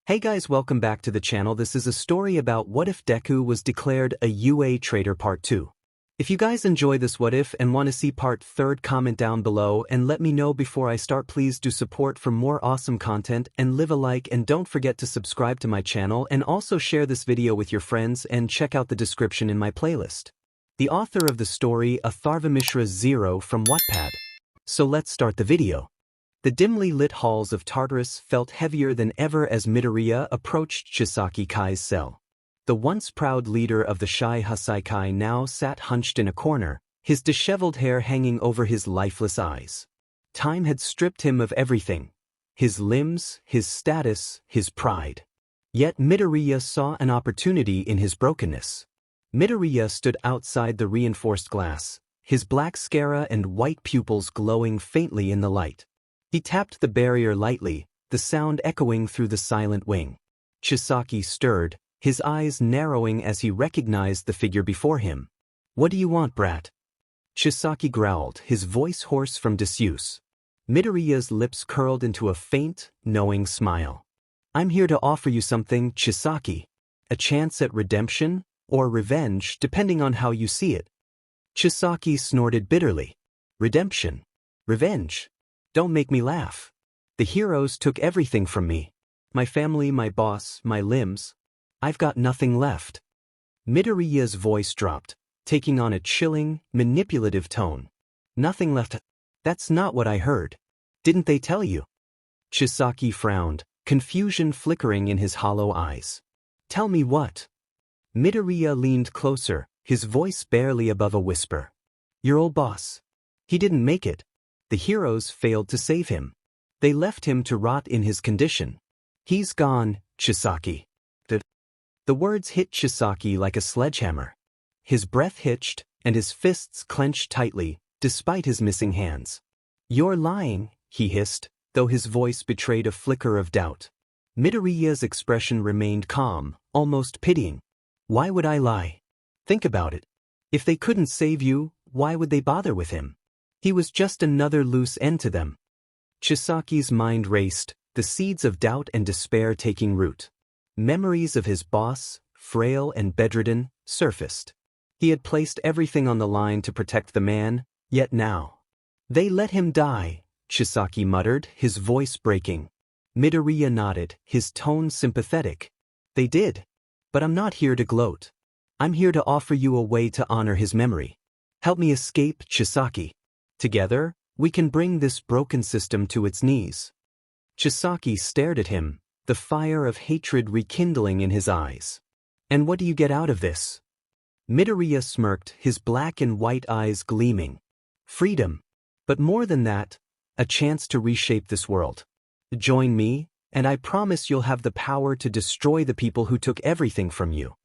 Hey guys, welcome back to the channel. This is a story about what if Deku was declared a UA traitor part 2. If you guys enjoy this what if and want to see part 3, comment down below and let me know before I start. Please do support for more awesome content and leave a like, and don't forget to subscribe to my channel and also share this video with your friends and check out the description in my playlist. The author of the story, 𝗧𝗵𝗃𝗧𝗍 from Wattpad. So let's start the video. The dimly lit halls of Tartarus felt heavier than ever as Midoriya approached 𝗧𝗍𝗃𝗁's cell. The once proud leader of the 𝗧𝗍𝗃𝗁 now sat hunched in a corner, his disheveled hair hanging over his lifeless eyes. Time had stripped him of everything: his limbs, his status, his pride. Yet Midoriya saw an opportunity in his brokenness. Midoriya stood outside the reinforced glass, his black sclera and white pupils glowing faintly in the light. He tapped the barrier lightly, the sound echoing through the silent wing. 𝗧𝗧𝗃𝗁 stirred, his eyes narrowing as he recognized the figure before him. "What do you want, brat?" 𝗧𝗧𝗃𝗁 growled, his voice hoarse from disuse. Midoriya's lips curled into a faint, knowing smile. "I'm here to offer you something, 𝗧𝗧𝗃𝗁. A chance at redemption, or revenge, depending on how you see it." 𝗧𝗧𝗃𝗁 snorted bitterly. "Redemption? Revenge? Don't make me laugh. The heroes took everything from me. My family, my boss, my limbs. I've got nothing left." Midoriya's voice dropped, taking on a chilling, manipulative tone. "Nothing left? That's not what I heard. Didn't they tell you?" 𝗧𝗧𝗃𝗁 frowned, confusion flickering in his hollow eyes. "Tell me what?" Midoriya leaned closer, his voice barely above a whisper. "Your old boss. He didn't make it. The heroes failed to save him. They left him to rot in his condition. He's gone, 𝗧𝗧𝗃𝗁." The words hit 𝗧𝗧𝗃𝗁 like a sledgehammer. His breath hitched, and his fists clenched tightly, despite his missing hands. "You're lying," he hissed, though his voice betrayed a flicker of doubt. Midoriya's expression remained calm, almost pitying. "Why would I lie? Think about it. If they couldn't save you, why would they bother with him? He was just another loose end to them." 𝗧𝗧𝗃𝗁's mind raced, the seeds of doubt and despair taking root. Memories of his boss, frail and bedridden, surfaced. He had placed everything on the line to protect the man, yet now. "They let him die," 𝗧𝗧𝗃𝗁 muttered, his voice breaking. Midoriya nodded, his tone sympathetic. "They did. But I'm not here to gloat. I'm here to offer you a way to honor his memory. Help me escape, 𝗧𝗧𝗃𝗁. Together, we can bring this broken system to its knees." 𝗧𝗧𝗃𝗁 stared at him, the fire of hatred rekindling in his eyes. "And what do you get out of this?" Midoriya smirked, his black and white eyes gleaming. "Freedom. But more than that, a chance to reshape this world. Join me, and I promise you'll have the power to destroy the people who took everything from you."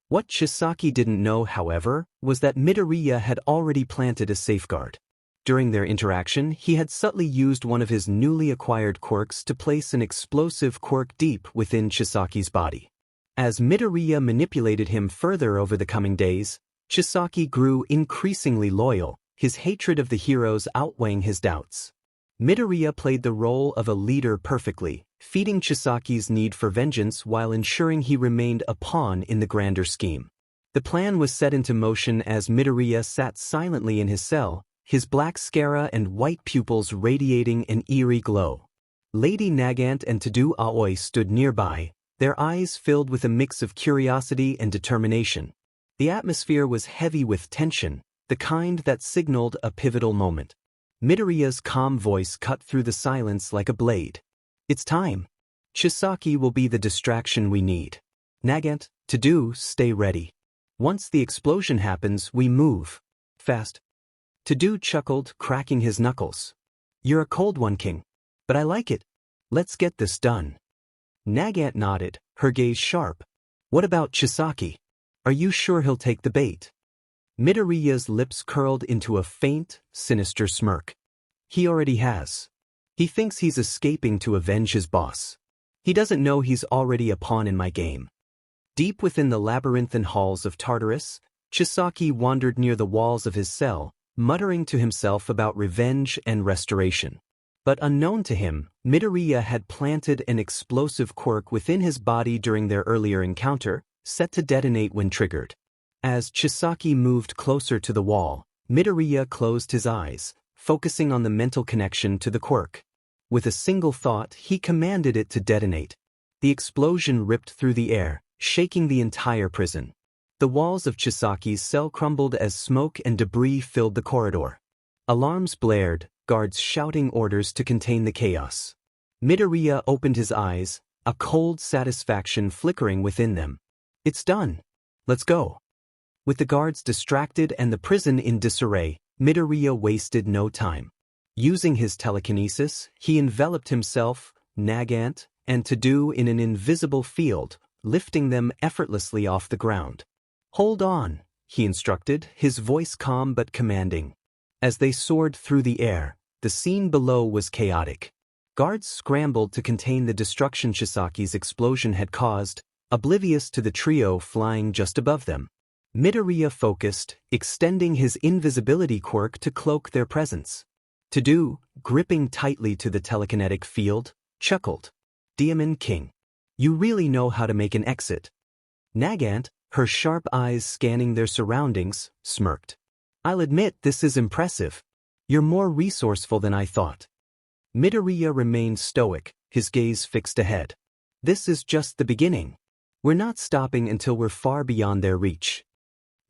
What 𝗧𝗧𝗃𝗁 didn't know, however, was that Midoriya had already planted a safeguard. During their interaction, he had subtly used one of his newly acquired quirks to place an explosive quirk deep within 𝗧𝗧𝗃𝗁's body. As Midoriya manipulated him further over the coming days, 𝗧𝗧𝗃𝗁 grew increasingly loyal, his hatred of the heroes outweighing his doubts. Midoriya played the role of a leader perfectly, feeding 𝗧𝗧𝗃𝗁's need for vengeance while ensuring he remained a pawn in the grander scheme. The plan was set into motion as Midoriya sat silently in his cell, his black sclera and white pupils radiating an eerie glow. Lady Nagant and 𝗳𝗏𝗏𝗏 stood nearby, their eyes filled with a mix of curiosity and determination. The atmosphere was heavy with tension, the kind that signaled a pivotal moment. Midoriya's calm voice cut through the silence like a blade. "It's time. 𝗧𝗧𝗃𝗁 will be the distraction we need. Nagant, 𝗳𝗏𝗏𝗏, stay ready. Once the explosion happens, we move fast." 𝗳𝗏𝗏𝗏 chuckled, cracking his knuckles. "You're a cold one, King. But I like it. Let's get this done." Nagant nodded, her gaze sharp. "What about 𝗧𝗧𝗃𝗁? Are you sure he'll take the bait?" Midoriya's lips curled into a faint, sinister smirk. "He already has. He thinks he's escaping to avenge his boss. He doesn't know he's already a pawn in my game." Deep within the labyrinthine halls of Tartarus, 𝗧𝗧𝗃𝗁 wandered near the walls of his cell, muttering to himself about revenge and restoration. But unknown to him, Midoriya had planted an explosive quirk within his body during their earlier encounter, set to detonate when triggered. As Chisaki moved closer to the wall, Midoriya closed his eyes, focusing on the mental connection to the quirk. With a single thought, he commanded it to detonate. The explosion ripped through the air, shaking the entire prison. The walls of Chisaki's cell crumbled as smoke and debris filled the corridor. Alarms blared, guards shouting orders to contain the chaos. Midoriya opened his eyes, a cold satisfaction flickering within them. It's done. Let's go. With the guards distracted and the prison in disarray, Midoriya wasted no time. Using his telekinesis, he enveloped himself, 𝗫𝗫𝗫, and 𝗳𝗏 in an invisible field, lifting them effortlessly off the ground. Hold on, he instructed, his voice calm but commanding. As they soared through the air, the scene below was chaotic. Guards scrambled to contain the destruction Chisaki's explosion had caused, oblivious to the trio flying just above them. Midoriya focused, extending his invisibility quirk to cloak their presence. 𝗳𝗏, gripping tightly to the telekinetic field, chuckled. 𝗵𝗃𝗃. You really know how to make an exit. 𝗫𝗫𝗫, her sharp eyes scanning their surroundings, smirked. I'll admit this is impressive. You're more resourceful than I thought. Midoriya remained stoic, his gaze fixed ahead. This is just the beginning. We're not stopping until we're far beyond their reach.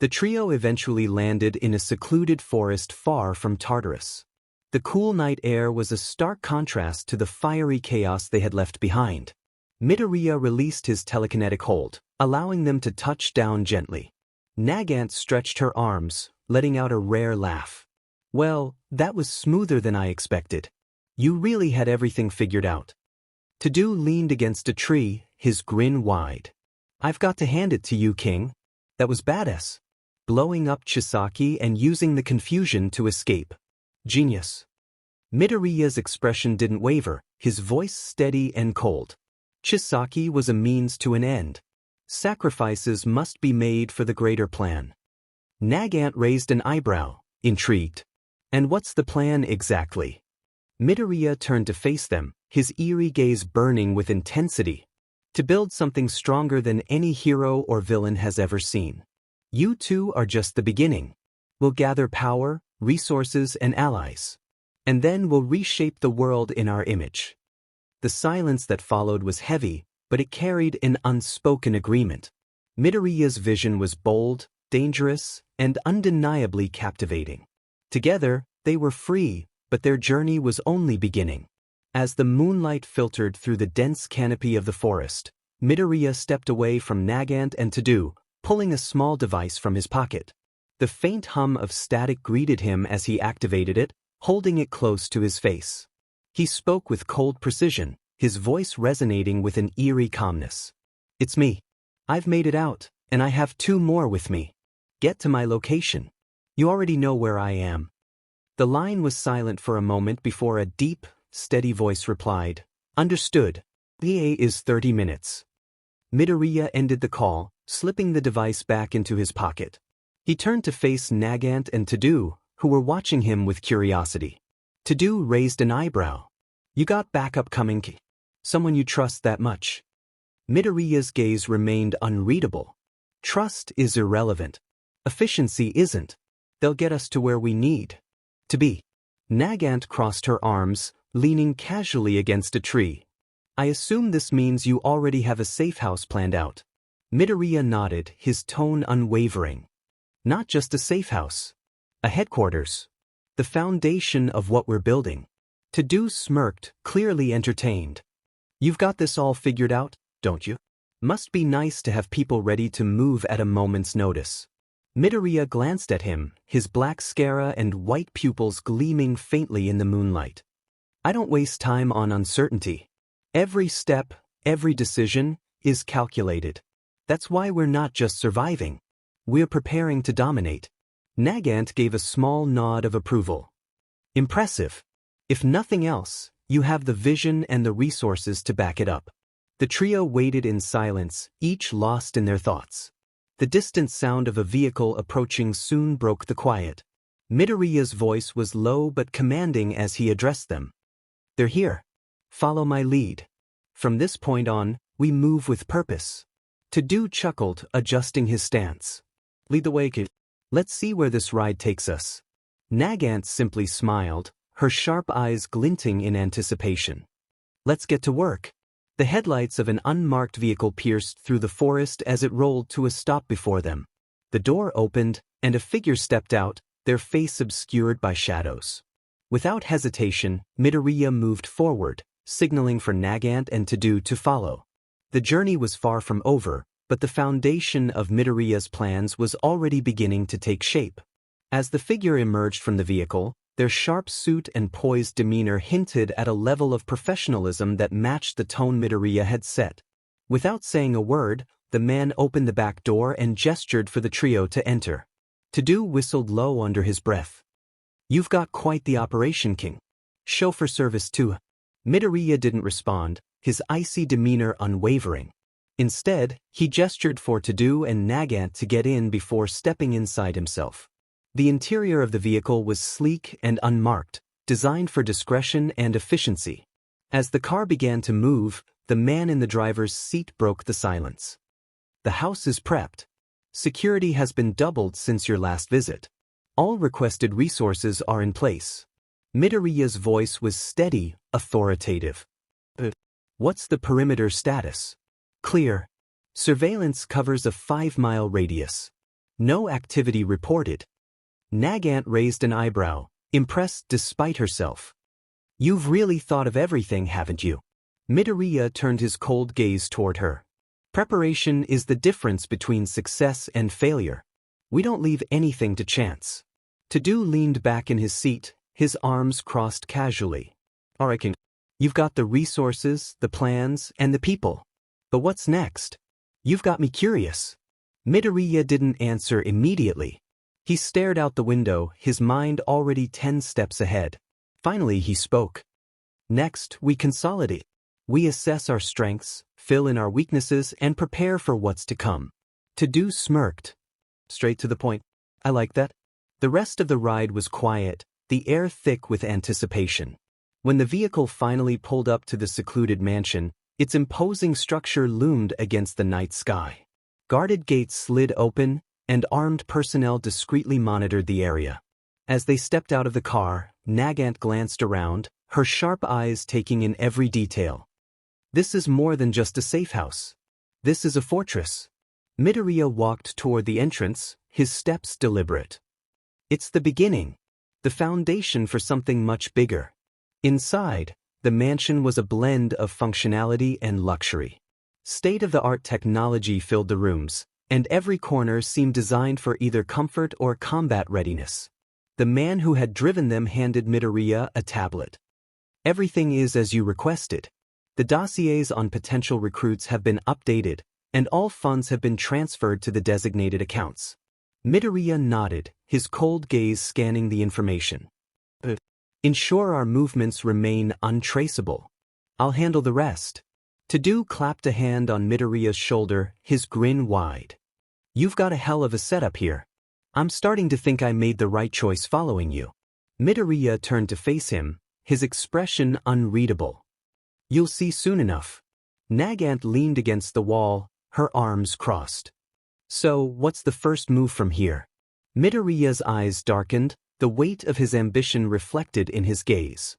The trio eventually landed in a secluded forest far from Tartarus. The cool night air was a stark contrast to the fiery chaos they had left behind. Midoriya released his telekinetic hold, allowing them to touch down gently. 𝗫𝗫𝗫 stretched her arms, letting out a rare laugh. Well, that was smoother than I expected. You really had everything figured out. 𝗳𝗏 leaned against a tree, his grin wide. I've got to hand it to you, King. That was badass. Blowing up Chisaki and using the confusion to escape. Genius. Midoriya's expression didn't waver, his voice steady and cold. Chisaki was a means to an end. Sacrifices must be made for the greater plan. 𝗫𝗫𝗫 raised an eyebrow, intrigued. And what's the plan exactly? Midoriya turned to face them, his eerie gaze burning with intensity. To build something stronger than any hero or villain has ever seen. You two are just the beginning. We'll gather power, resources, and allies. And then we'll reshape the world in our image. The silence that followed was heavy, but it carried an unspoken agreement. Midoriya's vision was bold, dangerous, and undeniably captivating. Together, they were free, but their journey was only beginning. As the moonlight filtered through the dense canopy of the forest, Midoriya stepped away from 𝗫𝗫𝗫 and 𝗳𝗏, pulling a small device from his pocket. The faint hum of static greeted him as he activated it, holding it close to his face. He spoke with cold precision, his voice resonating with an eerie calmness. It's me. I've made it out, and I have 2 more with me. Get to my location. You already know where I am. The line was silent for a moment before a deep, steady voice replied, Understood. The is 30 minutes. Midoriya ended the call, slipping the device back into his pocket. He turned to face 𝗫𝗫𝗫 and 𝗳𝗏, who were watching him with curiosity. 𝗳𝗏 raised an eyebrow. You got backup coming? Someone you trust that much? Midoriya's gaze remained unreadable. Trust is irrelevant. Efficiency isn't. They'll get us to where we need to be. 𝗫𝗫𝗫 crossed her arms, leaning casually against a tree. I assume this means you already have a safe house planned out. Midoriya nodded, his tone unwavering. Not just a safe house. A headquarters. The foundation of what we're building. 𝗳𝗏 smirked, clearly entertained. You've got this all figured out, don't you? Must be nice to have people ready to move at a moment's notice. Midoriya glanced at him, his black 𝗧𝗪𝗓 and white pupils gleaming faintly in the moonlight. I don't waste time on uncertainty. Every step, every decision, is calculated. That's why we're not just surviving. We're preparing to dominate. 𝗫𝗫𝗫 gave a small nod of approval. Impressive. If nothing else, you have the vision and the resources to back it up. The trio waited in silence, each lost in their thoughts. The distant sound of a vehicle approaching soon broke the quiet. Midoriya's voice was low but commanding as he addressed them. They're here. Follow my lead. From this point on, we move with purpose. 𝗳𝗏 chuckled, adjusting his stance. Lead the way, kid. Let's see where this ride takes us. 𝗵𝗃𝗃 simply smiled, her sharp eyes glinting in anticipation. Let's get to work. The headlights of an unmarked vehicle pierced through the forest as it rolled to a stop before them. The door opened, and a figure stepped out, their face obscured by shadows. Without hesitation, Midoriya moved forward, signaling for 𝗵𝗃𝗃 and 𝗳𝗏 to follow. The journey was far from over, but the foundation of Midoriya's plans was already beginning to take shape. As the figure emerged from the vehicle, their sharp suit and poised demeanor hinted at a level of professionalism that matched the tone Midoriya had set. Without saying a word, the man opened the back door and gestured for the trio to enter. 𝗳𝗏 whistled low under his breath. You've got quite the operation, King. Show for service too. Midoriya didn't respond, his icy demeanor unwavering. Instead, he gestured for 𝗳𝗏 and 𝗵𝗃𝗃 to get in before stepping inside himself. The interior of the vehicle was sleek and unmarked, designed for discretion and efficiency. As the car began to move, the man in the driver's seat broke the silence. The house is prepped. Security has been doubled since your last visit. All requested resources are in place. Midoriya's voice was steady, authoritative. What's the perimeter status? Clear. Surveillance covers a 5-mile radius. No activity reported. 𝗵𝗃𝗃 raised an eyebrow, impressed despite herself. You've really thought of everything, haven't you? Midoriya turned his cold gaze toward her. Preparation is the difference between success and failure. We don't leave anything to chance. 𝗳𝗏 leaned back in his seat, his arms crossed casually. All right, King. You've got the resources, the plans, and the people. But what's next? You've got me curious. Midoriya didn't answer immediately. He stared out the window, his mind already 10 steps ahead. Finally he spoke. Next, we consolidate. We assess our strengths, fill in our weaknesses, and prepare for what's to come. 𝗳𝗏 smirked. Straight to the point. I like that. The rest of the ride was quiet, the air thick with anticipation. When the vehicle finally pulled up to the secluded mansion, its imposing structure loomed against the night sky. Guarded gates slid open, and armed personnel discreetly monitored the area. As they stepped out of the car, 𝗵𝗃𝗃 glanced around, her sharp eyes taking in every detail. This is more than just a safe house. This is a fortress. Midoriya walked toward the entrance, his steps deliberate. It's the beginning, the foundation for something much bigger. Inside, the mansion was a blend of functionality and luxury. State-of-the-art technology filled the rooms, and every corner seemed designed for either comfort or combat readiness. The man who had driven them handed Midoriya a tablet. Everything is as you requested. The dossiers on potential recruits have been updated, and all funds have been transferred to the designated accounts. Midoriya nodded, his cold gaze scanning the information. Ensure our movements remain untraceable. I'll handle the rest. 𝗳𝗏 clapped a hand on Midoriya's shoulder, his grin wide. You've got a hell of a setup here. I'm starting to think I made the right choice following you. Midoriya turned to face him, his expression unreadable. You'll see soon enough. 𝗵𝗃𝗃 leaned against the wall, her arms crossed. So, what's the first move from here? Midoriya's eyes darkened, the weight of his ambition reflected in his gaze.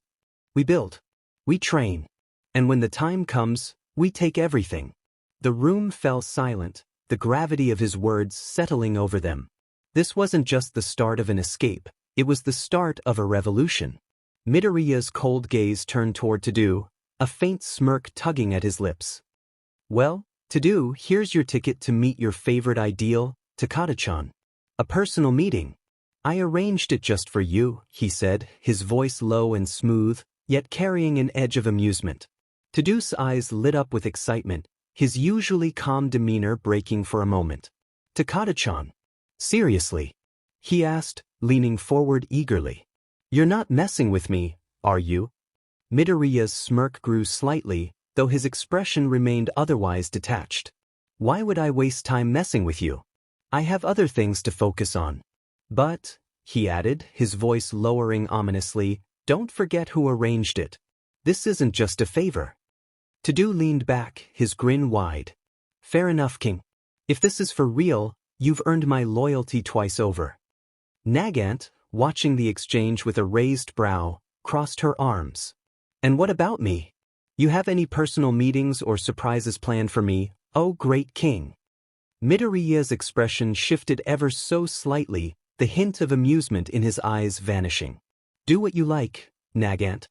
We build. We train. And when the time comes, we take everything. The room fell silent, the gravity of his words settling over them. This wasn't just the start of an escape, it was the start of a revolution. Midoriya's cold gaze turned toward 𝗳𝗏, a faint smirk tugging at his lips. Well, 𝗳𝗏, here's your ticket to meet your favorite ideal, Takada-chan. A personal meeting. I arranged it just for you, he said, his voice low and smooth, yet carrying an edge of amusement. 𝗳𝗏's eyes lit up with excitement, his usually calm demeanor breaking for a moment. Takada-chan. Seriously? He asked, leaning forward eagerly. You're not messing with me, are you? Midoriya's smirk grew slightly, though his expression remained otherwise detached. Why would I waste time messing with you? I have other things to focus on. But, he added, his voice lowering ominously, don't forget who arranged it. This isn't just a favor. 𝗳𝗏 leaned back, his grin wide. Fair enough, king. If this is for real, you've earned my loyalty twice over. 𝗵𝗃, watching the exchange with a raised brow, crossed her arms. And what about me? You have any personal meetings or surprises planned for me, oh great king? Midoriya's expression shifted ever so slightly, the hint of amusement in his eyes vanishing. Do what you like, 𝗵𝗃.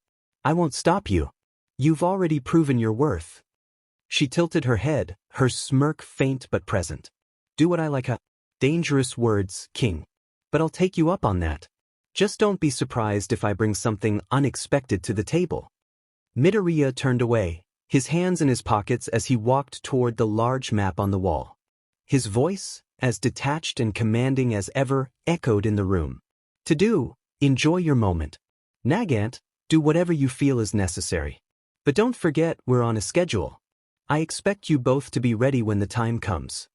I won't stop you. You've already proven your worth. She tilted her head, her smirk faint but present. Do what I like. Dangerous words, king. But I'll take you up on that. Just don't be surprised if I bring something unexpected to the table. Midoriya turned away, his hands in his pockets as he walked toward the large map on the wall. His voice, as detached and commanding as ever, echoed in the room. 𝗳𝗏, enjoy your moment. 𝗵𝗃, do whatever you feel is necessary. But don't forget we're on a schedule. I expect you both to be ready when the time comes.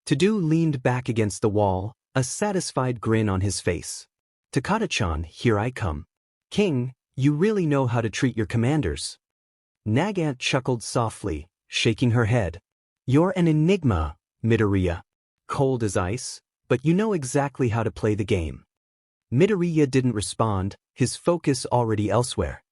𝗳𝗏 leaned back against the wall, a satisfied grin on his face. Takata-chan, here I come. King, you really know how to treat your commanders. 𝗵𝗃 chuckled softly, shaking her head. You're an enigma, Midoriya. Cold as ice, but you know exactly how to play the game. Midoriya didn't respond, his focus already elsewhere.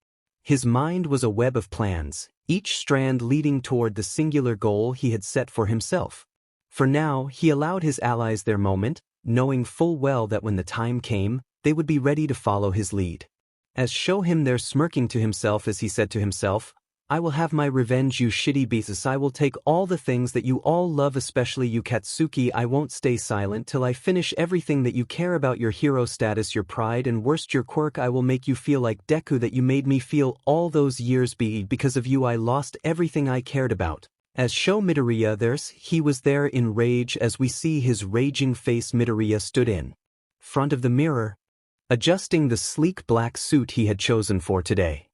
His mind was a web of plans, each strand leading toward the singular goal he had set for himself. For now, he allowed his allies their moment, knowing full well that when the time came, they would be ready to follow his lead. As 𝗳𝗏 smirking to himself as he said to himself, I will have my revenge, you shitty beasts. I will take all the things that you all love, especially you Katsuki. I won't stay silent till I finish everything that you care about, your hero status, your pride, and worst, your quirk. I will make you feel like Deku that you made me feel all those years. Because of you I lost everything I cared about. As Midoriya he was there in rage as we see his raging face. Midoriya stood in front of the mirror, adjusting the sleek black suit he had chosen for today.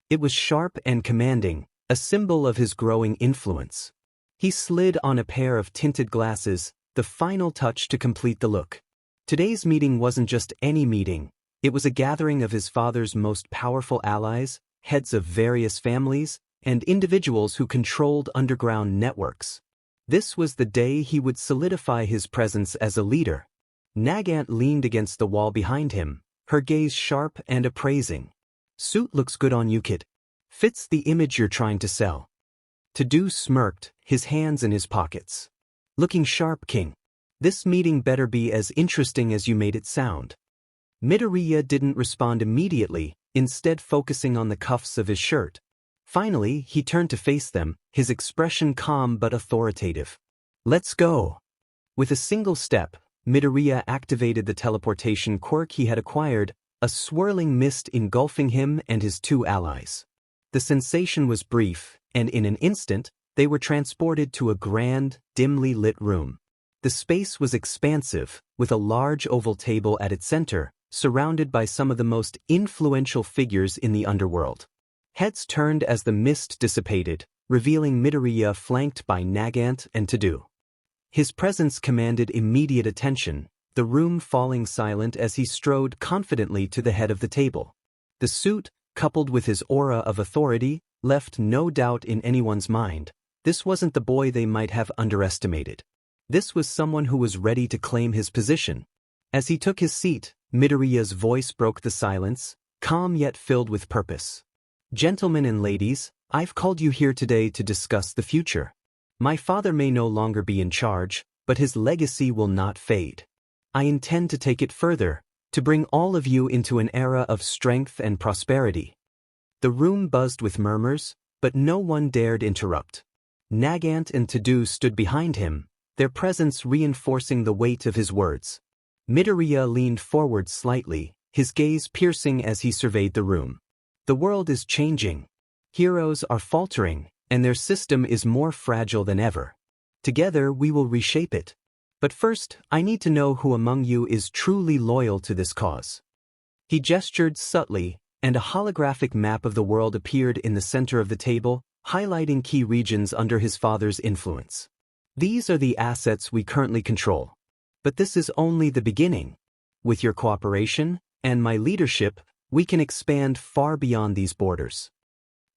It was sharp and commanding, a symbol of his growing influence. He slid on a pair of tinted glasses, the final touch to complete the look. Today's meeting wasn't just any meeting, it was a gathering of his father's most powerful allies, heads of various families, and individuals who controlled underground networks. This was the day he would solidify his presence as a leader. 𝗵𝗃 leaned against the wall behind him, her gaze sharp and appraising. Suit looks good on you, kid. Fits the image you're trying to sell. 𝗳𝗏 smirked, his hands in his pockets. Looking sharp, king. This meeting better be as interesting as you made it sound. Midoriya didn't respond immediately, instead focusing on the cuffs of his shirt. Finally, he turned to face them, his expression calm but authoritative. Let's go. With a single step, Midoriya activated the teleportation quirk he had acquired, a swirling mist engulfing him and his two allies. The sensation was brief, and in an instant, they were transported to a grand, dimly lit room. The space was expansive, with a large oval table at its center, surrounded by some of the most influential figures in the underworld. Heads turned as the mist dissipated, revealing Midoriya flanked by 𝗵𝗃 and 𝗳𝗏. His presence commanded immediate attention, the room falling silent as he strode confidently to the head of the table. The suit, coupled with his aura of authority, left no doubt in anyone's mind. This wasn't the boy they might have underestimated. This was someone who was ready to claim his position. As he took his seat, Midoriya's voice broke the silence, calm yet filled with purpose. Gentlemen and ladies, I've called you here today to discuss the future. My father may no longer be in charge, but his legacy will not fade. I intend to take it further, to bring all of you into an era of strength and prosperity. The room buzzed with murmurs, but no one dared interrupt. 𝗵𝗃 and 𝗳𝗏 stood behind him, their presence reinforcing the weight of his words. Midoriya leaned forward slightly, his gaze piercing as he surveyed the room. The world is changing. Heroes are faltering, and their system is more fragile than ever. Together we will reshape it. But first, I need to know who among you is truly loyal to this cause. He gestured subtly, and a holographic map of the world appeared in the center of the table, highlighting key regions under his father's influence. These are the assets we currently control. But this is only the beginning. With your cooperation, and my leadership, we can expand far beyond these borders.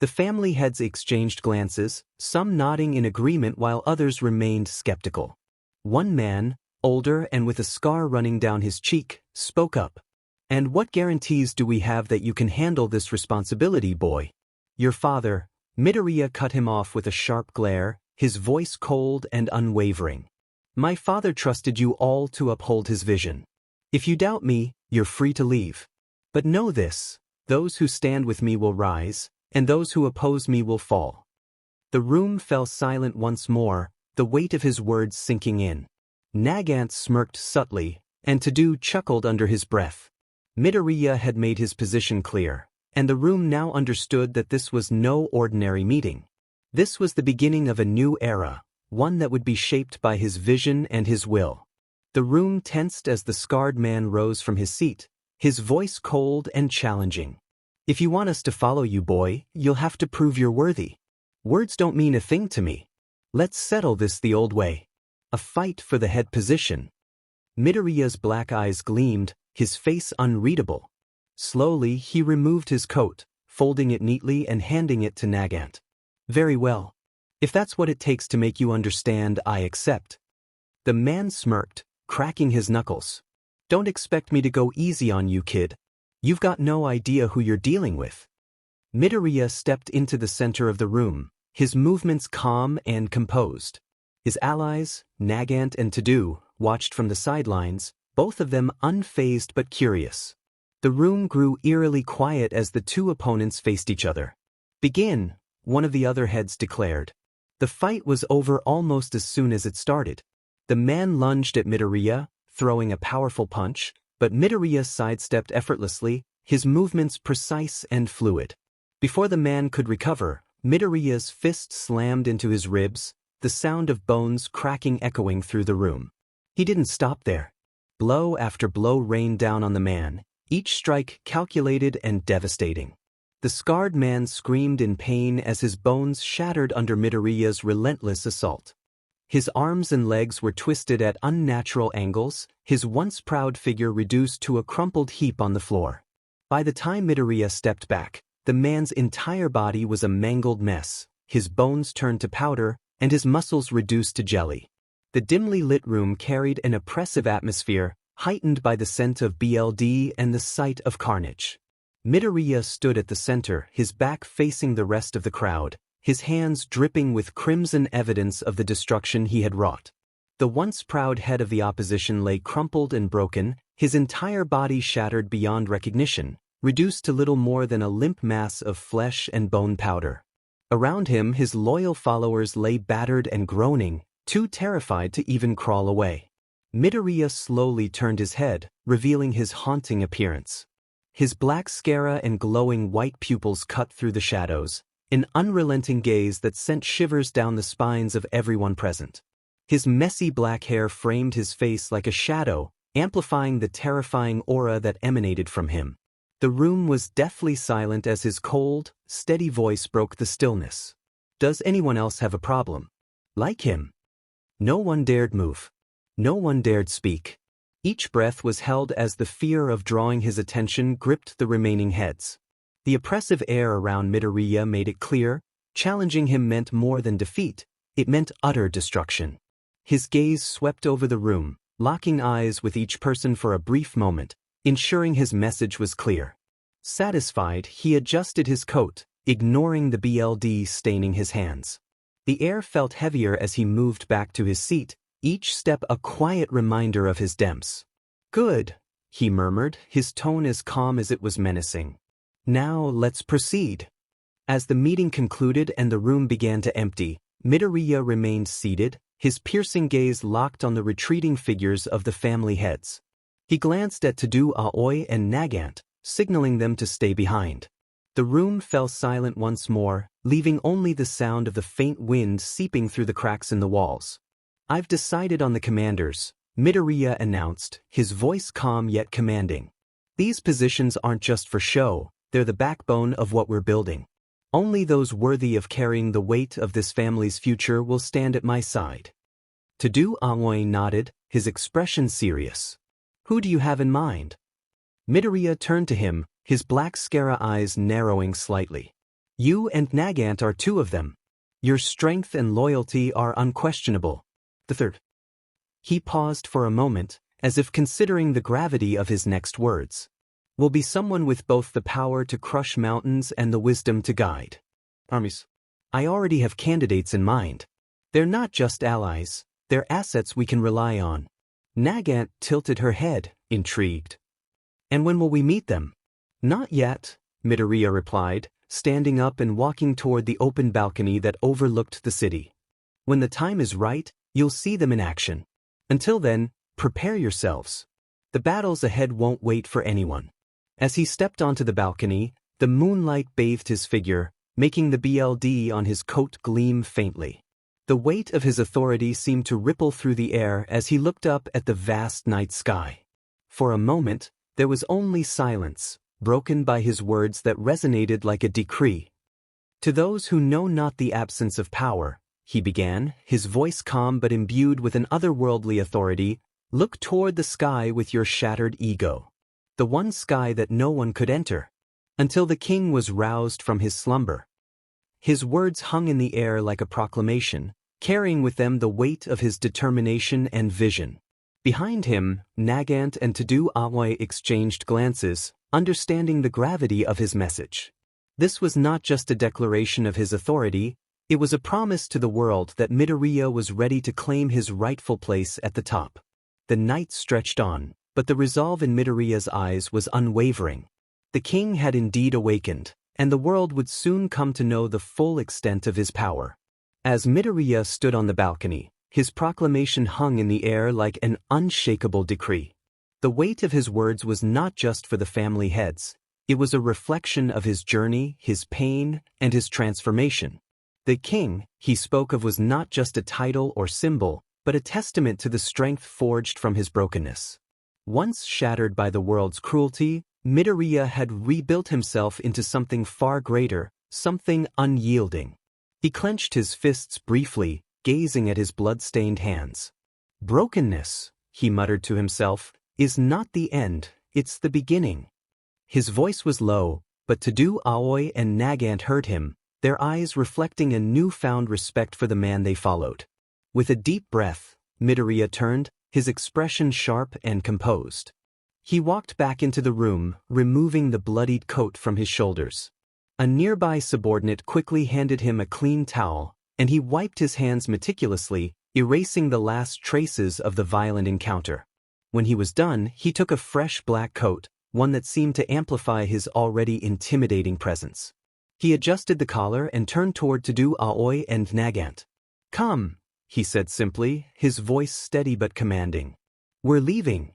The family heads exchanged glances, some nodding in agreement while others remained skeptical. One man, older and with a scar running down his cheek, spoke up. "And what guarantees do we have that you can handle this responsibility, boy?" "Your father," Midoriya cut him off with a sharp glare, his voice cold and unwavering. "My father trusted you all to uphold his vision. If you doubt me, you're free to leave. But know this, those who stand with me will rise, and those who oppose me will fall." The room fell silent once more, the weight of his words sinking in. 𝗫𝗫𝗄𝗃 smirked subtly, and 𝗳𝗏 chuckled under his breath. Midoriya had made his position clear, and the room now understood that this was no ordinary meeting. This was the beginning of a new era, one that would be shaped by his vision and his will. The room tensed as the scarred man rose from his seat, his voice cold and challenging. "If you want us to follow you, boy, you'll have to prove you're worthy. Words don't mean a thing to me. Let's settle this the old way. A fight for the head position." Midoriya's black eyes gleamed, his face unreadable. Slowly, he removed his coat, folding it neatly and handing it to 𝗫𝗫𝗄𝗃. "Very well. If that's what it takes to make you understand, I accept." The man smirked, cracking his knuckles. "Don't expect me to go easy on you, kid. You've got no idea who you're dealing with." Midoriya stepped into the center of the room, his movements calm and composed. His allies, 𝗫𝗫𝗄𝗃 and 𝗳𝗏, watched from the sidelines, both of them unfazed but curious. The room grew eerily quiet as the two opponents faced each other. "Begin," one of the other heads declared. The fight was over almost as soon as it started. The man lunged at Midoriya, throwing a powerful punch, but Midoriya sidestepped effortlessly, his movements precise and fluid. Before the man could recover, Midoriya's fist slammed into his ribs, the sound of bones cracking echoing through the room. He didn't stop there. Blow after blow rained down on the man, each strike calculated and devastating. The scarred man screamed in pain as his bones shattered under Midoriya's relentless assault. His arms and legs were twisted at unnatural angles, his once proud figure reduced to a crumpled heap on the floor. By the time Midoriya stepped back, the man's entire body was a mangled mess, his bones turned to powder, and his muscles reduced to jelly. The dimly lit room carried an oppressive atmosphere, heightened by the scent of BLD and the sight of carnage. Midoriya stood at the center, his back facing the rest of the crowd, his hands dripping with crimson evidence of the destruction he had wrought. The once proud head of the opposition lay crumpled and broken, his entire body shattered beyond recognition, reduced to little more than a limp mass of flesh and bone powder. Around him, his loyal followers lay battered and groaning, too terrified to even crawl away. Midoriya slowly turned his head, revealing his haunting appearance. His black sclera and glowing white pupils cut through the shadows, an unrelenting gaze that sent shivers down the spines of everyone present. His messy black hair framed his face like a shadow, amplifying the terrifying aura that emanated from him. The room was deathly silent as his cold, steady voice broke the stillness. "Does anyone else have a problem? Like him?" No one dared move. No one dared speak. Each breath was held as the fear of drawing his attention gripped the remaining heads. The oppressive air around Midoriya made it clear, challenging him meant more than defeat, it meant utter destruction. His gaze swept over the room, locking eyes with each person for a brief moment, ensuring his message was clear. Satisfied, he adjusted his coat, ignoring the BLD staining his hands. The air felt heavier as he moved back to his seat, each step a quiet reminder of his 𝗵𝗄𝗃. "Good," he murmured, his tone as calm as it was menacing. "Now let's proceed." As the meeting concluded and the room began to empty, Midoriya remained seated, his piercing gaze locked on the retreating figures of the family heads. He glanced at 𝗳𝗏 and 𝗫𝗫𝗄𝗃, signaling them to stay behind. The room fell silent once more, leaving only the sound of the faint wind seeping through the cracks in the walls. "I've decided on the commanders," Midoriya announced, his voice calm yet commanding. "These positions aren't just for show, they're the backbone of what we're building. Only those worthy of carrying the weight of this family's future will stand at my side." 𝗳𝗏 nodded, his expression serious. "Who do you have in mind?" Midoriya turned to him, his black sclera eyes narrowing slightly. You and 𝗫𝗫𝗃 are two of them. Your strength and loyalty are unquestionable. The third. He paused for a moment, as if considering the gravity of his next words. Will be someone with both the power to crush mountains and the wisdom to guide armies. I already have candidates in mind. They're not just allies, they're assets we can rely on. 𝗫𝗫𝗃 tilted her head, intrigued. And when will we meet them? Not yet, Midoriya replied, standing up and walking toward the open balcony that overlooked the city. When the time is right, you'll see them in action. Until then, prepare yourselves. The battles ahead won't wait for anyone. As he stepped onto the balcony, the moonlight bathed his figure, making the BLD on his coat gleam faintly. The weight of his authority seemed to ripple through the air as he looked up at the vast night sky. For a moment, there was only silence, broken by his words that resonated like a decree. To those who know not the absence of power, he began, his voice calm but imbued with an otherworldly authority, look toward the sky with your shattered ego. The one sky that no one could enter. Until the king was roused from his slumber. His words hung in the air like a proclamation, carrying with them the weight of his determination and vision. Behind him, 𝗫𝗫𝗃 and 𝗳𝗏𝗧𝗏 exchanged glances, understanding the gravity of his message. This was not just a declaration of his authority, it was a promise to the world that Midoriya was ready to claim his rightful place at the top. The night stretched on, but the resolve in Midoriya's eyes was unwavering. The king had indeed awakened, and the world would soon come to know the full extent of his power. As Midoriya stood on the balcony, his proclamation hung in the air like an unshakable decree. The weight of his words was not just for the family heads, it was a reflection of his journey, his pain, and his transformation. The king he spoke of was not just a title or symbol, but a testament to the strength forged from his brokenness. Once shattered by the world's cruelty, Midoriya had rebuilt himself into something far greater, something unyielding. He clenched his fists briefly, gazing at his blood-stained hands. Brokenness, he muttered to himself, is not the end, it's the beginning. His voice was low, but 𝗳𝗏𝗍𝗏 and 𝗫𝗫𝗃 heard him, their eyes reflecting a newfound respect for the man they followed. With a deep breath, Midoriya turned, his expression sharp and composed. He walked back into the room, removing the bloodied coat from his shoulders. A nearby subordinate quickly handed him a clean towel, and he wiped his hands meticulously, erasing the last traces of the violent encounter. When he was done, he took a fresh black coat, one that seemed to amplify his already intimidating presence. He adjusted the collar and turned toward 𝗳𝗏𝗍𝗏 and 𝗫𝗫𝗃. Come, he said simply, his voice steady but commanding. We're leaving.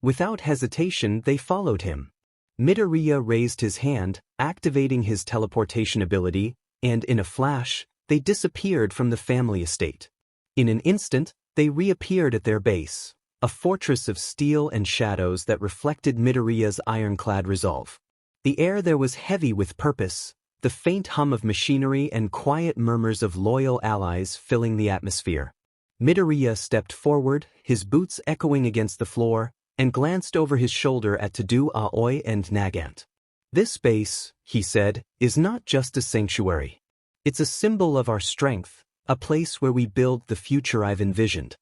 Without hesitation, they followed him. Midoriya raised his hand, activating his teleportation ability, and in a flash, they disappeared from the family estate. In an instant, they reappeared at their base, a fortress of steel and shadows that reflected Midoriya's ironclad resolve. The air there was heavy with purpose, the faint hum of machinery and quiet murmurs of loyal allies filling the atmosphere. Midoriya stepped forward, his boots echoing against the floor, and glanced over his shoulder at 𝗳𝗏𝗍𝗏 and 𝗫𝗫𝗃. This base, he said, is not just a sanctuary. It's a symbol of our strength, a place where we build the future I've envisioned.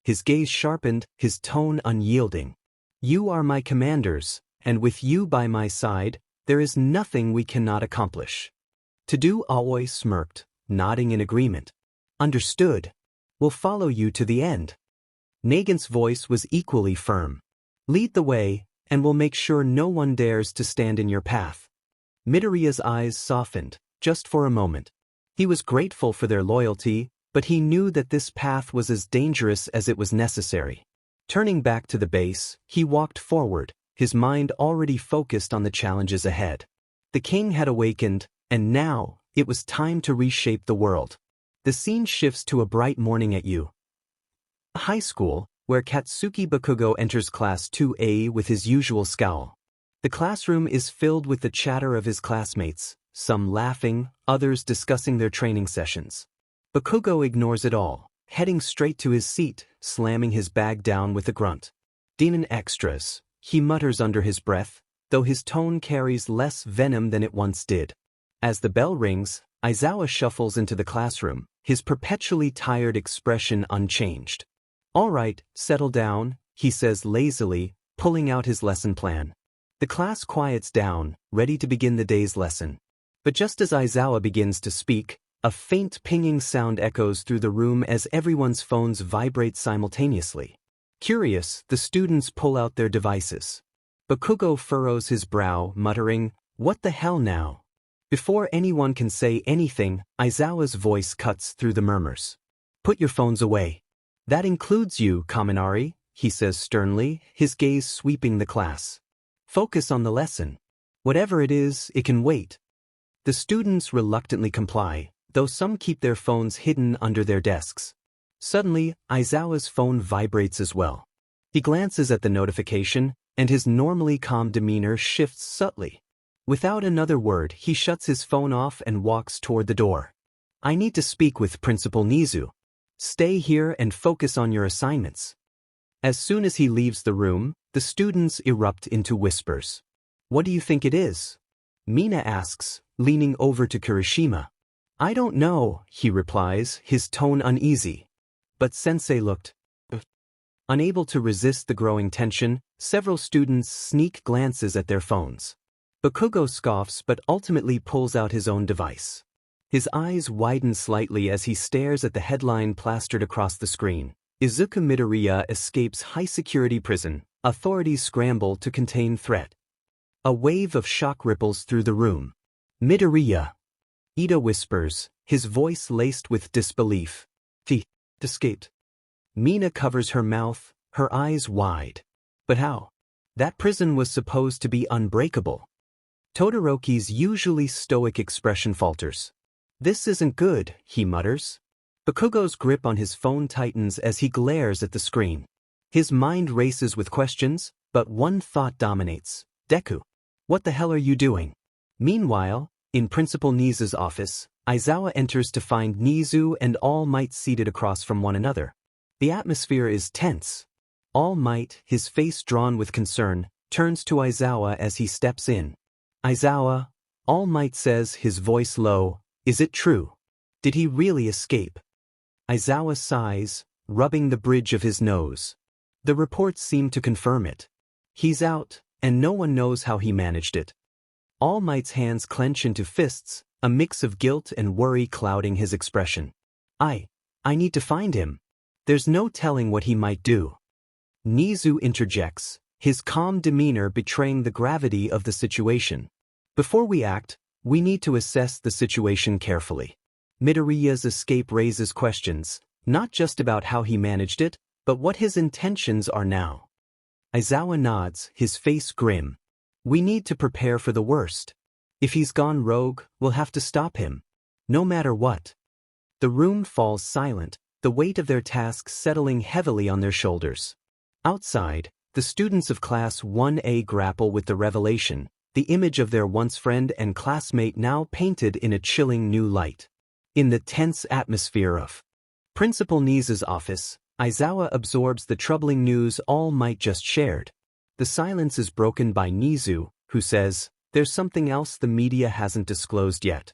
His gaze sharpened, his tone unyielding. You are my commanders, and with you by my side, there is nothing we cannot accomplish. 𝗳𝗏𝗍𝗏 smirked, nodding in agreement. Understood. We'll follow you to the end. 𝗫𝗫𝗃's voice was equally firm. Lead the way, and we'll make sure no one dares to stand in your path. Midoriya's eyes softened, just for a moment. He was grateful for their loyalty, but he knew that this path was as dangerous as it was necessary. Turning back to the base, he walked forward, his mind already focused on the challenges ahead. The king had awakened, and now, it was time to reshape the world. The scene shifts to a bright morning at 𝗬𝗏𝗧𝗏 High School, where Katsuki Bakugo enters Class 2A with his usual scowl. The classroom is filled with the chatter of his classmates, some laughing, others discussing their training sessions. Bakugo ignores it all, heading straight to his seat, slamming his bag down with a grunt. Demon extras, he mutters under his breath, though his tone carries less venom than it once did. As the bell rings, 𝗧𝗏𝗧 shuffles into the classroom, his perpetually tired expression unchanged. "All right, settle down," he says lazily, pulling out his lesson plan. The class quiets down, ready to begin the day's lesson. But just as 𝗧𝗏𝗧 begins to speak, a faint pinging sound echoes through the room as everyone's phones vibrate simultaneously. Curious, the students pull out their devices. Bakugo furrows his brow, muttering, "What the hell now?" Before anyone can say anything, 𝗧𝗏𝗧's voice cuts through the murmurs. "Put your phones away. That includes you, Kaminari," he says sternly, his gaze sweeping the class. "Focus on the lesson. Whatever it is, it can wait." The students reluctantly comply, though some keep their phones hidden under their desks. Suddenly, 𝗧𝗏𝗧's phone vibrates as well. He glances at the notification, and his normally calm demeanor shifts subtly. Without another word, he shuts his phone off and walks toward the door. "I need to speak with Principal Nizu. Stay here and focus on your assignments." As soon as he leaves the room, the students erupt into whispers. "What do you think it is?" Mina asks, leaning over to Kirishima. "I don't know," he replies, his tone uneasy. But Sensei looked. Unable to resist the growing tension, several students sneak glances at their phones. Bakugo scoffs but ultimately pulls out his own device. His eyes widen slightly as he stares at the headline plastered across the screen. Izuku Midoriya escapes high-security prison. Authorities scramble to contain threat. A wave of shock ripples through the room. "Midoriya!" Ida whispers, his voice laced with disbelief. "He escaped." Mina covers her mouth, her eyes wide. "But how? That prison was supposed to be unbreakable." Todoroki's usually stoic expression falters. "This isn't good," he mutters. Bakugo's grip on his phone tightens as he glares at the screen. His mind races with questions, but one thought dominates. "Deku, what the hell are you doing?" Meanwhile, in Principal Nizu's office, 𝗧𝗏𝗧 enters to find Nizu and All Might seated across from one another. The atmosphere is tense. All Might, his face drawn with concern, turns to 𝗧𝗏𝗧 as he steps in. "𝗧𝗏𝗧," All Might says, his voice low, "is it true? Did he really escape?" 𝗧𝗏𝗧 sighs, rubbing the bridge of his nose. The reports seem to confirm it. He's out, and no one knows how he managed it. All Might's hands clench into fists, a mix of guilt and worry clouding his expression. I need to find him. There's no telling what he might do." Nizu interjects, his calm demeanor betraying the gravity of the situation. "Before we act, we need to assess the situation carefully." Midoriya's escape raises questions, not just about how he managed it, but what his intentions are now. 𝗧𝗏𝗧 nods, his face grim. "We need to prepare for the worst. If he's gone rogue, we'll have to stop him. No matter what." The room falls silent, the weight of their task settling heavily on their shoulders. Outside, the students of Class 1A grapple with the revelation, the image of their once friend and classmate now painted in a chilling new light. In the tense atmosphere of Principal Nizu's office, 𝗧𝗏𝗧 absorbs the troubling news All Might just shared. The silence is broken by Nizu, who says, "There's something else the media hasn't disclosed yet."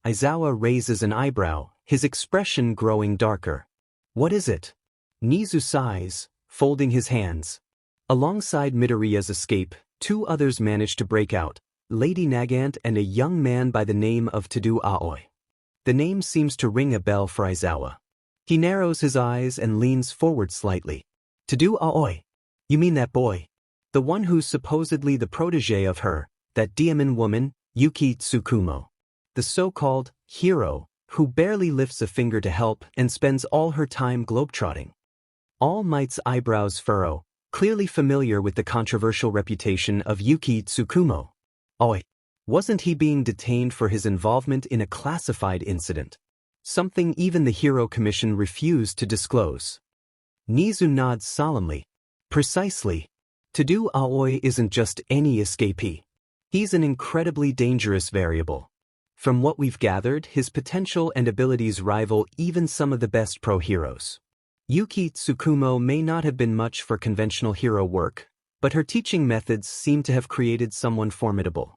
𝗧𝗏𝗧 raises an eyebrow, his expression growing darker. "What is it?" Nizu sighs, folding his hands. Alongside Midoriya's escape, two others manage to break out, Lady Nagant and a young man by the name of 𝗳𝗏𝗧𝗏𝗧. The name seems to ring a bell for 𝗧𝗏𝗧. He narrows his eyes and leans forward slightly. 𝗳𝗏𝗧𝗏𝗧? You mean that boy? The one who's supposedly the protege of her, that demon woman, Yuki Tsukumo. The so-called hero, who barely lifts a finger to help and spends all her time globetrotting. All Might's eyebrows furrow, clearly familiar with the controversial reputation of Yuki Tsukumo. Wasn't he being detained for his involvement in a classified incident? Something even the Hero Commission refused to disclose. Nizu nods solemnly. Precisely. 𝗳𝗏𝗧𝗏𝗧 isn't just any escapee. He's an incredibly dangerous variable. From what we've gathered, his potential and abilities rival even some of the best pro-heroes. Yuki Tsukumo may not have been much for conventional hero work, but her teaching methods seem to have created someone formidable.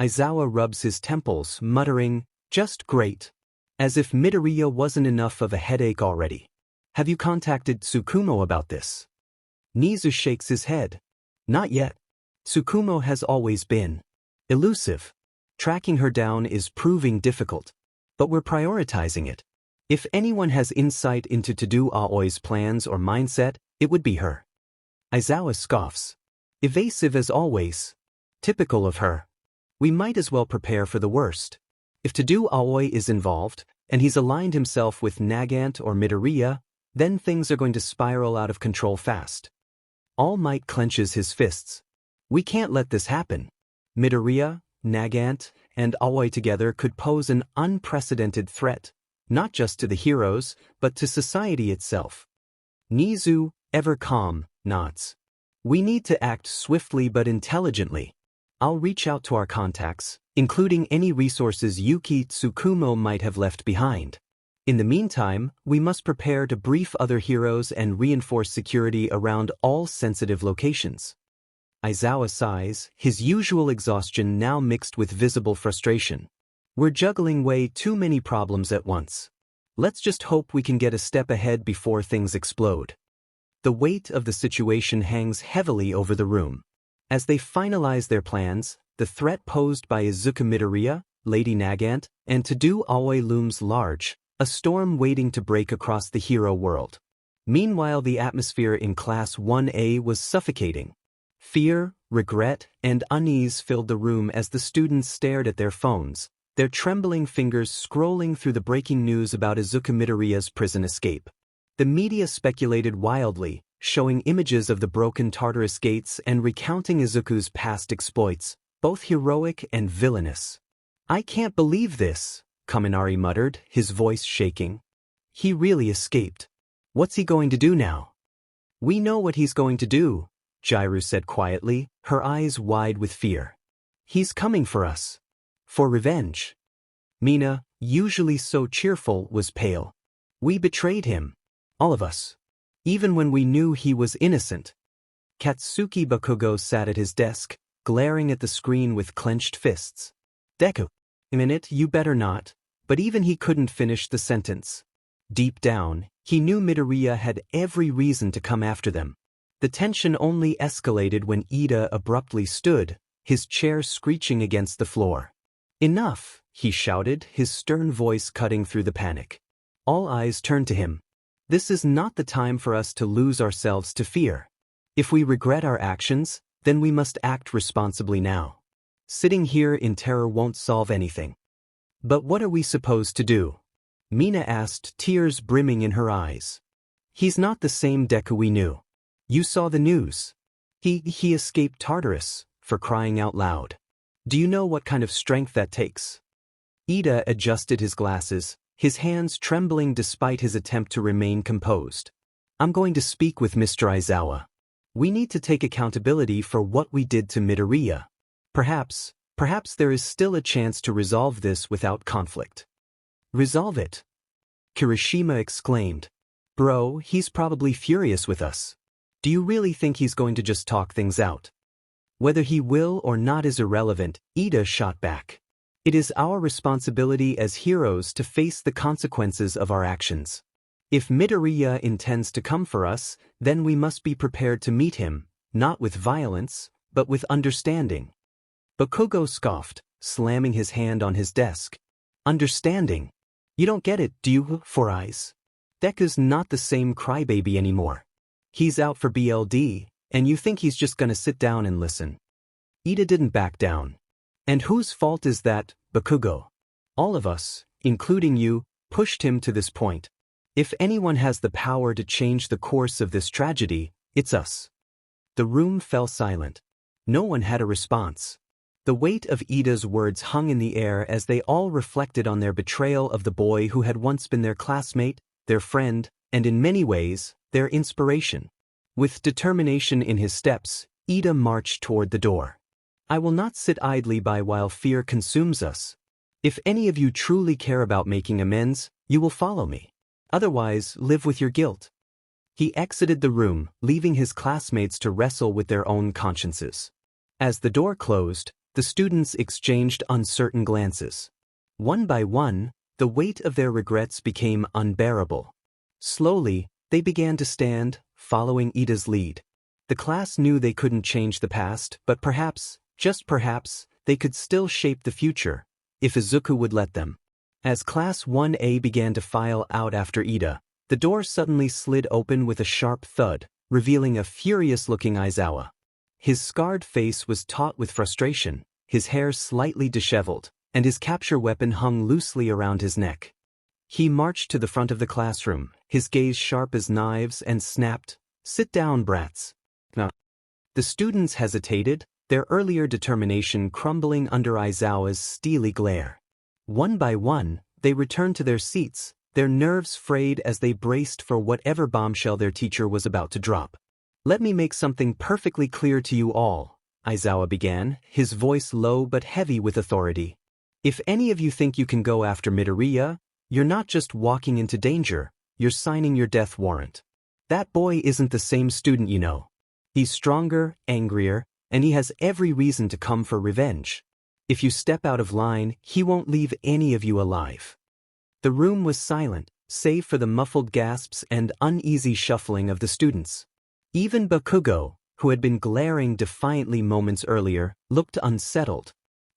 Izuku rubs his temples, muttering, "Just great." As if Midoriya wasn't enough of a headache already. "Have you contacted 𝗧𝗵𝗲 about this?" 𝗵𝗃 shakes his head. "Not yet. 𝗧𝗵𝗲 has always been elusive. Tracking her down is proving difficult. But we're prioritizing it. If anyone has insight into 𝗳𝗏𝗧𝗛𝗔𝗍's plans or mindset, it would be her." Izuku scoffs. Evasive as always. Typical of her. "We might as well prepare for the worst. If 𝗳𝗏𝗧𝗛 is involved, and he's aligned himself with 𝗵𝗃𝗃 or Midoriya, then things are going to spiral out of control fast." All Might clenches his fists. "We can't let this happen. Midoriya, 𝗵𝗃𝗃, and 𝗬𝗏𝗧𝗛 together could pose an unprecedented threat, not just to the heroes, but to society itself." Nizu, ever calm, nods. "We need to act swiftly but intelligently. I'll reach out to our contacts, including any resources Yuki 𝗧𝗵𝗲 might have left behind. In the meantime, we must prepare to brief other heroes and reinforce security around all sensitive locations." Izuku sighs, his usual exhaustion now mixed with visible frustration. "We're juggling way too many problems at once. Let's just hope we can get a step ahead before things explode." The weight of the situation hangs heavily over the room. As they finalize their plans, the threat posed by Izuku Midoriya, Lady 𝗵𝗃𝗃, and 𝗳𝗏𝗧𝗛𝗔 looms large, a storm waiting to break across the hero world. Meanwhile, the atmosphere in Class 1A was suffocating. Fear, regret, and unease filled the room as the students stared at their phones, their trembling fingers scrolling through the breaking news about Izuku Midoriya's prison escape. The media speculated wildly, showing images of the broken Tartarus gates and recounting Izuku's past exploits, both heroic and villainous. "I can't believe this," 𝗵𝗃𝗃 muttered, his voice shaking. "He really escaped. What's he going to do now?" "We know what he's going to do," 𝗳𝗏𝗧𝗔 said quietly, her eyes wide with fear. "He's coming for us. For revenge." Mina, usually so cheerful, was pale. "We betrayed him. All of us. Even when we knew he was innocent." Katsuki Bakugo sat at his desk, glaring at the screen with clenched fists. "Deku. A minute, you better not." But even he couldn't finish the sentence. Deep down, he knew Midoriya had every reason to come after them. The tension only escalated when Iida abruptly stood, his chair screeching against the floor. "Enough," he shouted, his stern voice cutting through the panic. All eyes turned to him. "This is not the time for us to lose ourselves to fear. If we regret our actions, then we must act responsibly now. Sitting here in terror won't solve anything." "But what are we supposed to do?" Mina asked, tears brimming in her eyes. "He's not the same Deku we knew. You saw the news. He escaped Tartarus, for crying out loud. Do you know what kind of strength that takes?" Iida adjusted his glasses, his hands trembling despite his attempt to remain composed. "I'm going to speak with Mr. Izuku. We need to take accountability for what we did to Midoriya. Perhaps there is still a chance to resolve this without conflict." "Resolve it?" Kirishima exclaimed. "Bro, he's probably furious with us. Do you really think he's going to just talk things out?" "Whether he will or not is irrelevant," Iida shot back. "It is our responsibility as heroes to face the consequences of our actions. If Midoriya intends to come for us, then we must be prepared to meet him, not with violence, but with understanding." Bakugo scoffed, slamming his hand on his desk. "Understanding? You don't get it, do you, Four Eyes? Deku's not the same crybaby anymore. He's out for BLD, and you think he's just gonna sit down and listen?" Iida didn't back down. "And whose fault is that, Bakugo? All of us, including you, pushed him to this point. If anyone has the power to change the course of this tragedy, it's us." The room fell silent. No one had a response. The weight of Iida's words hung in the air as they all reflected on their betrayal of the boy who had once been their classmate, their friend, and in many ways, their inspiration. With determination in his steps, Iida marched toward the door. "I will not sit idly by while fear consumes us. If any of you truly care about making amends, you will follow me. Otherwise, live with your guilt." He exited the room, leaving his classmates to wrestle with their own consciences. As the door closed, The students exchanged uncertain glances. One by one, the weight of their regrets became unbearable. Slowly, they began to stand, following Ida's lead. The class knew they couldn't change the past, but perhaps, just perhaps, they could still shape the future, if Izuku would let them. As Class 1A began to file out after Ida, the door suddenly slid open with a sharp thud, revealing a furious-looking Aizawa. His scarred face was taut with frustration, his hair slightly disheveled, and his capture weapon hung loosely around his neck. He marched to the front of the classroom, his gaze sharp as knives, and snapped, "Sit down, brats." Now, the students hesitated, their earlier determination crumbling under Aizawa's steely glare. One by one, they returned to their seats, their nerves frayed as they braced for whatever bombshell their teacher was about to drop. "Let me make something perfectly clear to you all," Aizawa began, his voice low but heavy with authority. "If any of you think you can go after Midoriya, you're not just walking into danger, you're signing your death warrant. That boy isn't the same student you know. He's stronger, angrier, and he has every reason to come for revenge. If you step out of line, he won't leave any of you alive." The room was silent, save for the muffled gasps and uneasy shuffling of the students. Even Bakugo, who had been glaring defiantly moments earlier, looked unsettled.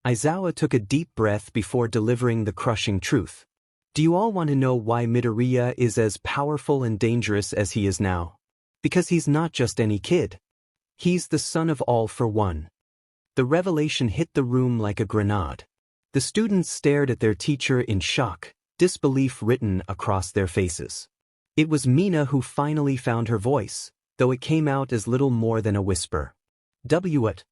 Aizawa took a deep breath before delivering the crushing truth. "Do you all want to know why Midoriya is as powerful and dangerous as he is now? Because he's not just any kid. He's the son of 𝗷. The revelation hit the room like a grenade. The students stared at their teacher in shock, disbelief written across their faces. It was Mina who finally found her voice, though it came out as little more than a whisper. "What?"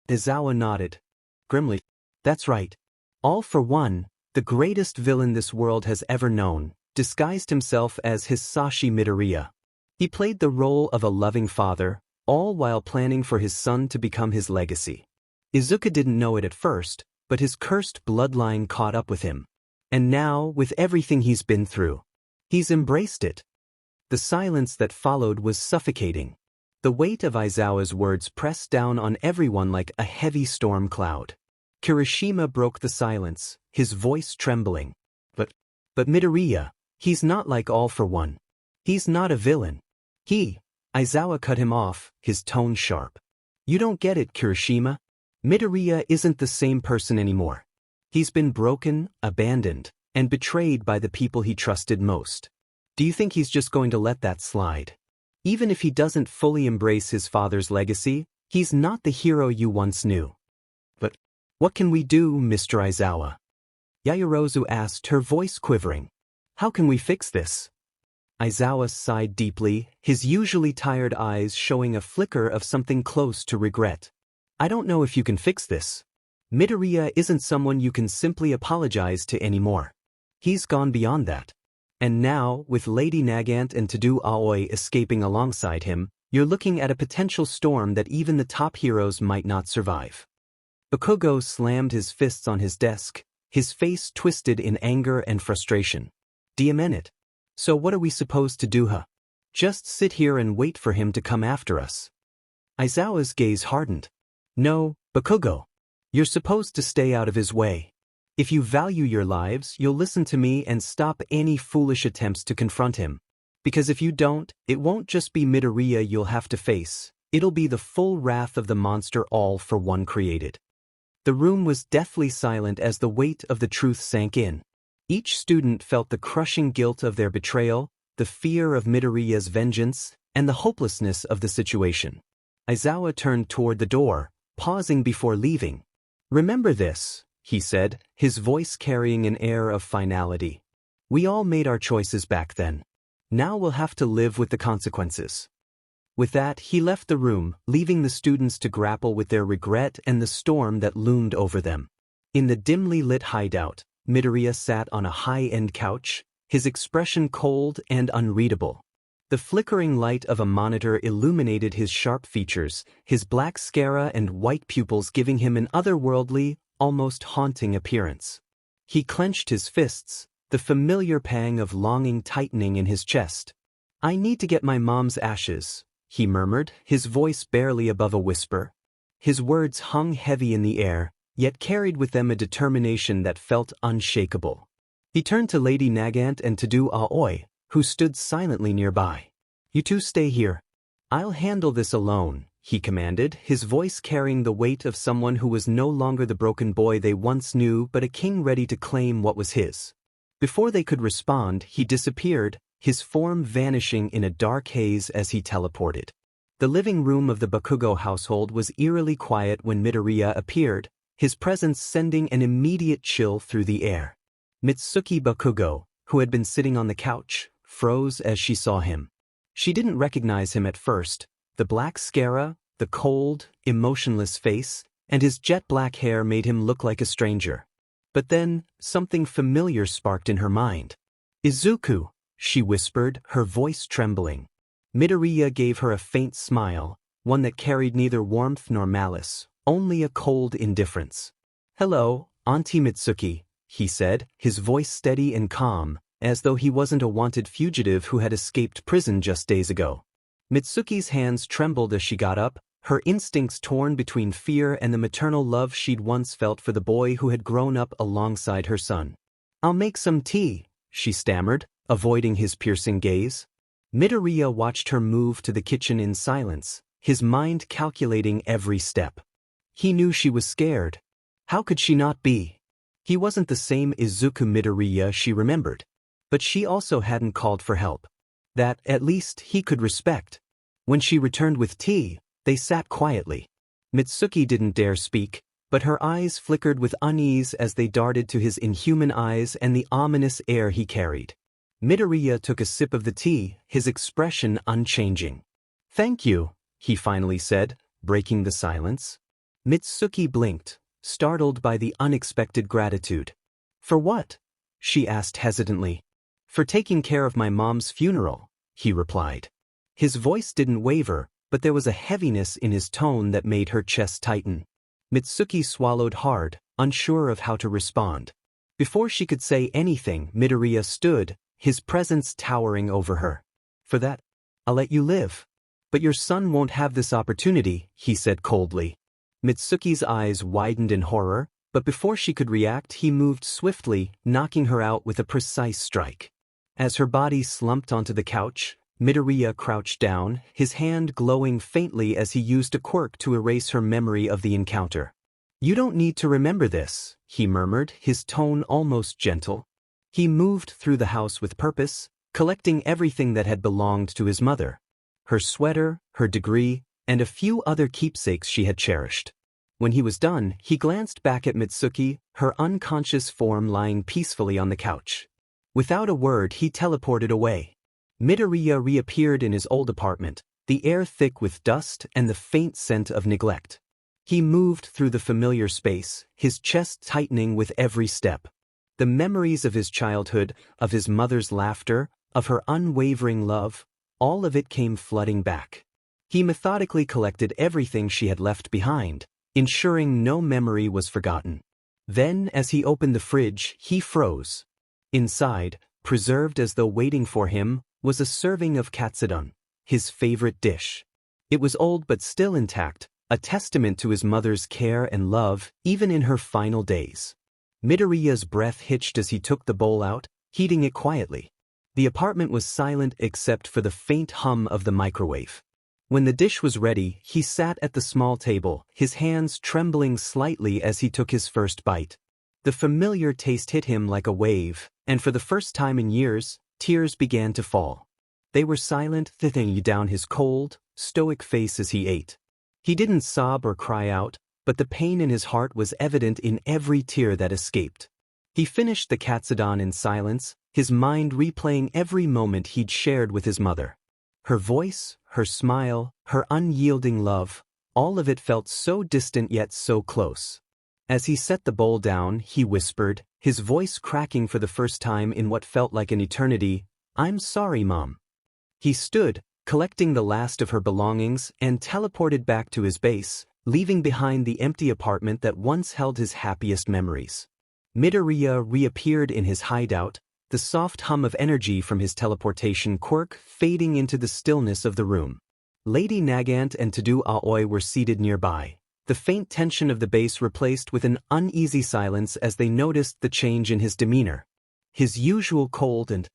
Aizawa nodded. Grimly, "That's right. 𝗷, the greatest villain this world has ever known, disguised himself as Hisashi Midoriya. He played the role of a loving father, all while planning for his son to become his legacy. Izuku didn't know it at first, but his cursed bloodline caught up with him. And now, with everything he's been through, he's embraced it." The silence that followed was suffocating. The weight of Aizawa's words pressed down on everyone like a heavy storm cloud. Kirishima broke the silence, his voice trembling. But Midoriya, he's not like 𝗷. He's not a villain. Aizawa cut him off, his tone sharp. "You don't get it, Kirishima. Midoriya isn't the same person anymore. He's been broken, abandoned, and betrayed by the people he trusted most. Do you think he's just going to let that slide? Even if he doesn't fully embrace his father's legacy, he's not the hero you once knew." "But what can we do, Mr. Aizawa?" Yaoyorozu asked, her voice quivering. "How can we fix this?" Aizawa sighed deeply, his usually tired eyes showing a flicker of something close to regret. "I don't know if you can fix this. Midoriya isn't someone you can simply apologize to anymore. He's gone beyond that. And now, with Lady Nagant and to-do Aoi escaping alongside him, you're looking at a potential storm that even the top heroes might not survive." Bakugo slammed his fists on his desk, his face twisted in anger and frustration. "Do you mean it? So what are we supposed to do, huh? Just sit here and wait for him to come after us?" Aizawa's gaze hardened. "No, Bakugo. You're supposed to stay out of his way. If you value your lives, you'll listen to me and stop any foolish attempts to confront him. Because if you don't, it won't just be Midoriya you'll have to face, it'll be the full wrath of the monster 𝗷 created." The room was deathly silent as the weight of the truth sank in. Each student felt the crushing guilt of their betrayal, the fear of Midoriya's vengeance, and the hopelessness of the situation. Aizawa turned toward the door, pausing before leaving. "Remember this," he said, his voice carrying an air of finality. "We all made our choices back then. Now we'll have to live with the consequences." With that, he left the room, leaving the students to grapple with their regret and the storm that loomed over them. In the dimly lit hideout, Midoriya sat on a high-end couch, his expression cold and unreadable. The flickering light of a monitor illuminated his sharp features, his black sclera and white pupils giving him an otherworldly, almost haunting appearance. He clenched his fists, the familiar pang of longing tightening in his chest. "I need to get my mom's ashes," he murmured, his voice barely above a whisper. His words hung heavy in the air, yet carried with them a determination that felt unshakable. He turned to Lady Nagant and 𝗳𝗏𝗍𝗄, who stood silently nearby. "You two stay here. I'll handle this alone," he commanded, his voice carrying the weight of someone who was no longer the broken boy they once knew but a king ready to claim what was his. Before they could respond, he disappeared, his form vanishing in a dark haze as he teleported. The living room of the Bakugo household was eerily quiet when Midoriya appeared, his presence sending an immediate chill through the air. Mitsuki Bakugo, who had been sitting on the couch, froze as she saw him. She didn't recognize him at first. The black scara, the cold, emotionless face, and his jet-black hair made him look like a stranger. But then, something familiar sparked in her mind. "Izuku," she whispered, her voice trembling. Midoriya gave her a faint smile, one that carried neither warmth nor malice, only a cold indifference. "Hello, Auntie Mitsuki," he said, his voice steady and calm, as though he wasn't a wanted fugitive who had escaped prison just days ago. Mitsuki's hands trembled as she got up, her instincts torn between fear and the maternal love she'd once felt for the boy who had grown up alongside her son. "I'll make some tea," she stammered, avoiding his piercing gaze. Midoriya watched her move to the kitchen in silence, his mind calculating every step. He knew she was scared. How could she not be? He wasn't the same Izuku Midoriya she remembered. But she also hadn't called for help. That, at least, he could respect. When she returned with tea, they sat quietly. Mitsuki didn't dare speak, but her eyes flickered with unease as they darted to his inhuman eyes and the ominous air he carried. Midoriya took a sip of the tea, his expression unchanging. "Thank you," he finally said, breaking the silence. Mitsuki blinked, startled by the unexpected gratitude. "For what?" she asked hesitantly. "For taking care of my mom's funeral," he replied. His voice didn't waver, but there was a heaviness in his tone that made her chest tighten. Mitsuki swallowed hard, unsure of how to respond. Before she could say anything, Midoriya stood, his presence towering over her. "For that, I'll let you live. But your son won't have this opportunity," he said coldly. Mitsuki's eyes widened in horror, but before she could react, he moved swiftly, knocking her out with a precise strike. As her body slumped onto the couch, Midoriya crouched down, his hand glowing faintly as he used a quirk to erase her memory of the encounter. "You don't need to remember this," he murmured, his tone almost gentle. He moved through the house with purpose, collecting everything that had belonged to his mother. Her sweater, her degree, and a few other keepsakes she had cherished. When he was done, he glanced back at Mitsuki, her unconscious form lying peacefully on the couch. Without a word, he teleported away. Midoriya reappeared in his old apartment, the air thick with dust and the faint scent of neglect. He moved through the familiar space, his chest tightening with every step. The memories of his childhood, of his mother's laughter, of her unwavering love, all of it came flooding back. He methodically collected everything she had left behind, ensuring no memory was forgotten. Then, as he opened the fridge, he froze. Inside, preserved as though waiting for him, was a serving of katsudon, his favorite dish. It was old but still intact, a testament to his mother's care and love, even in her final days. Midoriya's breath hitched as he took the bowl out, heating it quietly. The apartment was silent except for the faint hum of the microwave. When the dish was ready, he sat at the small table, his hands trembling slightly as he took his first bite. The familiar taste hit him like a wave, and for the first time in years, tears began to fall. They were silent, thinning down his cold, stoic face as he ate. He didn't sob or cry out, but the pain in his heart was evident in every tear that escaped. He finished the katsudon in silence, his mind replaying every moment he'd shared with his mother. Her voice, her smile, her unyielding love, all of it felt so distant yet so close. As he set the bowl down, he whispered, his voice cracking for the first time in what felt like an eternity, "I'm sorry, Mom." He stood, collecting the last of her belongings, and teleported back to his base, leaving behind the empty apartment that once held his happiest memories. Midoriya reappeared in his hideout, the soft hum of energy from his teleportation quirk fading into the stillness of the room. Lady Nagant and 𝗳𝗏𝗍𝗄 were seated nearby, the faint tension of the base replaced with an uneasy silence as they noticed the change in his demeanor. His usual cold and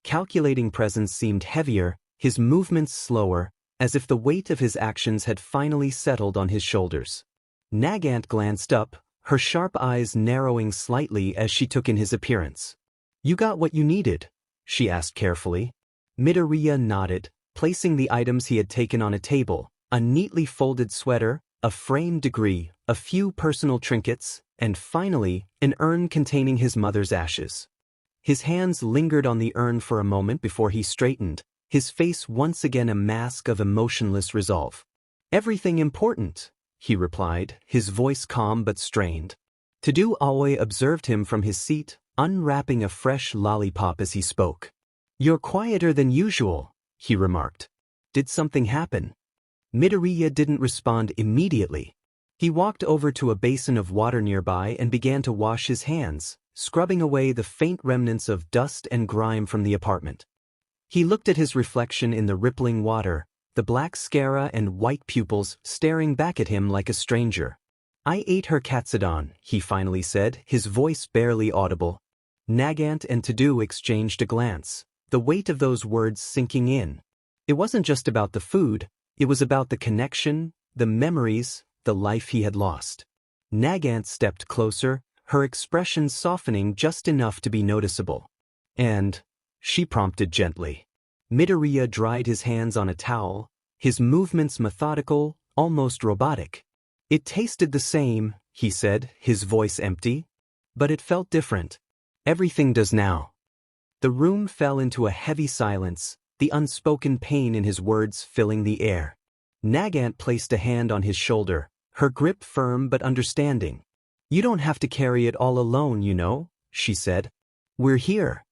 calculating presence seemed heavier, his movements slower, as if the weight of his actions had finally settled on his shoulders. 𝗫𝗫𝗄𝗃 glanced up, her sharp eyes narrowing slightly as she took in his appearance. "You got what you needed?" she asked carefully. Midoriya nodded, placing the items he had taken on a table, a neatly folded sweater, a framed degree, a few personal trinkets, and finally, an urn containing his mother's ashes. His hands lingered on the urn for a moment before he straightened, his face once again a mask of emotionless resolve. "Everything important," he replied, his voice calm but strained. 𝗳𝗏𝗧𝗛𝗍 observed him from his seat, unwrapping a fresh lollipop as he spoke. "You're quieter than usual," he remarked. "Did something happen?" Midoriya didn't respond immediately. He walked over to a basin of water nearby and began to wash his hands, scrubbing away the faint remnants of dust and grime from the apartment. He looked at his reflection in the rippling water, the black sclera and white pupils staring back at him like a stranger. "I ate her 𝗬𝗏𝗧𝗏," he finally said, his voice barely audible. 𝗫𝗫𝗄𝗃 and 𝗬𝗏 exchanged a glance, the weight of those words sinking in. It wasn't just about the food, it was about the connection, the memories, the life he had lost. 𝗫𝗫𝗄𝗃 stepped closer, her expression softening just enough to be noticeable. "And?" she prompted gently. Midoriya dried his hands on a towel, his movements methodical, almost robotic. "It tasted the same," he said, his voice empty. "But it felt different. Everything does now." The room fell into a heavy silence, the unspoken pain in his words filling the air. 𝗫𝗫𝗄𝗃 placed a hand on his shoulder, her grip firm but understanding. "You don't have to carry it all alone, you know," she said. "We're here."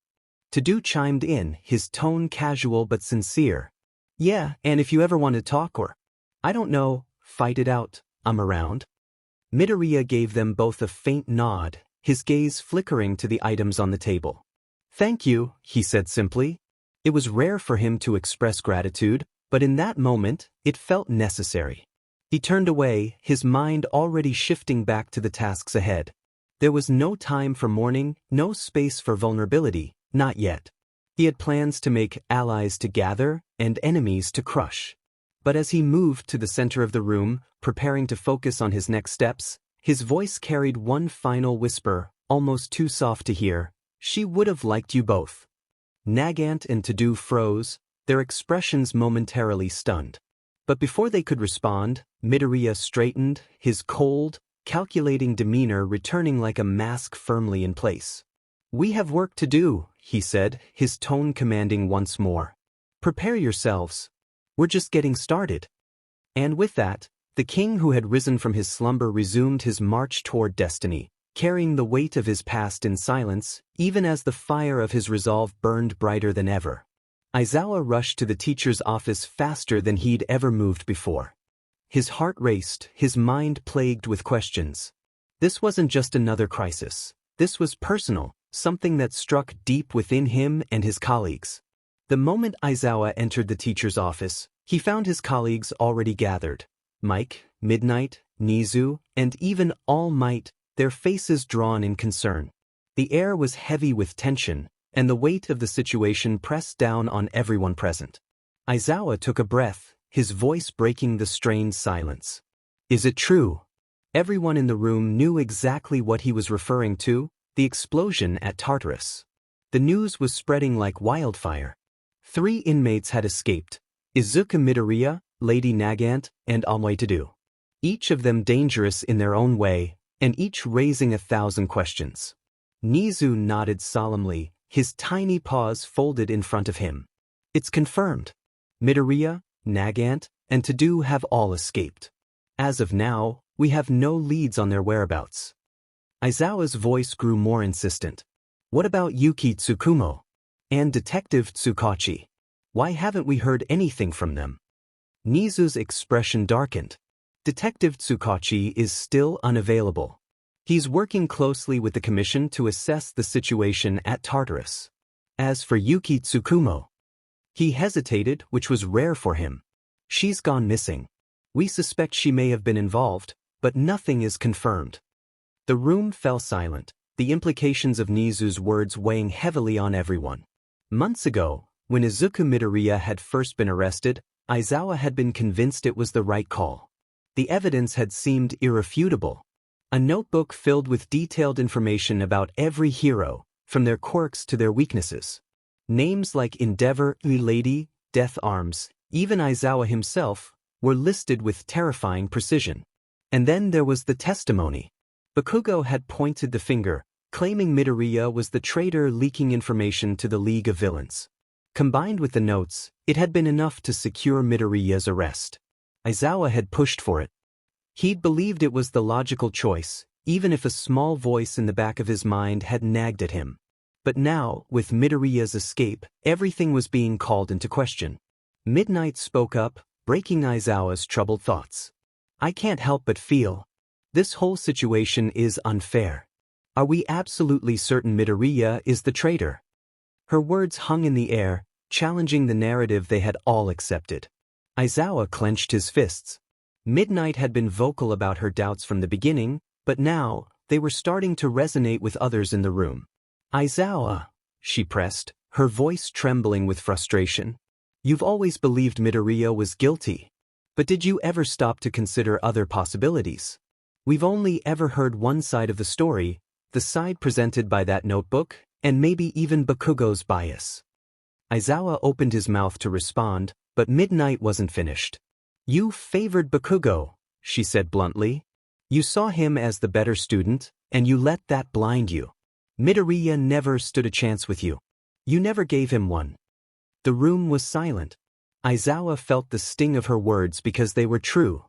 𝗳𝗏𝗧𝗏 chimed in, his tone casual but sincere. "Yeah, and if you ever want to talk or, I don't know, fight it out, I'm around." Midoriya gave them both a faint nod, his gaze flickering to the items on the table. "Thank you," he said simply. It was rare for him to express gratitude, but in that moment, it felt necessary. He turned away, his mind already shifting back to the tasks ahead. There was no time for mourning, no space for vulnerability, not yet. He had plans to make allies to gather and enemies to crush. But as he moved to the center of the room, preparing to focus on his next steps, his voice carried one final whisper, almost too soft to hear. "She would have liked you both." 𝗫𝗫𝗄𝗃 and 𝗳𝗏𝗧𝗏 froze, their expressions momentarily stunned. But before they could respond, Midoriya straightened, his cold, calculating demeanor returning like a mask firmly in place. "We have work to do," he said, his tone commanding once more. "Prepare yourselves. We're just getting started." And with that, the king who had risen from his slumber resumed his march toward destiny, carrying the weight of his past in silence, even as the fire of his resolve burned brighter than ever. Aizawa rushed to the teacher's office faster than he'd ever moved before. His heart raced, his mind plagued with questions. This wasn't just another crisis. This was personal, something that struck deep within him and his colleagues. The moment Aizawa entered the teacher's office, he found his colleagues already gathered. Mike, Midnight, Nizu, and even All Might, their faces drawn in concern. The air was heavy with tension, and the weight of the situation pressed down on everyone present. Aizawa took a breath, his voice breaking the strained silence. "Is it true?" Everyone in the room knew exactly what he was referring to, the explosion at Tartarus. The news was spreading like wildfire. 3 inmates had escaped: Izuku Midoriya, Lady 𝗫𝗫𝗄𝗃, and 𝗵𝗃. Each of them dangerous in their own way, and each raising 1,000 questions. Nizu nodded solemnly, his tiny paws folded in front of him. "It's confirmed. Midoriya, 𝗫𝗫𝗄𝗃, and 𝗳𝗏𝗧𝗏 have all escaped. As of now, we have no leads on their whereabouts." Aizawa's voice grew more insistent. "What about Yuki Tsukumo? And Detective 𝗬𝗏𝗁𝗃? Why haven't we heard anything from them?" Nizu's expression darkened. "Detective 𝗬𝗏𝗁𝗃 is still unavailable. He's working closely with the commission to assess the situation at Tartarus. As for Yuki Tsukumo," he hesitated, which was rare for him. "She's gone missing. We suspect she may have been involved, but nothing is confirmed. The room fell silent, the implications of Nizu's words weighing heavily on everyone. Months ago, when Izuku Midoriya had first been arrested, Aizawa had been convinced it was the right call. The evidence had seemed irrefutable. A notebook filled with detailed information about every hero, from their quirks to their weaknesses. Names like 𝗵𝗲𝗍𝗪, Death Arms, even Aizawa himself, were listed with terrifying precision. And then there was the testimony. Bakugo had pointed the finger, claiming Midoriya was the traitor leaking information to the League of Villains. Combined with the notes, it had been enough to secure Midoriya's arrest. Aizawa had pushed for it. He'd believed it was the logical choice, even if a small voice in the back of his mind had nagged at him. But now, with Midoriya's escape, everything was being called into question. Midnight spoke up, breaking Aizawa's troubled thoughts. "I can't help but feel. This whole situation is unfair. Are we absolutely certain Midoriya is the traitor?" Her words hung in the air, challenging the narrative they had all accepted. Aizawa clenched his fists. Midnight had been vocal about her doubts from the beginning, but now, they were starting to resonate with others in the room. "Aizawa," she pressed, her voice trembling with frustration. "You've always believed Midoriya was guilty. But did you ever stop to consider other possibilities? We've only ever heard one side of the story, the side presented by that notebook, and maybe even Bakugo's bias." Aizawa opened his mouth to respond, but Midnight wasn't finished. "You favored Bakugo," she said bluntly. "You saw him as the better student, and you let that blind you. Midoriya never stood a chance with you. You never gave him one." The room was silent. Aizawa felt the sting of her words because they were true.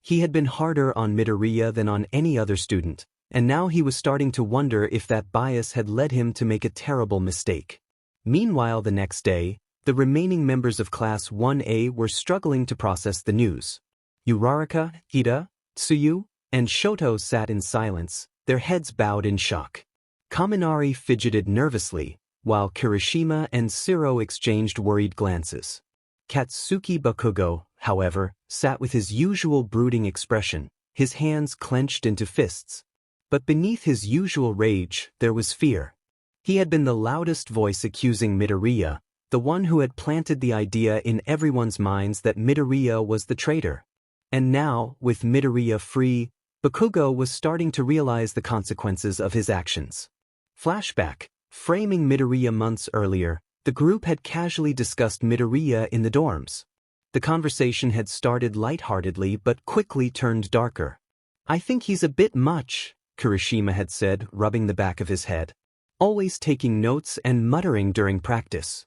He had been harder on Midoriya than on any other student, and now he was starting to wonder if that bias had led him to make a terrible mistake. Meanwhile, the next day, the remaining members of Class 1A were struggling to process the news. Uraraka, Ida, Tsuyu, and Shoto sat in silence, their heads bowed in shock. Kaminari fidgeted nervously, while Kirishima and Siro exchanged worried glances. Katsuki Bakugo, however, sat with his usual brooding expression, his hands clenched into fists. But beneath his usual rage, there was fear. He had been the loudest voice accusing Midoriya, the one who had planted the idea in everyone's minds that Midoriya was the traitor. And now, with Midoriya free, Bakugo was starting to realize the consequences of his actions. Flashback, framing Midoriya months earlier, the group had casually discussed Midoriya in the dorms. The conversation had started lightheartedly but quickly turned darker. "I think he's a bit much," Kirishima had said, rubbing the back of his head. "Always taking notes and muttering during practice."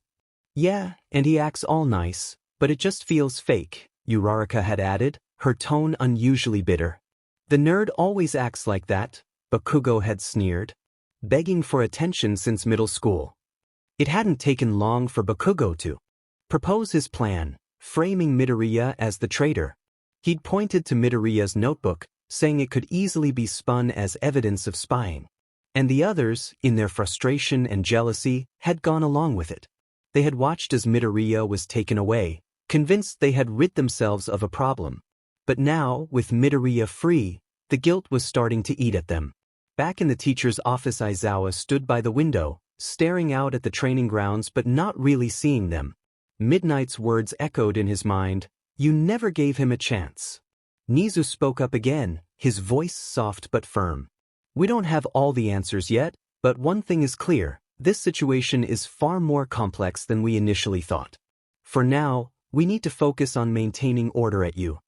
"Yeah, and he acts all nice, but it just feels fake," Uraraka had added, her tone unusually bitter. "The nerd always acts like that," Bakugo had sneered. "Begging for attention since middle school." It hadn't taken long for Bakugo to propose his plan, framing Midoriya as the traitor. He'd pointed to Midoriya's notebook, saying it could easily be spun as evidence of spying. And the others, in their frustration and jealousy, had gone along with it. They had watched as Midoriya was taken away, convinced they had rid themselves of a problem. But now, with Midoriya free, the guilt was starting to eat at them. Back in the teacher's office, Aizawa stood by the window, staring out at the training grounds but not really seeing them. Midnight's words echoed in his mind, "You never gave him a chance." Nizu spoke up again, his voice soft but firm. "We don't have all the answers yet, but one thing is clear, this situation is far more complex than we initially thought. For now, we need to focus on maintaining order at U.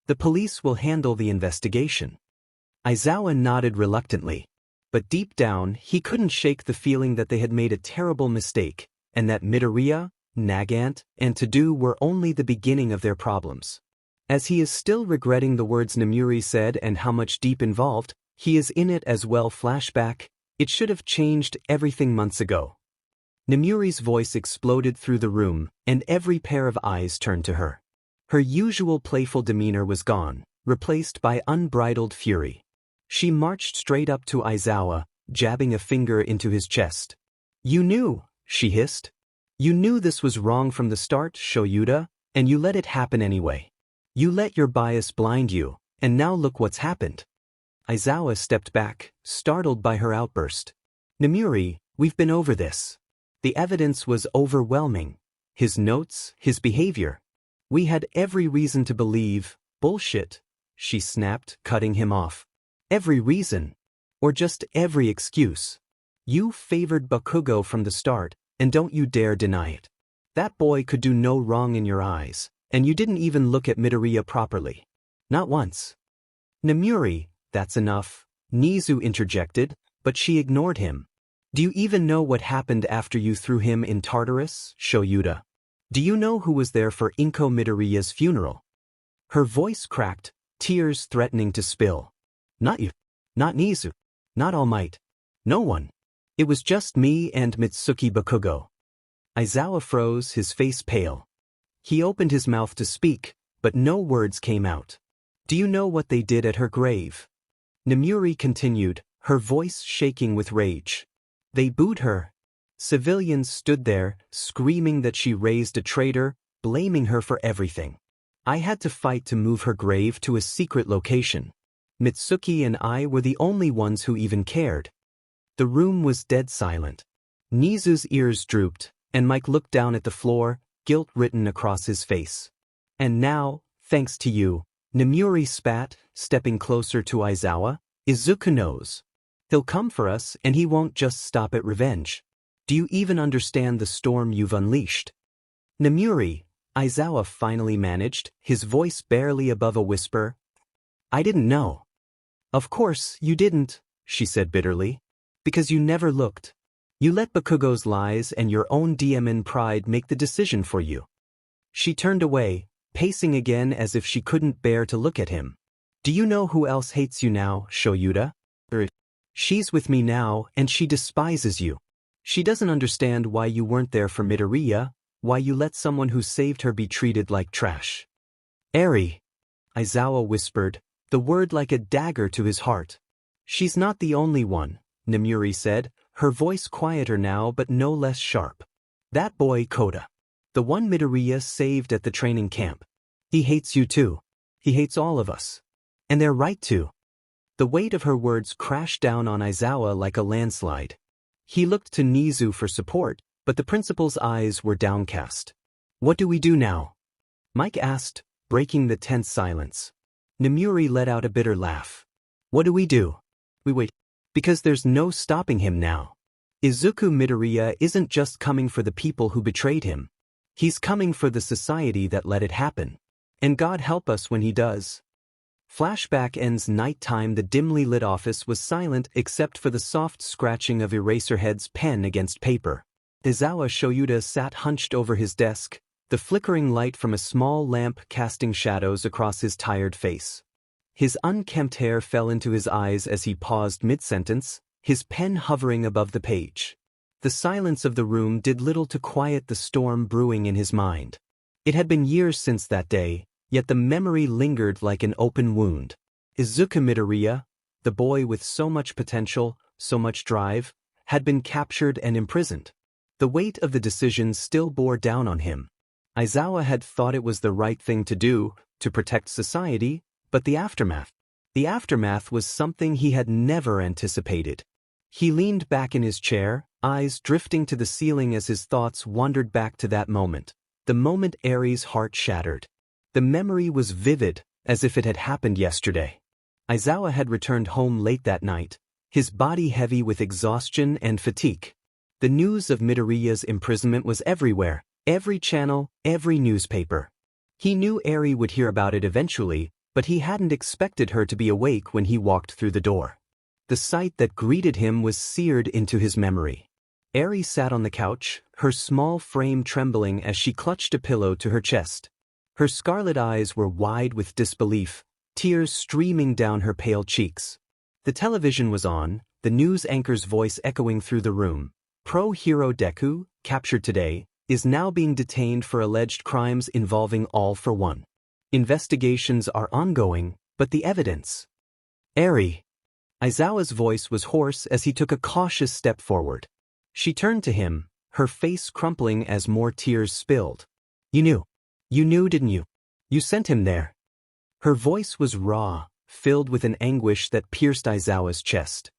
The police will handle the investigation." Aizawa nodded reluctantly. But deep down, he couldn't shake the feeling that they had made a terrible mistake, and that Midoriya, Nagant, and 𝗳𝗏 were only the beginning of their problems. As he is still regretting the words Nomiuri said and how much deep involved, he is in it as well. Flashback, it should have changed everything months ago. Nomiuri's voice exploded through the room, and every pair of eyes turned to her. Her usual playful demeanor was gone, replaced by unbridled fury. She marched straight up to Aizawa, jabbing a finger into his chest. "You knew," she hissed. "You knew this was wrong from the start, Shoyuda, and you let it happen anyway. You let your bias blind you, And now look what's happened. Aizawa stepped back, startled by her outburst. Nomiuri, we've been over this. The evidence was overwhelming. His notes, his behavior. We had every reason to believe. Bullshit, she snapped, cutting him off. Every reason. Or just every excuse. You favored Bakugo from the start, and don't you dare deny it. That boy could do no wrong in your eyes, and you didn't even look at Midoriya properly. Not once. Nomiuri, that's enough, Nizu interjected, but she ignored him. Do you even know what happened after you threw him in Tartarus, 𝗧𝗪𝗧𝗏? Do you know who was there for Izuku Midoriya's funeral? Her voice cracked, tears threatening to spill. Not you. Not Nizu. Not All Might. No one. It was just me and Mitsuki Bakugo. Aizawa froze, his face pale. He opened his mouth to speak, but no words came out. Do you know what they did at her grave? Nomiuri continued, her voice shaking with rage. They booed her. Civilians stood there, screaming that she raised a traitor, blaming her for everything. I had to fight to move her grave to a secret location. Mitsuki and I were the only ones who even cared. The room was dead silent. Nizu's ears drooped, and Mike looked down at the floor, guilt written across his face. And now, thanks to you, Nomiuri spat, stepping closer to Aizawa, Izuku knows. He'll come for us, and he won't just stop at revenge. Do you even understand the storm you've unleashed? Nomiuri, Aizawa finally managed, his voice barely above a whisper. I didn't know. Of course you didn't, she said bitterly. Because you never looked. You let Bakugo's lies and your own 𝗵𝗵𝗃 pride make the decision for you. She turned away, pacing again as if she couldn't bear to look at him. Do you know who else hates you now, 𝗧𝗪𝗧𝗏? She's with me now, and she despises you. She doesn't understand why you weren't there for Midoriya, why you let someone who saved her be treated like trash. Eri, Aizawa whispered, the word like a dagger to his heart. She's not the only one, Nomiuri said, her voice quieter now but no less sharp. That boy Koda. The one Midoriya saved at the training camp. He hates you too. He hates all of us. And they're right to. The weight of her words crashed down on Aizawa like a landslide. He looked to Nizu for support, but the principal's eyes were downcast. What do we do now? Mike asked, breaking the tense silence. Nomiuri let out a bitter laugh. What do? We wait. Because there's no stopping him now. Izuku Midoriya isn't just coming for the people who betrayed him. He's coming for the society that let it happen. And God help us when he does. Flashback ends. Nighttime. The dimly lit office was silent except for the soft scratching of Eraserhead's pen against paper. 𝗧𝗪𝗧𝗏 sat hunched over his desk, the flickering light from a small lamp casting shadows across his tired face. His unkempt hair fell into his eyes as he paused mid-sentence, his pen hovering above the page. The silence of the room did little to quiet the storm brewing in his mind. It had been years since that day, yet the memory lingered like an open wound. Izuku Midoriya, the boy with so much potential, so much drive, had been captured and imprisoned. The weight of the decision still bore down on him. Aizawa had thought it was the right thing to do, to protect society, but the aftermath was something he had never anticipated. He leaned back in his chair, eyes drifting to the ceiling as his thoughts wandered back to that moment, the moment Eri's heart shattered. The memory was vivid, as if it had happened yesterday. Aizawa had returned home late that night, his body heavy with exhaustion and fatigue. The news of Midoriya's imprisonment was everywhere, every channel, every newspaper. He knew Eri would hear about it eventually, but he hadn't expected her to be awake when he walked through the door. The sight that greeted him was seared into his memory. Eri sat on the couch, her small frame trembling as she clutched a pillow to her chest. Her scarlet eyes were wide with disbelief, tears streaming down her pale cheeks. The television was on, the news anchor's voice echoing through the room. Pro-hero Deku, captured today, is now being detained for alleged crimes involving 𝗳𝗏. Investigations are ongoing, but the evidence. Eri. Aizawa's voice was hoarse as he took a cautious step forward. She turned to him, her face crumpling as more tears spilled. You knew. You knew, didn't you? You sent him there. Her voice was raw, filled with an anguish that pierced Izuku's chest.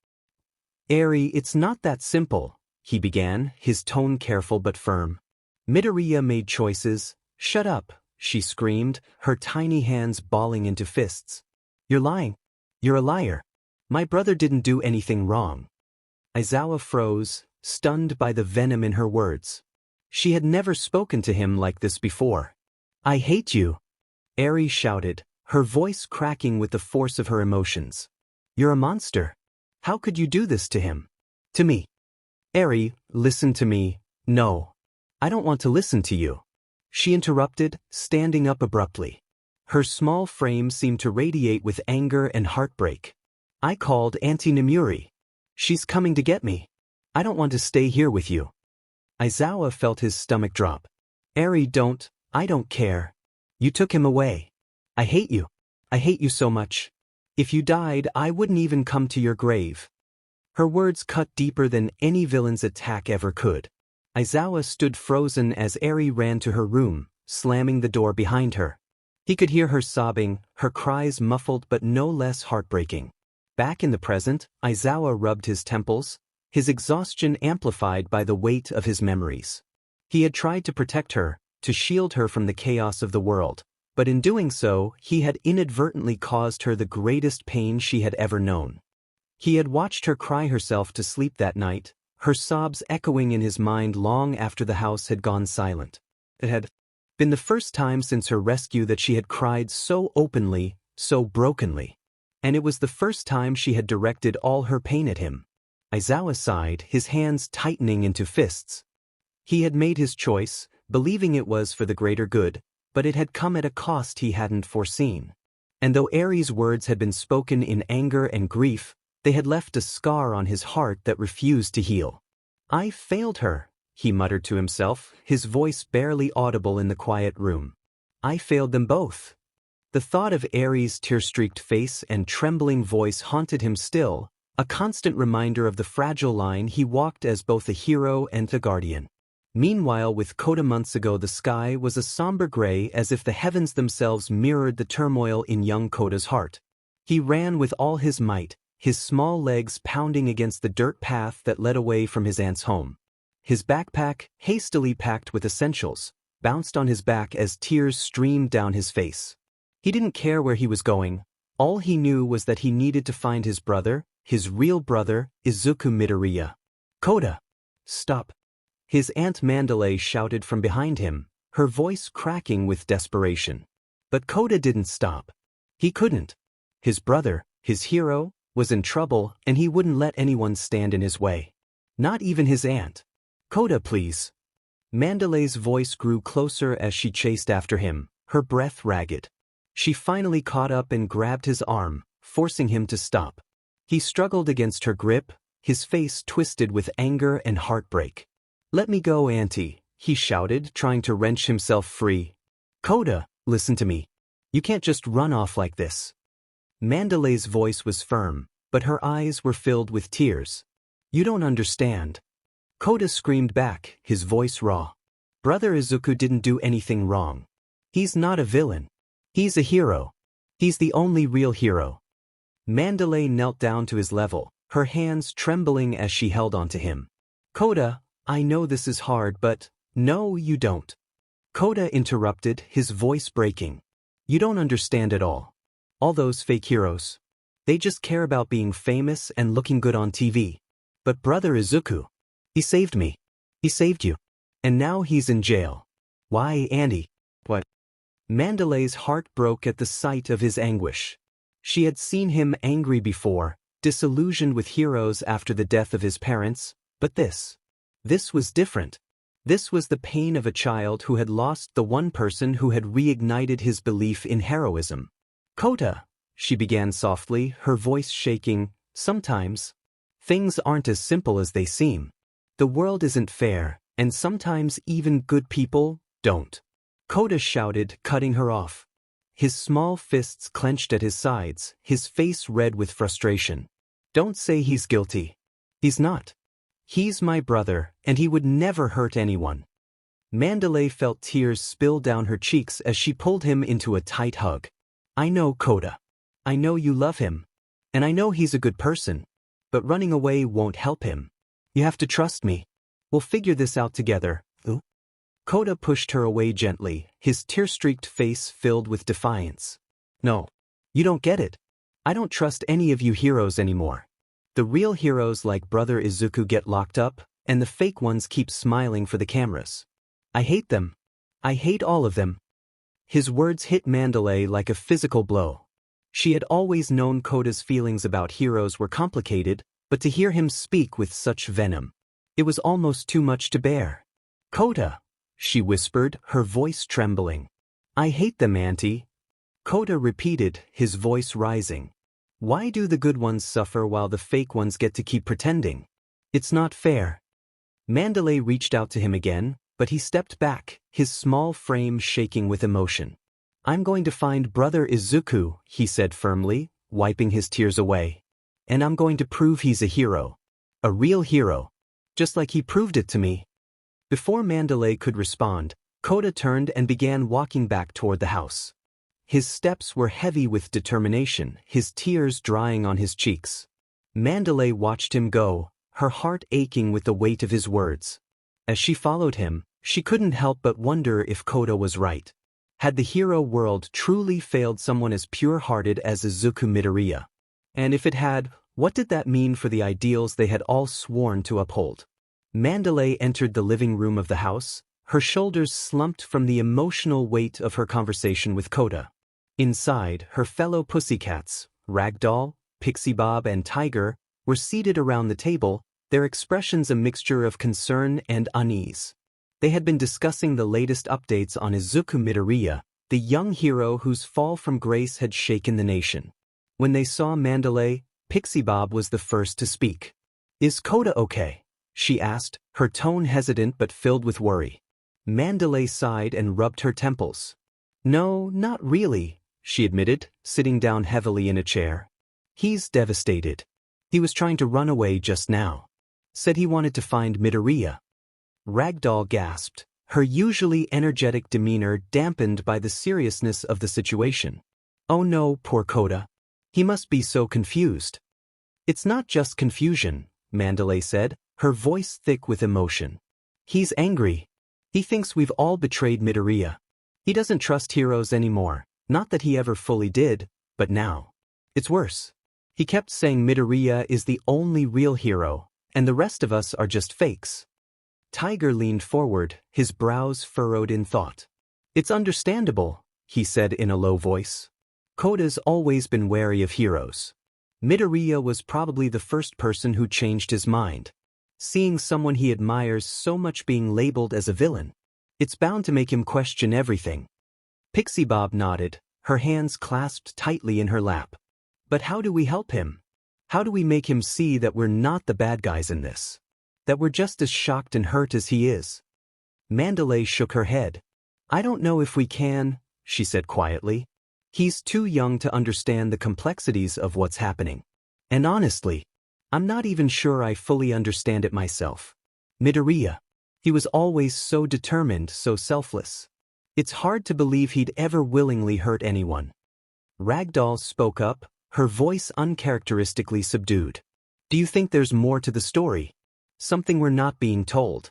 "Eri, it's not that simple," he began, his tone careful but firm. "Midoriya made choices." "Shut up," she screamed, her tiny hands balling into fists. "You're lying. You're a liar. My brother didn't do anything wrong." Izuku froze, stunned by the venom in her words. She had never spoken to him like this before. "I hate you," Eri shouted, her voice cracking with the force of her emotions. "You're a monster. How could you do this to him? To me?" "Eri, listen to me." "No. I don't want to listen to you," she interrupted, standing up abruptly. Her small frame seemed to radiate with anger and heartbreak. "I called Auntie Nomuri. She's coming to get me. I don't want to stay here with you." Izuku felt his stomach drop. "Eri, I don't care. You took him away. I hate you. I hate you so much. If you died, I wouldn't even come to your grave." Her words cut deeper than any villain's attack ever could. Izuku stood frozen as Eri ran to her room, slamming the door behind her. He could hear her sobbing, her cries muffled but no less heartbreaking. Back in the present, Izuku rubbed his temples, his exhaustion amplified by the weight of his memories. He had tried to protect her, to shield her from the chaos of the world, but in doing so, he had inadvertently caused her the greatest pain she had ever known. He had watched her cry herself to sleep that night, her sobs echoing in his mind long after the house had gone silent. It had been the first time since her rescue that she had cried so openly, so brokenly. And it was the first time she had directed all her pain at him. Izuku sighed, his hands tightening into fists. He had made his choice, believing it was for the greater good, but it had come at a cost he hadn't foreseen. And though Eri's words had been spoken in anger and grief, they had left a scar on his heart that refused to heal. "I failed her," he muttered to himself, his voice barely audible in the quiet room. "I failed them both." The thought of Eri's tear-streaked face and trembling voice haunted him still, a constant reminder of the fragile line he walked as both a hero and a guardian. Meanwhile, with 𝗂𝗵𝗃𝗧𝗏, the sky was a somber gray, as if the heavens themselves mirrored the turmoil in young 𝗂𝗃𝗧's heart. He ran with all his might, his small legs pounding against the dirt path that led away from his aunt's home. His backpack, hastily packed with essentials, bounced on his back as tears streamed down his face. He didn't care where he was going. All he knew was that he needed to find his brother, his real brother, Izuku Midoriya. "Koda! Stop!" His Aunt 𝗵𝗃𝗄 shouted from behind him, her voice cracking with desperation. But Koda didn't stop. He couldn't. His brother, his hero, was in trouble, and he wouldn't let anyone stand in his way. Not even his aunt. "Koda, please." 𝗵𝗃𝗄's voice grew closer as she chased after him, her breath ragged. She finally caught up and grabbed his arm, forcing him to stop. He struggled against her grip, his face twisted with anger and heartbreak. "Let me go, Auntie," he shouted, trying to wrench himself free. "Koda, listen to me. You can't just run off like this." 𝗵𝗃𝗄's voice was firm, but her eyes were filled with tears. "You don't understand." Koda screamed back, his voice raw. "Brother Izuku didn't do anything wrong. He's not a villain. He's a hero. He's the only real hero." 𝗵𝗃𝗄 knelt down to his level, her hands trembling as she held onto him. "Koda, I know this is hard, but..." "No, you don't." Koda interrupted, his voice breaking. "You don't understand at all. All those fake heroes. They just care about being famous and looking good on TV. But brother Izuku, he saved me. He saved you. And now he's in jail. Why, Auntie?" "What?" 𝗵𝗃𝗄's heart broke at the sight of his anguish. She had seen him angry before, disillusioned with heroes after the death of his parents, but this was different. This was the pain of a child who had lost the one person who had reignited his belief in heroism. "Koda," she began softly, her voice shaking, "sometimes things aren't as simple as they seem. The world isn't fair, and sometimes even good people don't." Koda shouted, cutting her off. His small fists clenched at his sides, his face red with frustration. "Don't say he's guilty. He's not. He's my brother, and he would never hurt anyone." 𝗵𝗃𝗄 felt tears spill down her cheeks as she pulled him into a tight hug. "I know, Koda. I know you love him. And I know he's a good person. But running away won't help him. You have to trust me. We'll figure this out together. 𝗧𝗵𝗃 pushed her away gently, his tear-streaked face filled with defiance. No. You don't get it. I don't trust any of you heroes anymore. The real heroes like Brother Izuku get locked up, and the fake ones keep smiling for the cameras. I hate them. I hate all of them. His words hit 𝗵𝗃𝗍 like a physical blow. She had always known 𝗂𝗃's feelings about heroes were complicated, but to hear him speak with such venom, it was almost too much to bear. 𝗂𝗃, she whispered, her voice trembling. I hate them, Auntie. 𝗂𝗃 repeated, his voice rising. Why do the good ones suffer while the fake ones get to keep pretending? It's not fair. 𝗵𝗃𝗍 reached out to him again, but he stepped back, his small frame shaking with emotion. I'm going to find Brother Izuku, he said firmly, wiping his tears away. And I'm going to prove he's a hero. A real hero. Just like he proved it to me. Before 𝗵𝗃𝗍 could respond, 𝗂𝗃 turned and began walking back toward the house. His steps were heavy with determination, his tears drying on his cheeks. 𝗵𝗃𝗍 watched him go, her heart aching with the weight of his words. As she followed him, she couldn't help but wonder if 𝗂𝗃 was right. Had the hero world truly failed someone as pure-hearted as Izuku Midoriya? And if it had, what did that mean for the ideals they had all sworn to uphold? 𝗵𝗃𝗍 entered the living room of the house, her shoulders slumped from the emotional weight of her conversation with 𝗂𝗃. Inside, her fellow pussycats, Ragdoll, Pixie Bob and Tiger, were seated around the table, their expressions a mixture of concern and unease. They had been discussing the latest updates on Izuku Midoriya, the young hero whose fall from grace had shaken the nation. When they saw 𝗵𝗃𝗍, Pixie Bob was the first to speak. Is 𝗂𝗃 okay? She asked, her tone hesitant but filled with worry. 𝗵𝗃𝗍 sighed and rubbed her temples. No, not really, she admitted, sitting down heavily in a chair. He's devastated. He was trying to run away just now. Said he wanted to find Midoriya. Ragdoll gasped, her usually energetic demeanor dampened by the seriousness of the situation. Oh no, poor 𝗂𝗃. He must be so confused. It's not just confusion, 𝗵𝗃𝗍 said, her voice thick with emotion. He's angry. He thinks we've all betrayed Midoriya. He doesn't trust heroes anymore, not that he ever fully did, but now. It's worse. He kept saying Midoriya is the only real hero, and the rest of us are just fakes. Tiger leaned forward, his brows furrowed in thought. It's understandable, he said in a low voice. 𝗂𝗃's always been wary of heroes. Midoriya was probably the first person who changed his mind. Seeing someone he admires so much being labeled as a villain, it's bound to make him question everything. Pixie Bob nodded, her hands clasped tightly in her lap. But how do we help him? How do we make him see that we're not the bad guys in this? That we're just as shocked and hurt as he is? 𝗵𝗃𝗍 shook her head. I don't know if we can, she said quietly. He's too young to understand the complexities of what's happening. And honestly, I'm not even sure I fully understand it myself. Midoriya. He was always so determined, so selfless. It's hard to believe he'd ever willingly hurt anyone. Ragdoll spoke up, her voice uncharacteristically subdued. Do you think there's more to the story? Something we're not being told?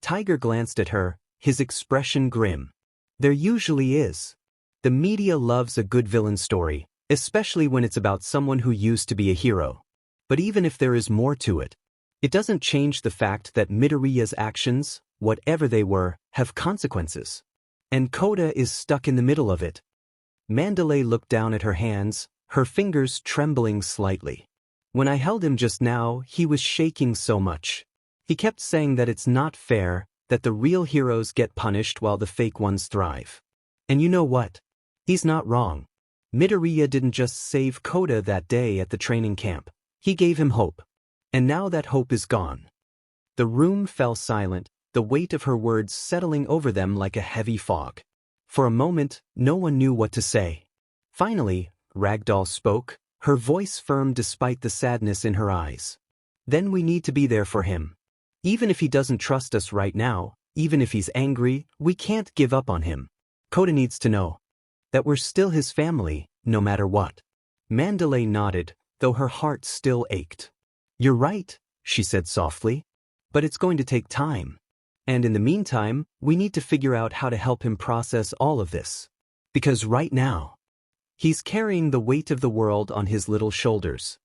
Tiger glanced at her, his expression grim. There usually is. The media loves a good villain story, especially when it's about someone who used to be a hero. But even if there is more to it, it doesn't change the fact that Midoriya's actions, whatever they were, have consequences. And 𝗂𝗃 is stuck in the middle of it. 𝗵𝗃𝗍 looked down at her hands, her fingers trembling slightly. When I held him just now, he was shaking so much. He kept saying that it's not fair, that the real heroes get punished while the fake ones thrive. And you know what? He's not wrong. Midoriya didn't just save 𝗂𝗃 that day at the training camp. He gave him hope. And now that hope is gone. The room fell silent, the weight of her words settling over them like a heavy fog. For a moment, no one knew what to say. Finally, Ragdoll spoke, her voice firm despite the sadness in her eyes. Then we need to be there for him. Even if he doesn't trust us right now, even if he's angry, we can't give up on him. 𝗂𝗃 needs to know that we're still his family, no matter what. 𝗵𝗃𝗍 nodded, though her heart still ached. "You're right," she said softly. "But it's going to take time. And in the meantime, we need to figure out how to help him process all of this. Because right now, he's carrying the weight of the world on his little shoulders."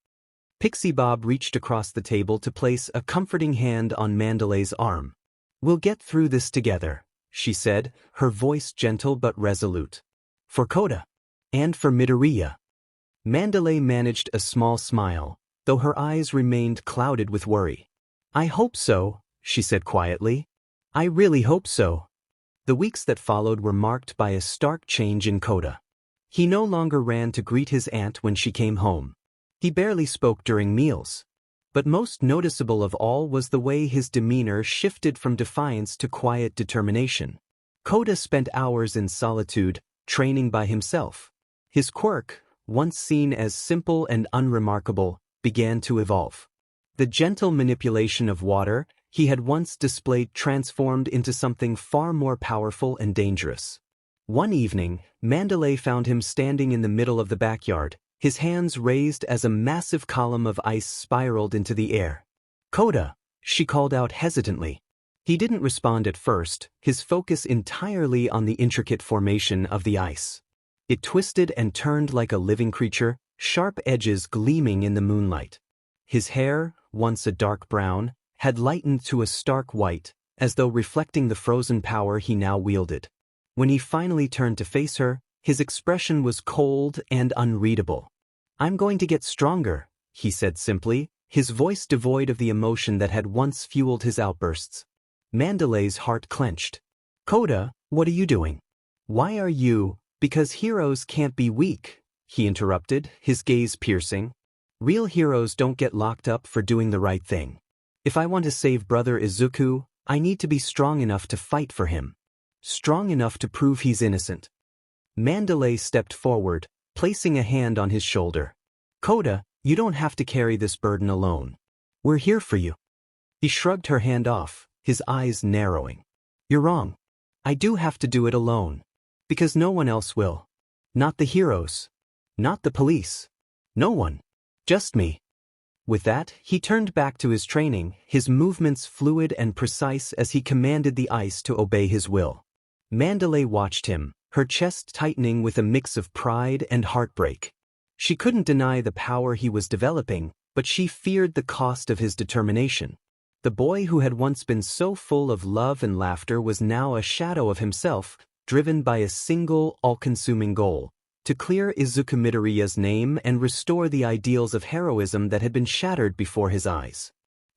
Pixie Bob reached across the table to place a comforting hand on 𝗵𝗃𝗍's arm. "We'll get through this together," she said, her voice gentle but resolute. "For Koda. And for Midoriya." 𝗵𝗃𝗍 managed a small smile, though her eyes remained clouded with worry. "I hope so," she said quietly. "I really hope so." The weeks that followed were marked by a stark change in Koda. He no longer ran to greet his aunt when she came home. He barely spoke during meals. But most noticeable of all was the way his demeanor shifted from defiance to quiet determination. Koda spent hours in solitude, training by himself. His quirk, once seen as simple and unremarkable, began to evolve. The gentle manipulation of water he had once displayed transformed into something far more powerful and dangerous. One evening, 𝗵𝗃𝗍 found him standing in the middle of the backyard, his hands raised as a massive column of ice spiraled into the air. "Koda," she called out hesitantly. He didn't respond at first, his focus entirely on the intricate formation of the ice. It twisted and turned like a living creature, sharp edges gleaming in the moonlight. His hair, once a dark brown, had lightened to a stark white, as though reflecting the frozen power he now wielded. When he finally turned to face her, his expression was cold and unreadable. "I'm going to get stronger," he said simply, his voice devoid of the emotion that had once fueled his outbursts. 𝗵𝗃𝗍's heart clenched. "Koda, what are you doing? Why are you—" "Because heroes can't be weak," he interrupted, his gaze piercing. "Real heroes don't get locked up for doing the right thing. If I want to save brother Izuku, I need to be strong enough to fight for him. Strong enough to prove he's innocent." 𝗵𝗃𝗍 stepped forward, placing a hand on his shoulder. "Koda, you don't have to carry this burden alone. We're here for you." He shrugged her hand off, his eyes narrowing. "You're wrong. I do have to do it alone. Because no one else will. Not the heroes. Not the police. No one. Just me." With that, he turned back to his training, his movements fluid and precise as he commanded the ice to obey his will. 𝗵𝗃𝗍 watched him, her chest tightening with a mix of pride and heartbreak. She couldn't deny the power he was developing, but she feared the cost of his determination. The boy who had once been so full of love and laughter was now a shadow of himself, driven by a single, all-consuming goal: to clear Izuku Midoriya's name and restore the ideals of heroism that had been shattered before his eyes.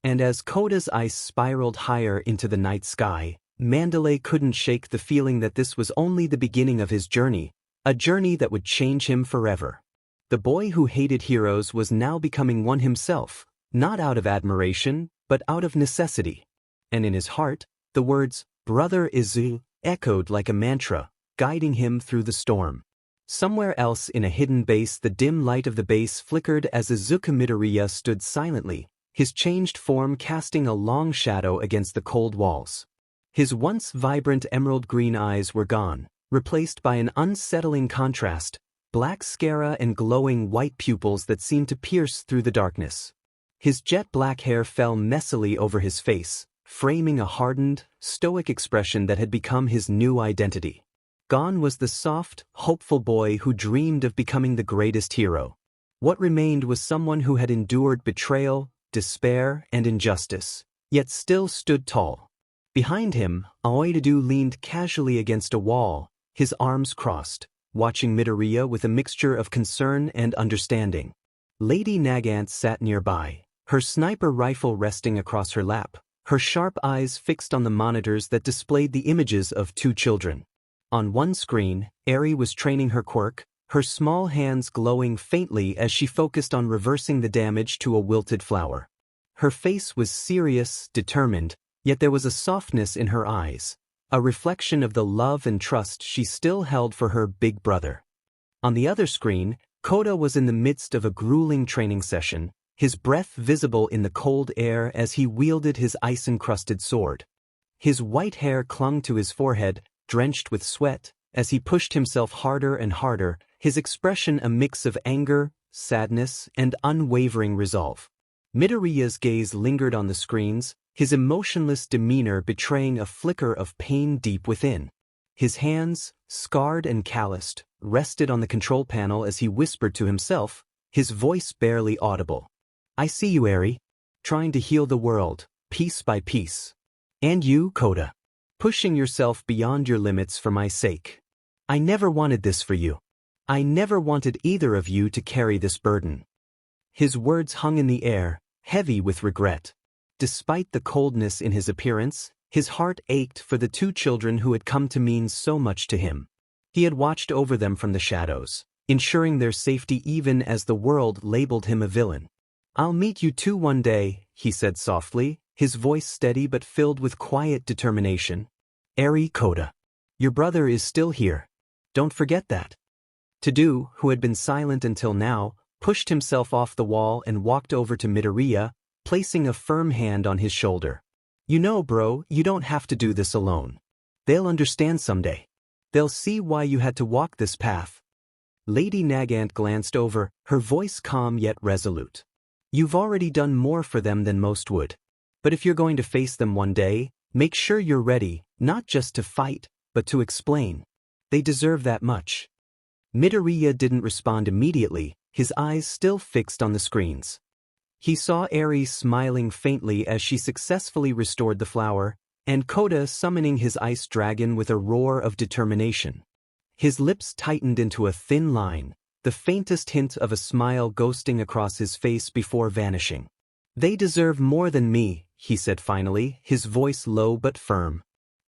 And as Koda's ice spiraled higher into the night sky, 𝗵𝗃𝗍 couldn't shake the feeling that this was only the beginning of his journey, a journey that would change him forever. The boy who hated heroes was now becoming one himself, not out of admiration, but out of necessity. And in his heart, the words, "Brother Izu," echoed like a mantra, guiding him through the storm. Somewhere else in a hidden base, the dim light of the base flickered as Izuku Midoriya stood silently, his changed form casting a long shadow against the cold walls. His once vibrant emerald green eyes were gone, replaced by an unsettling contrast, black sclera and glowing white pupils that seemed to pierce through the darkness. His jet black hair fell messily over his face, framing a hardened, stoic expression that had become his new identity. Gone was the soft, hopeful boy who dreamed of becoming the greatest hero. What remained was someone who had endured betrayal, despair, and injustice, yet still stood tall. Behind him, 𝗳𝗍𝗬 leaned casually against a wall, his arms crossed, watching Midoriya with a mixture of concern and understanding. Lady Nagant sat nearby, her sniper rifle resting across her lap, her sharp eyes fixed on the monitors that displayed the images of two children. On one screen, Eri was training her quirk, her small hands glowing faintly as she focused on reversing the damage to a wilted flower. Her face was serious, determined, yet there was a softness in her eyes, a reflection of the love and trust she still held for her big brother. On the other screen, Koda was in the midst of a grueling training session, his breath visible in the cold air as he wielded his ice-encrusted sword. His white hair clung to his forehead, drenched with sweat, as he pushed himself harder and harder, his expression a mix of anger, sadness, and unwavering resolve. Midoriya's gaze lingered on the screens, his emotionless demeanor betraying a flicker of pain deep within. His hands, scarred and calloused, rested on the control panel as he whispered to himself, his voice barely audible. "I see you, 𝗧𝗍𝗍, trying to heal the world, piece by piece. And you, 𝗂𝗧𝗧, pushing yourself beyond your limits for my sake. I never wanted this for you. I never wanted either of you to carry this burden." His words hung in the air, heavy with regret. Despite the coldness in his appearance, his heart ached for the two children who had come to mean so much to him. He had watched over them from the shadows, ensuring their safety even as the world labeled him a villain. "I'll meet you two one day," he said softly, his voice steady but filled with quiet determination. "𝗧𝗍𝗍𝗪, your brother is still here. Don't forget that." 𝗧𝗬𝗧, who had been silent until now, pushed himself off the wall and walked over to Midoriya, placing a firm hand on his shoulder. "You know, bro, you don't have to do this alone. They'll understand someday. They'll see why you had to walk this path." Lady Nagant glanced over, her voice calm yet resolute. "You've already done more for them than most would. But if you're going to face them one day, make sure you're ready, not just to fight, but to explain. They deserve that much." Midoriya didn't respond immediately, his eyes still fixed on the screens. He saw 𝗧𝗍𝗍 smiling faintly as she successfully restored the flower, and 𝗂𝗧𝗧 summoning his ice dragon with a roar of determination. His lips tightened into a thin line, the faintest hint of a smile ghosting across his face before vanishing. "They deserve more than me," he said finally, his voice low but firm.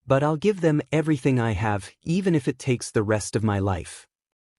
"But I'll give them everything I have, even if it takes the rest of my life."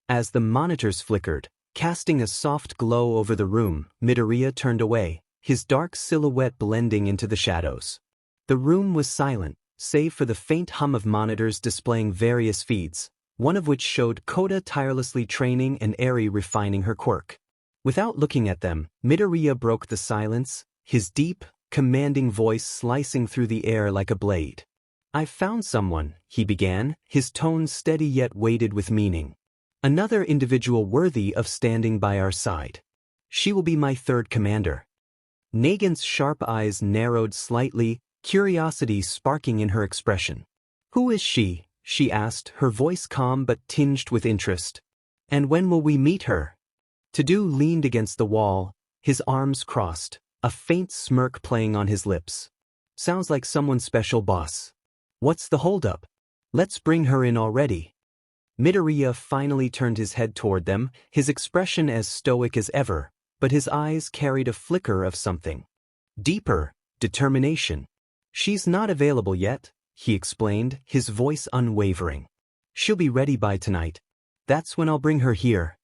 As the monitors flickered, casting a soft glow over the room, Midoriya turned away, his dark silhouette blending into the shadows. The room was silent, save for the faint hum of monitors displaying various feeds, one of which showed 𝗂𝗧𝗧 tirelessly training and 𝗧𝗍𝗍 refining her quirk. Without looking at them, Midoriya broke the silence, his deep, commanding voice slicing through the air like a blade. "I've found someone," he began, his tone steady yet weighted with meaning. "Another individual worthy of standing by our side. She will be my third commander." Nagant's sharp eyes narrowed slightly, curiosity sparking in her expression. "Who is she?" she asked, her voice calm but tinged with interest. "And when will we meet her?" 𝗧𝗬𝗧 leaned against the wall, his arms crossed, a faint smirk playing on his lips. "Sounds like someone special, boss. What's the holdup? Let's bring her in already." Midoriya finally turned his head toward them, his expression as stoic as ever, but his eyes carried a flicker of something deeper, determination. "She's not available yet," he explained, his voice unwavering. "She'll be ready by tonight. That's when I'll bring her here."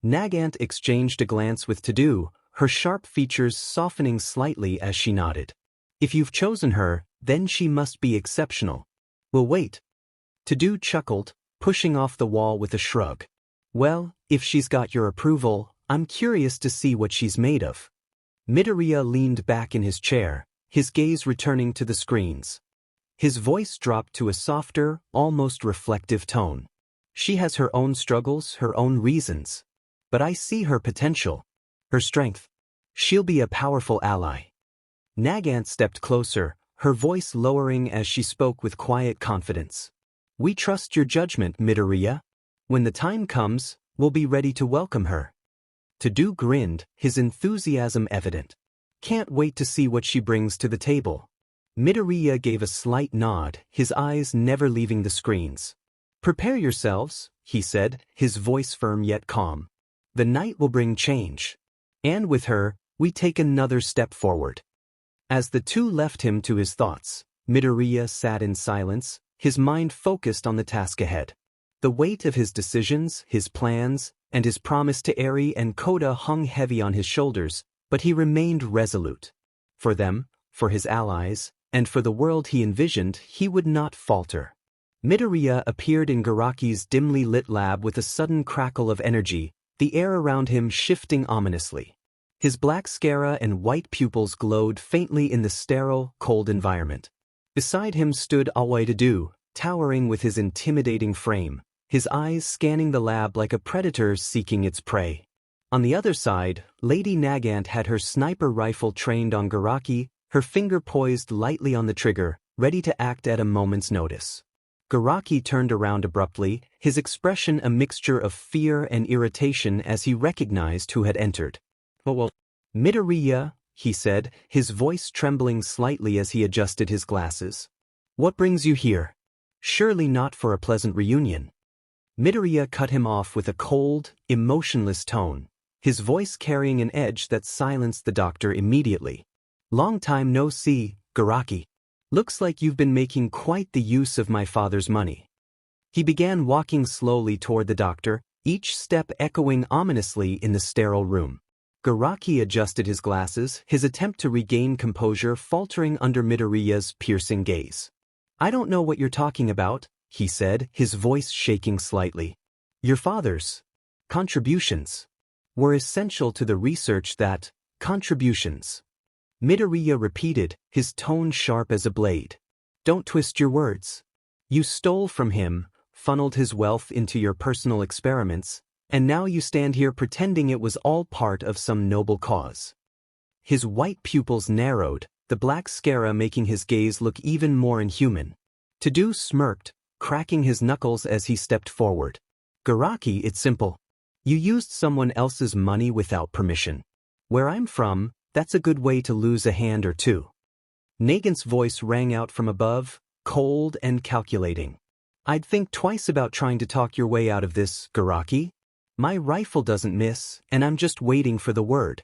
Nagant exchanged a glance with 𝗧𝗬𝗧, her sharp features softening slightly as she nodded. "If you've chosen her, then she must be exceptional. We'll wait." 𝗧𝗬𝗧 chuckled, pushing off the wall with a shrug. "Well, if she's got your approval, I'm curious to see what she's made of." Midoriya leaned back in his chair, his gaze returning to the screens. His voice dropped to a softer, almost reflective tone. "She has her own struggles, her own reasons. But I see her potential, her strength. She'll be a powerful ally." Nagant stepped closer, her voice lowering as she spoke with quiet confidence. "We trust your judgment, Midoriya. When the time comes, we'll be ready to welcome her." 𝗧𝗬𝗧 grinned, his enthusiasm evident. "Can't wait to see what she brings to the table." Midoriya gave a slight nod, his eyes never leaving the screens. "Prepare yourselves," he said, his voice firm yet calm. "The night will bring change. And with her, we take another step forward." As the two left him to his thoughts, Midoriya sat in silence, his mind focused on the task ahead. The weight of his decisions, his plans, and his promise to 𝗧𝗍𝗍 and 𝗂𝗧𝗧 hung heavy on his shoulders, but he remained resolute. For them, for his allies, and for the world he envisioned, he would not falter. Midoriya appeared in Garaki's dimly lit lab with a sudden crackle of energy, the air around him shifting ominously. His black sclera and white pupils glowed faintly in the sterile, cold environment. Beside him stood 𝗬𝗍𝗍𝗪, towering with his intimidating frame, his eyes scanning the lab like a predator seeking its prey. On the other side, Lady 𝗵𝗃 had her sniper rifle trained on 𝗧𝗓𝗃, her finger poised lightly on the trigger, ready to act at a moment's notice. 𝗧𝗓𝗃 turned around abruptly, his expression a mixture of fear and irritation as he recognized who had entered. "Well, Midoriya," he said, his voice trembling slightly as he adjusted his glasses. "What brings you here? Surely not for a pleasant reunion." Midoriya cut him off with a cold, emotionless tone, his voice carrying an edge that silenced the doctor immediately. "Long time no see, 𝗧𝗓𝗃. Looks like you've been making quite the use of my father's money." He began walking slowly toward the doctor, each step echoing ominously in the sterile room. 𝗧𝗓𝗃 adjusted his glasses, his attempt to regain composure faltering under Midoriya's piercing gaze. "I don't know what you're talking about," he said, his voice shaking slightly. "Your father's contributions were essential to the research that contributions." Midoriya repeated, his tone sharp as a blade. "Don't twist your words. You stole from him, funneled his wealth into your personal experiments, and now you stand here pretending it was all part of some noble cause." His white pupils narrowed, the black 𝗧𝗪𝗃 making his gaze look even more inhuman. 𝗃 smirked, cracking his knuckles as he stepped forward. "𝗧𝗓𝗃, it's simple. You used someone else's money without permission. Where I'm from, that's a good way to lose a hand or two." 𝗵𝗃's voice rang out from above, cold and calculating. "I'd think twice about trying to talk your way out of this, 𝗧𝗓𝗃. My rifle doesn't miss, and I'm just waiting for the word."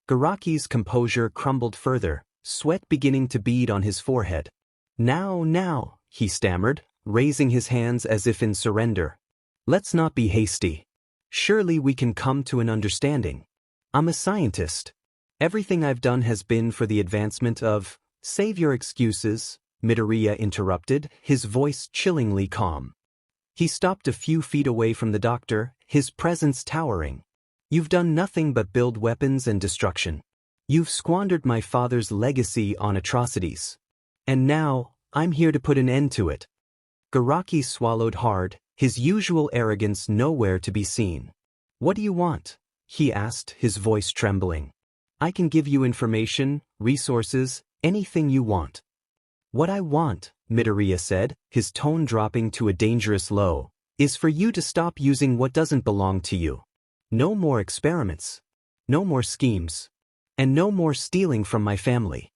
𝗧𝗓𝗃's composure crumbled further, sweat beginning to bead on his forehead. Now, he stammered, raising his hands as if in surrender. "Let's not be hasty. Surely we can come to an understanding. I'm a scientist. Everything I've done has been for the advancement of—" "Save your excuses," Midoriya interrupted, his voice chillingly calm. He stopped a few feet away from the doctor, his presence towering. "You've done nothing but build weapons and destruction. You've squandered my father's legacy on atrocities. And now, I'm here to put an end to it." 𝗧𝗓𝗃 swallowed hard, his usual arrogance nowhere to be seen. "What do you want?" he asked, his voice trembling. "I can give you information, resources, anything you want." "What I want," Midoriya said, his tone dropping to a dangerous low, "is for you to stop using what doesn't belong to you. No more experiments. No more schemes. And no more stealing from my family."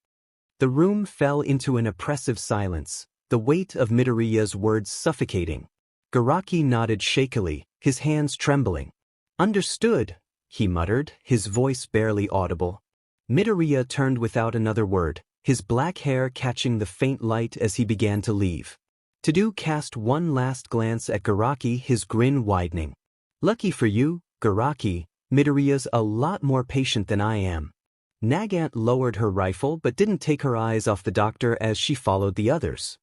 The room fell into an oppressive silence, the weight of Midoriya's words suffocating. 𝗧𝗓𝗃 nodded shakily, his hands trembling. "Understood," he muttered, his voice barely audible. Midoriya turned without another word, his black hair catching the faint light as he began to leave. 𝗃 cast one last glance at 𝗧𝗓𝗃, his grin widening. "Lucky for you, 𝗧𝗓𝗃, Midoriya's a lot more patient than I am." 𝗵𝗃 lowered her rifle but didn't take her eyes off the doctor as she followed the others.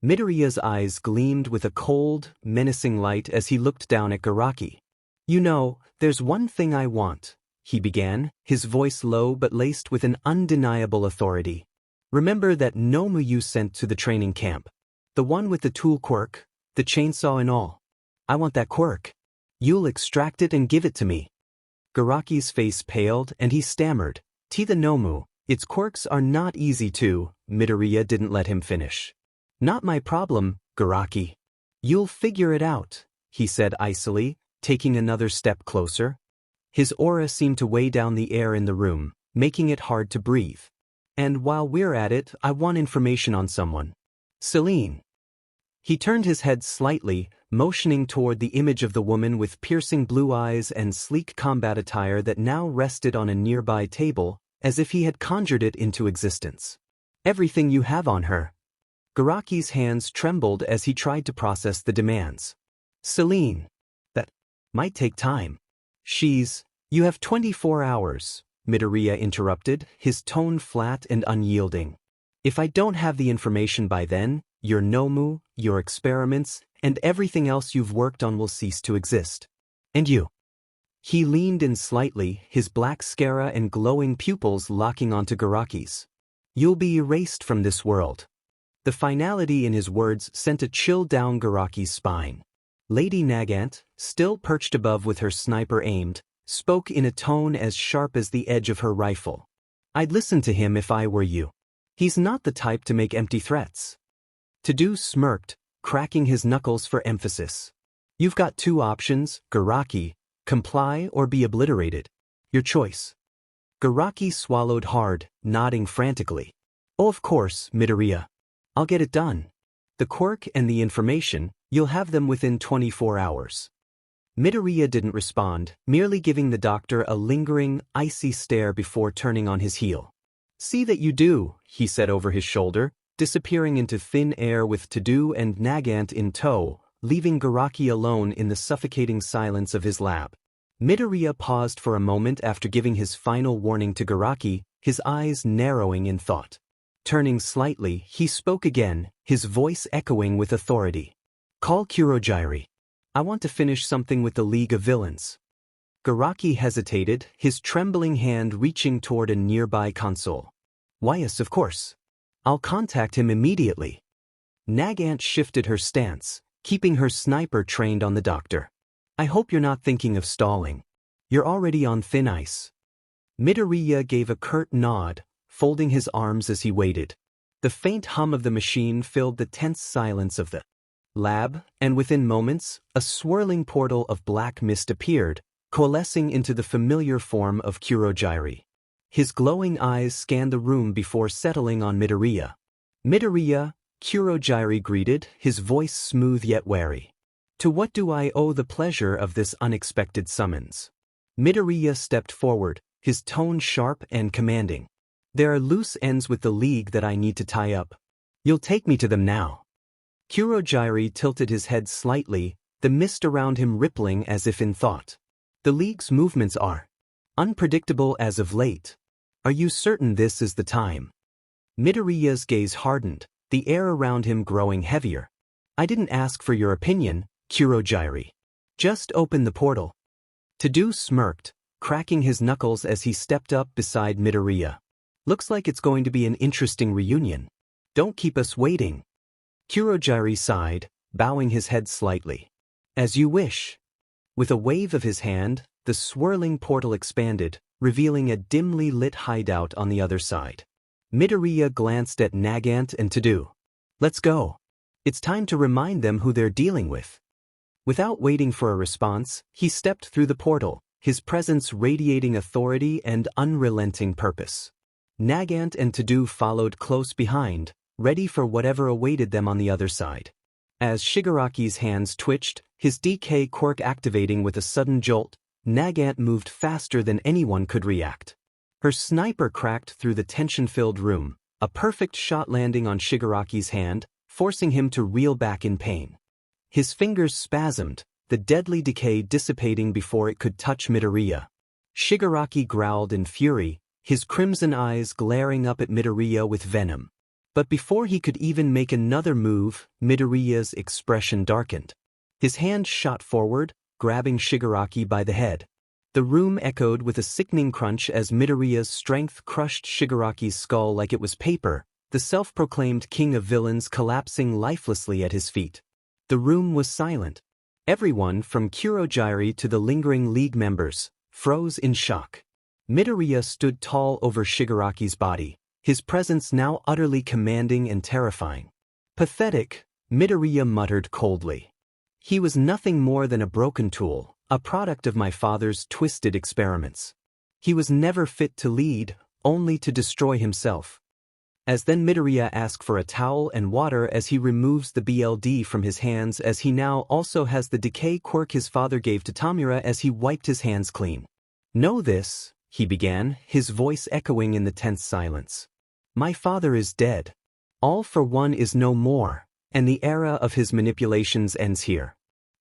Midoriya's eyes gleamed with a cold, menacing light as he looked down at 𝗧𝗓𝗃. "You know, there's one thing I want," he began, his voice low but laced with an undeniable authority. "Remember that 𝗵𝗃 you sent to the training camp? The one with the tool quirk, the chainsaw and all. I want that quirk. You'll extract it and give it to me." 𝗧𝗓𝗃's face paled and he stammered, 𝗧𝗵𝗵, its quirks are not easy to." Midoriya didn't let him finish. "Not my problem, 𝗧𝗓𝗃. You'll figure it out," he said icily, taking another step closer. His aura seemed to weigh down the air in the room, making it hard to breathe. "And while we're at it, I want information on someone. Celine." He turned his head slightly, motioning toward the image of the woman with piercing blue eyes and sleek combat attire that now rested on a nearby table, as if he had conjured it into existence. "Everything you have on her." 𝗧𝗓𝗃's hands trembled as he tried to process the demands. "Celine. That might take time. You have 24 hours, Midoriya interrupted, his tone flat and unyielding. "If I don't have the information by then, your 𝗵𝗃, your experiments, and everything else you've worked on will cease to exist. And you." He leaned in slightly, his black 𝗧𝗪𝗃 and glowing pupils locking onto 𝗧𝗓𝗃's. "You'll be erased from this world." The finality in his words sent a chill down 𝗧𝗓𝗃's spine. Lady 𝗵𝗃, still perched above with her sniper aimed, spoke in a tone as sharp as the edge of her rifle. "I'd listen to him if I were you. He's not the type to make empty threats." 𝗳𝗏 smirked, cracking his knuckles for emphasis. "You've got two options, 𝗧𝗵𝗃𝗲, comply or be obliterated. Your choice." 𝗧𝗵𝗃𝗲 swallowed hard, nodding frantically. "Oh, of course, Midoriya. I'll get it done. The quirk and the information, you'll have them within 24 hours. Midoriya didn't respond, merely giving the doctor a lingering, icy stare before turning on his heel. "See that you do," he said over his shoulder, disappearing into thin air with 𝗳𝗏 and 𝗵𝗃𝗏 in tow, leaving 𝗧𝗵𝗃𝗲 alone in the suffocating silence of his lab. Midoriya paused for a moment after giving his final warning to 𝗧𝗵𝗃𝗲, his eyes narrowing in thought. Turning slightly, he spoke again, his voice echoing with authority. "Call 𝗬𝗪𝗓. I want to finish something with the League of Villains." 𝗧𝗵𝗃𝗲 hesitated, his trembling hand reaching toward a nearby console. "Yes, of course. I'll contact him immediately." 𝗵𝗃𝗏𝗏 shifted her stance, keeping her sniper trained on the doctor. "I hope you're not thinking of stalling. You're already on thin ice." Midoriya gave a curt nod, folding his arms as he waited. The faint hum of the machine filled the tense silence of the lab, and within moments, a swirling portal of black mist appeared, coalescing into the familiar form of 𝗬𝗪𝗓𝗏. His glowing eyes scanned the room before settling on Midoriya. "Midoriya," 𝗬𝗪𝗓𝗏 greeted, his voice smooth yet wary. "To what do I owe the pleasure of this unexpected summons?" Midoriya stepped forward, his tone sharp and commanding. "There are loose ends with the League that I need to tie up. You'll take me to them now." 𝗬𝗪𝗓𝗏 tilted his head slightly, the mist around him rippling as if in thought. "The League's movements are unpredictable as of late. Are you certain this is the time?" Midoriya's gaze hardened, the air around him growing heavier. "I didn't ask for your opinion, 𝗬𝗪𝗓𝗏. Just open the portal." 𝗳𝗏 smirked, cracking his knuckles as he stepped up beside Midoriya. "Looks like it's going to be an interesting reunion. Don't keep us waiting." 𝗬𝗪𝗓𝗏 sighed, bowing his head slightly. "As you wish." With a wave of his hand, the swirling portal expanded, revealing a dimly lit hideout on the other side. Midoriya glanced at 𝗵𝗃𝗏 and 𝗳𝗏. "Let's go. It's time to remind them who they're dealing with." Without waiting for a response, he stepped through the portal, his presence radiating authority and unrelenting purpose. 𝗵𝗃𝗏 and 𝗳𝗏 followed close behind, ready for whatever awaited them on the other side. As Shigaraki's hands twitched, his DK quirk activating with a sudden jolt, 𝗵𝗃𝗏 moved faster than anyone could react. Her sniper cracked through the tension-filled room, a perfect shot landing on Shigaraki's hand, forcing him to reel back in pain. His fingers spasmed, the deadly decay dissipating before it could touch Midoriya. Shigaraki growled in fury, his crimson eyes glaring up at Midoriya with venom. But before he could even make another move, Midoriya's expression darkened. His hand shot forward, grabbing Shigaraki by the head. The room echoed with a sickening crunch as Midoriya's strength crushed Shigaraki's skull like it was paper, the self-proclaimed king of villains collapsing lifelessly at his feet. The room was silent. Everyone, from 𝗬𝗪𝗓𝗏 to the lingering League members, froze in shock. Midoriya stood tall over Shigaraki's body, his presence now utterly commanding and terrifying. "Pathetic," Midoriya muttered coldly. "He was nothing more than a broken tool, a product of my father's twisted experiments. He was never fit to lead, only to destroy himself." As then Midoriya asked for a towel and water as he removes the BLD from his hands, as he now also has the decay quirk his father gave to Tamura as he wiped his hands clean. "Know this," he began, his voice echoing in the tense silence. "My father is dead. All for One is no more, and the era of his manipulations ends here.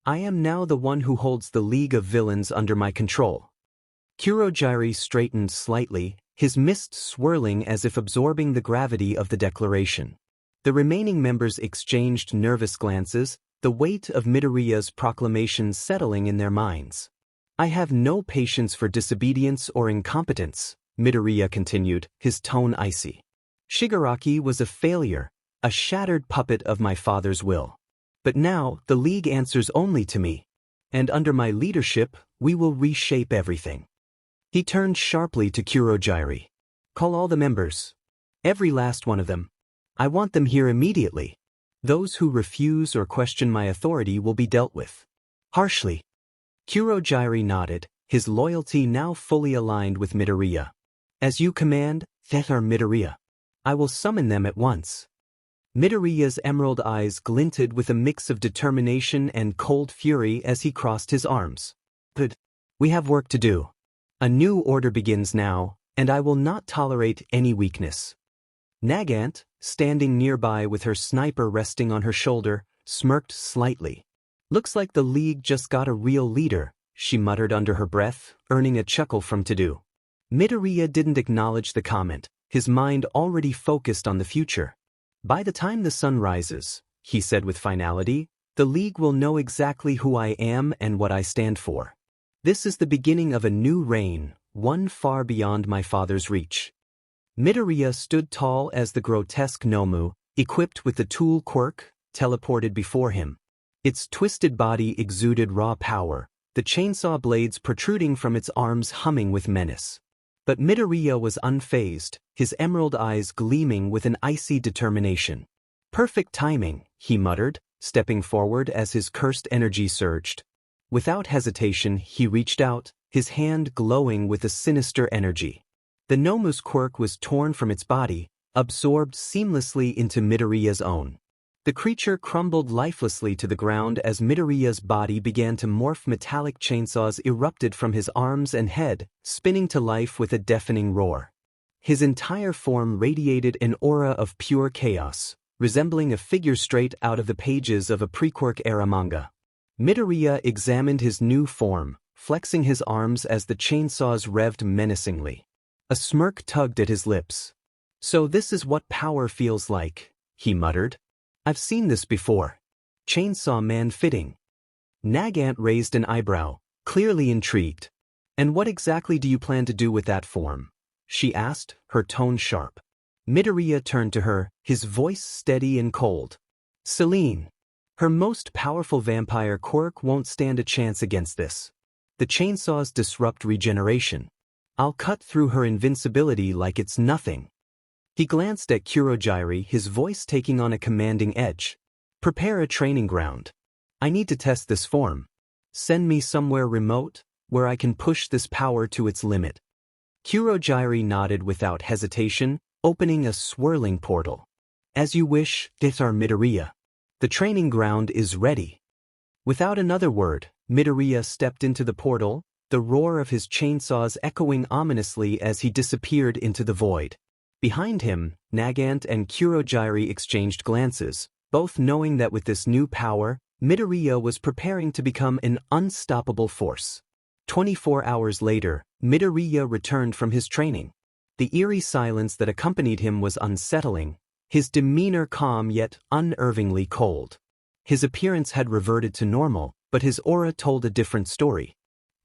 I am now the one who holds the League of Villains under my control." 𝗬𝗪𝗓𝗏 straightened slightly, his mist swirling as if absorbing the gravity of the declaration. The remaining members exchanged nervous glances, the weight of Midoriya's proclamation settling in their minds. "I have no patience for disobedience or incompetence," Midoriya continued, his tone icy. "Shigaraki was a failure, a shattered puppet of my father's will. But now, the League answers only to me. And under my leadership, we will reshape everything. He turned sharply to 𝗬𝗧𝗪𝗧. Call all the members. Every last one of them. I want them here immediately. Those who refuse or question my authority will be dealt with harshly. 𝗬𝗧𝗪𝗧 nodded, his loyalty now fully aligned with Midoriya. As you command, 𝗧𝗵𝗲. I will summon them at once. Midoriya's emerald eyes glinted with a mix of determination and cold fury as he crossed his arms. Good. We have work to do. A new order begins now, and I will not tolerate any weakness. 𝗵𝗃𝗃, standing nearby with her sniper resting on her shoulder, smirked slightly. Looks like the league just got a real leader, she muttered under her breath, earning a chuckle from 𝗳𝗏. Midoriya didn't acknowledge the comment, his mind already focused on the future. By the time the sun rises, he said with finality, the league will know exactly who I am and what I stand for. This is the beginning of a new reign, one far beyond my father's reach. Midoriya stood tall as the grotesque 𝗵𝗃𝗃, equipped with the tool quirk, teleported before him. Its twisted body exuded raw power, the chainsaw blades protruding from its arms humming with menace. But Midoriya was unfazed, his emerald eyes gleaming with an icy determination. Perfect timing, he muttered, stepping forward as his cursed energy surged. Without hesitation, he reached out, his hand glowing with a sinister energy. The 𝗵𝗃𝗃's quirk was torn from its body, absorbed seamlessly into Midoriya's own. The creature crumbled lifelessly to the ground as Midoriya's body began to morph. Metallic chainsaws erupted from his arms and head, spinning to life with a deafening roar. His entire form radiated an aura of pure chaos, resembling a figure straight out of the pages of a prequark era manga. Midoriya examined his new form, flexing his arms as the chainsaws revved menacingly. A smirk tugged at his lips. So this is what power feels like, he muttered. I've seen this before. Chainsaw Man fitting. 𝗵𝗃𝗃 raised an eyebrow, clearly intrigued. And what exactly do you plan to do with that form? She asked, her tone sharp. Midoriya turned to her, his voice steady and cold. 𝗬𝗍. Her most powerful vampire quirk won't stand a chance against this. The chainsaws disrupt regeneration. I'll cut through her invincibility like it's nothing. He glanced at 𝗬𝗧𝗪𝗧, his voice taking on a commanding edge. Prepare a training ground. I need to test this form. Send me somewhere remote, where I can push this power to its limit. 𝗬𝗧𝗪𝗧 nodded without hesitation, opening a swirling portal. As you wish, 𝗧𝗵𝗲𝗃. The training ground is ready. Without another word, Midoriya stepped into the portal, the roar of his chainsaws echoing ominously as he disappeared into the void. Behind him, 𝗵𝗃𝗃 and 𝗬𝗧𝗪𝗧 exchanged glances, both knowing that with this new power, Midoriya was preparing to become an unstoppable force. 24 hours later, Midoriya returned from his training. The eerie silence that accompanied him was unsettling, his demeanor calm yet unnervingly cold. His appearance had reverted to normal, but his aura told a different story.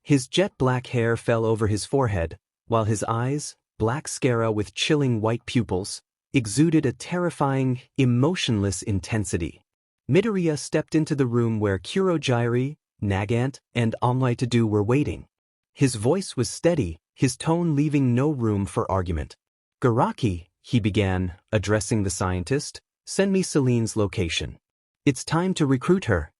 His jet black hair fell over his forehead, while his eyes, black sclera with chilling white pupils, exuded a terrifying, emotionless intensity. Midoriya stepped into the room where 𝗬𝗧𝗪𝗧, 𝗵𝗃𝗃, and 𝗵𝗃𝗃 were waiting. His voice was steady, his tone leaving no room for argument. 𝗧𝗪𝗃, he began, addressing the scientist, send me 𝗬𝗍𝗪𝗀's location. It's time to recruit her.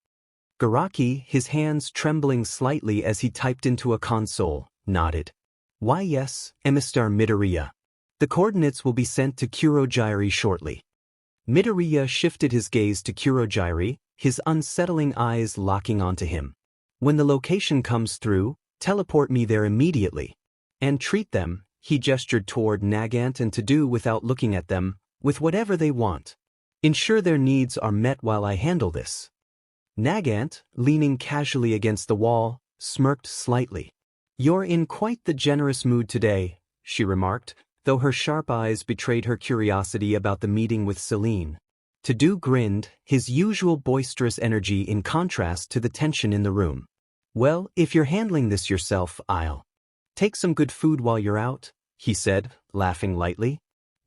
𝗧𝗪𝗃, his hands trembling slightly as he typed into a console, nodded. Why yes, Emissar Midoriya. The coordinates will be sent to 𝗬𝗧𝗪𝗧 shortly. Midoriya shifted his gaze to 𝗬𝗧𝗪𝗧, his unsettling eyes locking onto him. When the location comes through, teleport me there immediately. And treat them, he gestured toward 𝗵𝗃𝗃 and 𝗳𝗏 without looking at them, with whatever they want. Ensure their needs are met while I handle this. 𝗵𝗃𝗃, leaning casually against the wall, smirked slightly. You're in quite the generous mood today, she remarked, though her sharp eyes betrayed her curiosity about the meeting with 𝗬𝗍. 𝗳𝗏 grinned, his usual boisterous energy in contrast to the tension in the room. Well, if you're handling this yourself, I'll take some good food while you're out, he said, laughing lightly.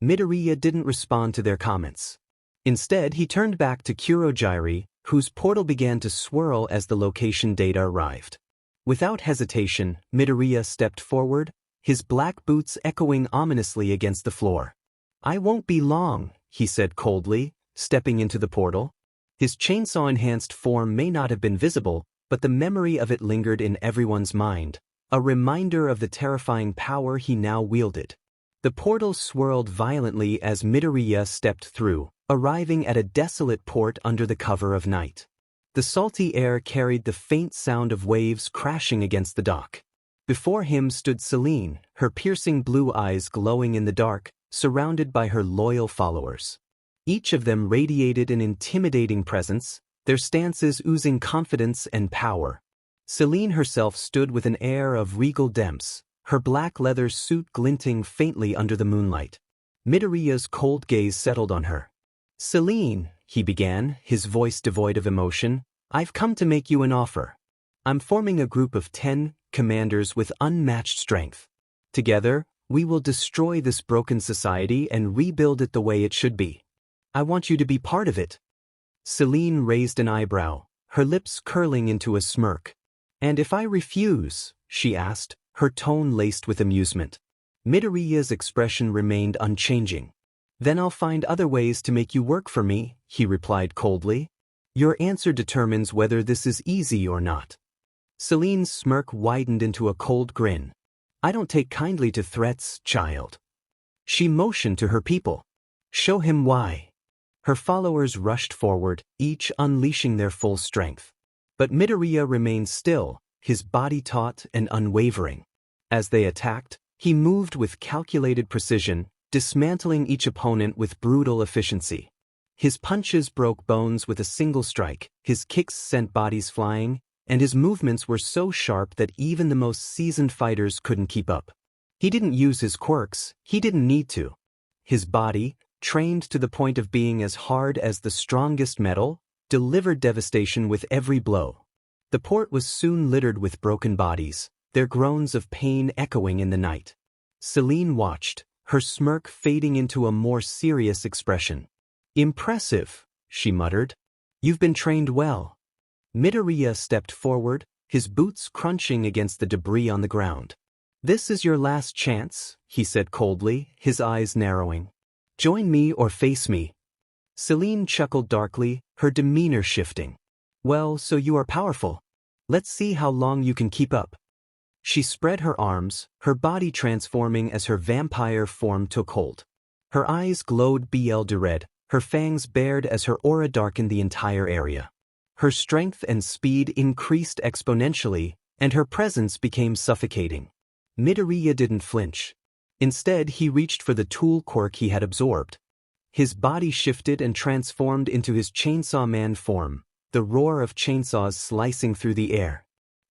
Midoriya didn't respond to their comments. Instead, he turned back to 𝗬𝗧𝗪𝗧, whose portal began to swirl as the location data arrived. Without hesitation, Midoriya stepped forward, his black boots echoing ominously against the floor. "I won't be long," he said coldly, stepping into the portal. His chainsaw-enhanced form may not have been visible, but the memory of it lingered in everyone's mind, a reminder of the terrifying power he now wielded. The portal swirled violently as Midoriya stepped through, arriving at a desolate port under the cover of night. The salty air carried the faint sound of waves crashing against the dock. Before him stood 𝗬𝗓, her piercing blue eyes glowing in the dark, surrounded by her loyal followers. Each of them radiated an intimidating presence, their stances oozing confidence and power. 𝗬𝗓 herself stood with an air of regal depth, her black leather suit glinting faintly under the moonlight. Midoriya's cold gaze settled on her. "𝗬𝗓," he began, his voice devoid of emotion, "I've come to make you an offer. I'm forming a group of 10 commanders with unmatched strength. Together, we will destroy this broken society and rebuild it the way it should be. I want you to be part of it." 𝗬𝗓 raised an eyebrow, her lips curling into a smirk. "And if I refuse?" she asked, her tone laced with amusement. Midoriya's expression remained unchanging. "Then I'll find other ways to make you work for me," he replied coldly. "Your answer determines whether this is easy or not." 𝗬𝗓's smirk widened into a cold grin. "I don't take kindly to threats, child." She motioned to her people. "Show him why." Her followers rushed forward, each unleashing their full strength. But Midoriya remained still, his body taut and unwavering. As they attacked, he moved with calculated precision, dismantling each opponent with brutal efficiency. His punches broke bones with a single strike, his kicks sent bodies flying, and his movements were so sharp that even the most seasoned fighters couldn't keep up. He didn't use his quirks, he didn't need to. His body, trained to the point of being as hard as the strongest metal, delivered devastation with every blow. The port was soon littered with broken bodies, their groans of pain echoing in the night. 𝗬𝗓 watched, her smirk fading into a more serious expression. "Impressive," she muttered. "You've been trained well." Midoriya stepped forward, his boots crunching against the debris on the ground. "This is your last chance," he said coldly, his eyes narrowing. "Join me or face me." 𝗬𝗓 chuckled darkly, her demeanor shifting. "Well, so you are powerful. Let's see how long you can keep up." She spread her arms, her body transforming as her vampire form took hold. Her eyes glowed 𝗵𝗃𝗺, her fangs bared as her aura darkened the entire area. Her strength and speed increased exponentially, and her presence became suffocating. Midoriya didn't flinch. Instead, he reached for the tool quirk he had absorbed. His body shifted and transformed into his Chainsaw Man form, the roar of chainsaws slicing through the air.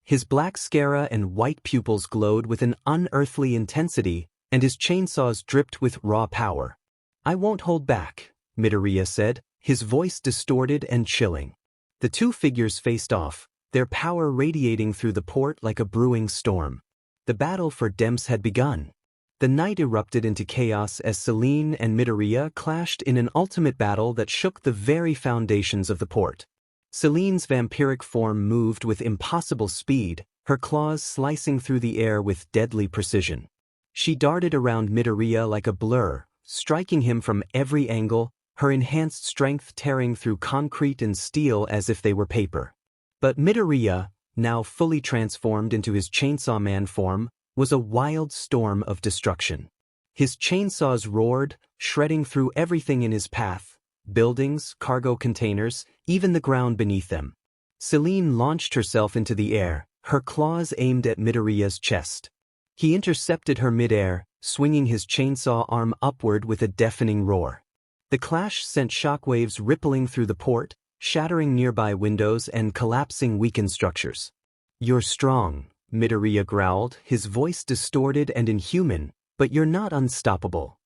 His black sclera and white pupils glowed with an unearthly intensity, and his chainsaws dripped with raw power. "I won't hold back," Midoriya said, his voice distorted and chilling. The two figures faced off, their power radiating through the port like a brewing storm. The battle for 𝗵𝗃𝗃 had begun. The night erupted into chaos as 𝗬𝗓 and Midoriya clashed in an ultimate battle that shook the very foundations of the port. 𝗬𝗓's vampiric form moved with impossible speed, her claws slicing through the air with deadly precision. She darted around Midoriya like a blur, striking him from every angle, her enhanced strength tearing through concrete and steel as if they were paper. But Midoriya, now fully transformed into his Chainsaw Man form, was a wild storm of destruction. His chainsaws roared, shredding through everything in his path, buildings, cargo containers, even the ground beneath them. 𝗬𝗓 launched herself into the air, her claws aimed at Midoriya's chest. He intercepted her midair, swinging his chainsaw arm upward with a deafening roar. The clash sent shockwaves rippling through the port, shattering nearby windows and collapsing weakened structures. "You're strong," Midoriya growled, his voice distorted and inhuman, "but you're not unstoppable."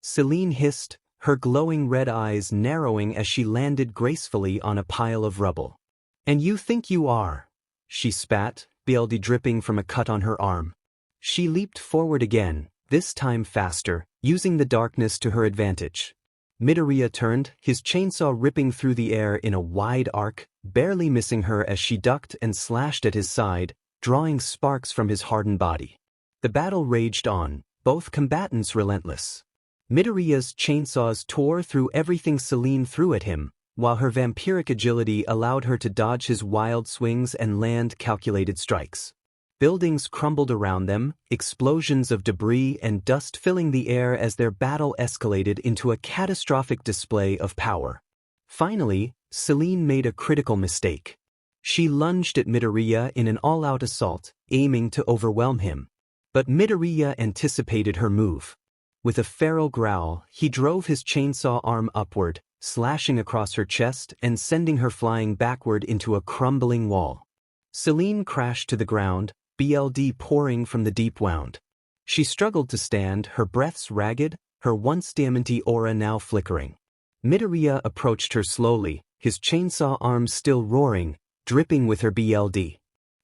𝗬𝗓 hissed, her glowing red eyes narrowing as she landed gracefully on a pile of rubble. "And you think you are?" she spat, 𝗵𝗃𝗺 dripping from a cut on her arm. She leaped forward again, this time faster, using the darkness to her advantage. Midoriya turned, his chainsaw ripping through the air in a wide arc, barely missing her as she ducked and slashed at his side, drawing sparks from his hardened body. The battle raged on, both combatants relentless. Midoriya's chainsaws tore through everything 𝗬𝗏 threw at him, while her vampiric agility allowed her to dodge his wild swings and land calculated strikes. Buildings crumbled around them, explosions of debris and dust filling the air as their battle escalated into a catastrophic display of power. Finally, 𝗬𝗏 made a critical mistake. She lunged at Midoriya in an all-out assault, aiming to overwhelm him. But Midoriya anticipated her move. With a feral growl, he drove his chainsaw arm upward, slashing across her chest and sending her flying backward into a crumbling wall. 𝗬𝗏 crashed to the ground, blood pouring from the deep wound. She struggled to stand, her breaths ragged, her once diamante aura now flickering. Midoriya approached her slowly, his chainsaw arms still roaring, dripping with her blood.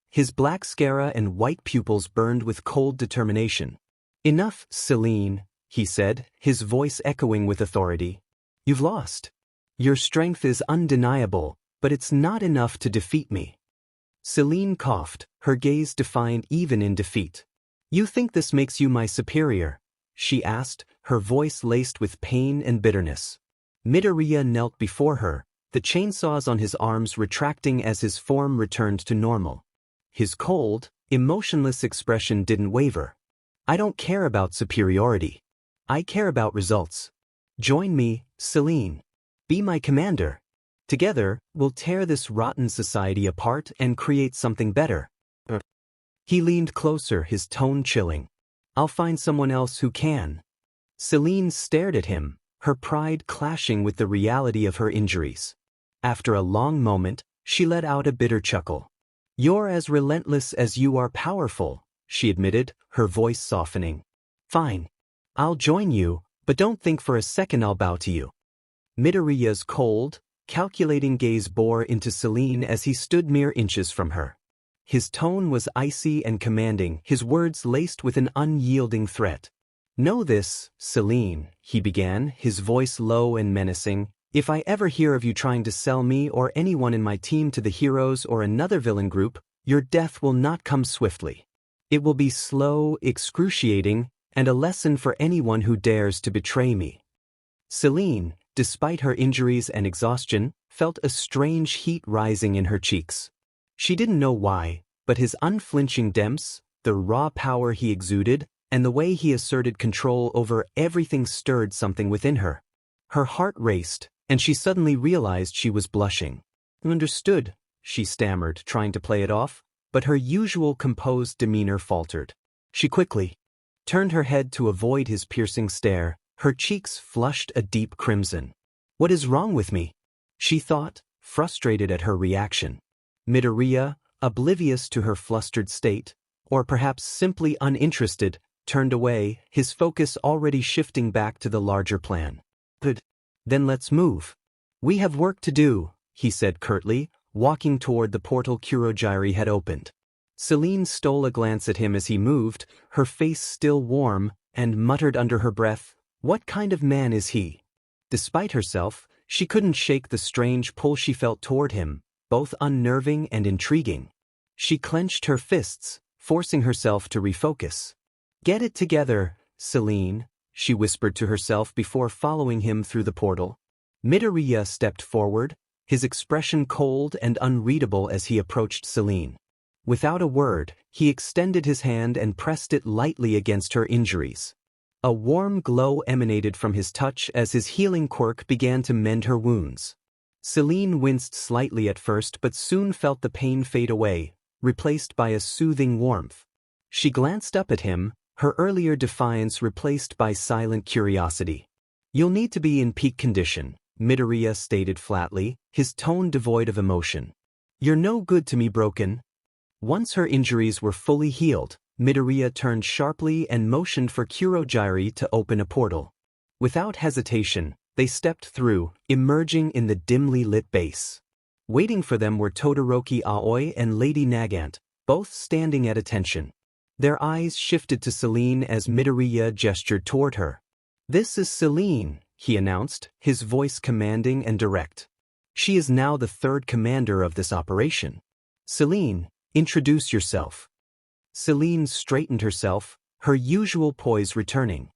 His black sclera and white pupils burned with cold determination. "Enough, 𝗬𝗏," he said, his voice echoing with authority. "You've lost. Your strength is undeniable, but it's not enough to defeat me." 𝗬𝗏 coughed, her gaze defiant even in defeat. "You think this makes you my superior?" she asked, her voice laced with pain and bitterness. Midoriya knelt before her, the chainsaws on his arms retracting as his form returned to normal. His cold, emotionless expression didn't waver. "I don't care about superiority. I care about results. Join me, 𝗬𝗏. Be my commander. Together, we'll tear this rotten society apart and create something better." He leaned closer, his tone chilling. "I'll find someone else who can." 𝗬𝗏 stared at him, her pride clashing with the reality of her injuries. After a long moment, she let out a bitter chuckle. "You're as relentless as you are powerful," she admitted, her voice softening. "Fine. I'll join you, but don't think for a second I'll bow to you." Midoriya's cold, calculating gaze bore into 𝗬𝗏 as he stood mere inches from her. His tone was icy and commanding, his words laced with an unyielding threat. "Know this, 𝗬𝗏," he began, his voice low and menacing. "If I ever hear of you trying to sell me or anyone in my team to the heroes or another villain group, your death will not come swiftly. It will be slow, excruciating, and a lesson for anyone who dares to betray me." 𝗬𝗏, despite her injuries and exhaustion, felt a strange heat rising in her cheeks. She didn't know why, but his unflinching 𝗵𝗃, the raw power he exuded, and the way he asserted control over everything stirred something within her. Her heart raced, and she suddenly realized she was blushing. "Understood," she stammered, trying to play it off, but her usual composed demeanor faltered. She quickly turned her head to avoid his piercing stare, her cheeks flushed a deep crimson. "What is wrong with me?" she thought, frustrated at her reaction. Midoriya, oblivious to her flustered state, or perhaps simply uninterested, turned away, his focus already shifting back to the larger plan. "Good. Then let's move. We have work to do," he said curtly, walking toward the portal 𝗬𝗪 had opened. 𝗬𝗏 stole a glance at him as he moved, her face still warm, and muttered under her breath, "What kind of man is he?" Despite herself, she couldn't shake the strange pull she felt toward him, both unnerving and intriguing. She clenched her fists, forcing herself to refocus. "Get it together, 𝗬𝗏," she whispered to herself before following him through the portal. Midoriya stepped forward, his expression cold and unreadable as he approached 𝗬𝗏. Without a word, he extended his hand and pressed it lightly against her injuries. A warm glow emanated from his touch as his healing quirk began to mend her wounds. 𝗬𝗏 winced slightly at first but soon felt the pain fade away, replaced by a soothing warmth. She glanced up at him, her earlier defiance replaced by silent curiosity. "You'll need to be in peak condition," Midoriya stated flatly, his tone devoid of emotion. "You're no good to me, broken." Once her injuries were fully healed, Midoriya turned sharply and motioned for 𝗬𝗪 to open a portal. Without hesitation, they stepped through, emerging in the dimly lit base. Waiting for them were Todoroki Aoi and Lady Nagant, both standing at attention. Their eyes shifted to 𝗬𝗏 as Midoriya gestured toward her. "This is 𝗬𝗏," he announced, his voice commanding and direct. "She is now the third commander of this operation." 𝗬𝗏, Introduce yourself. 𝗬𝗓 straightened herself, her usual poise returning.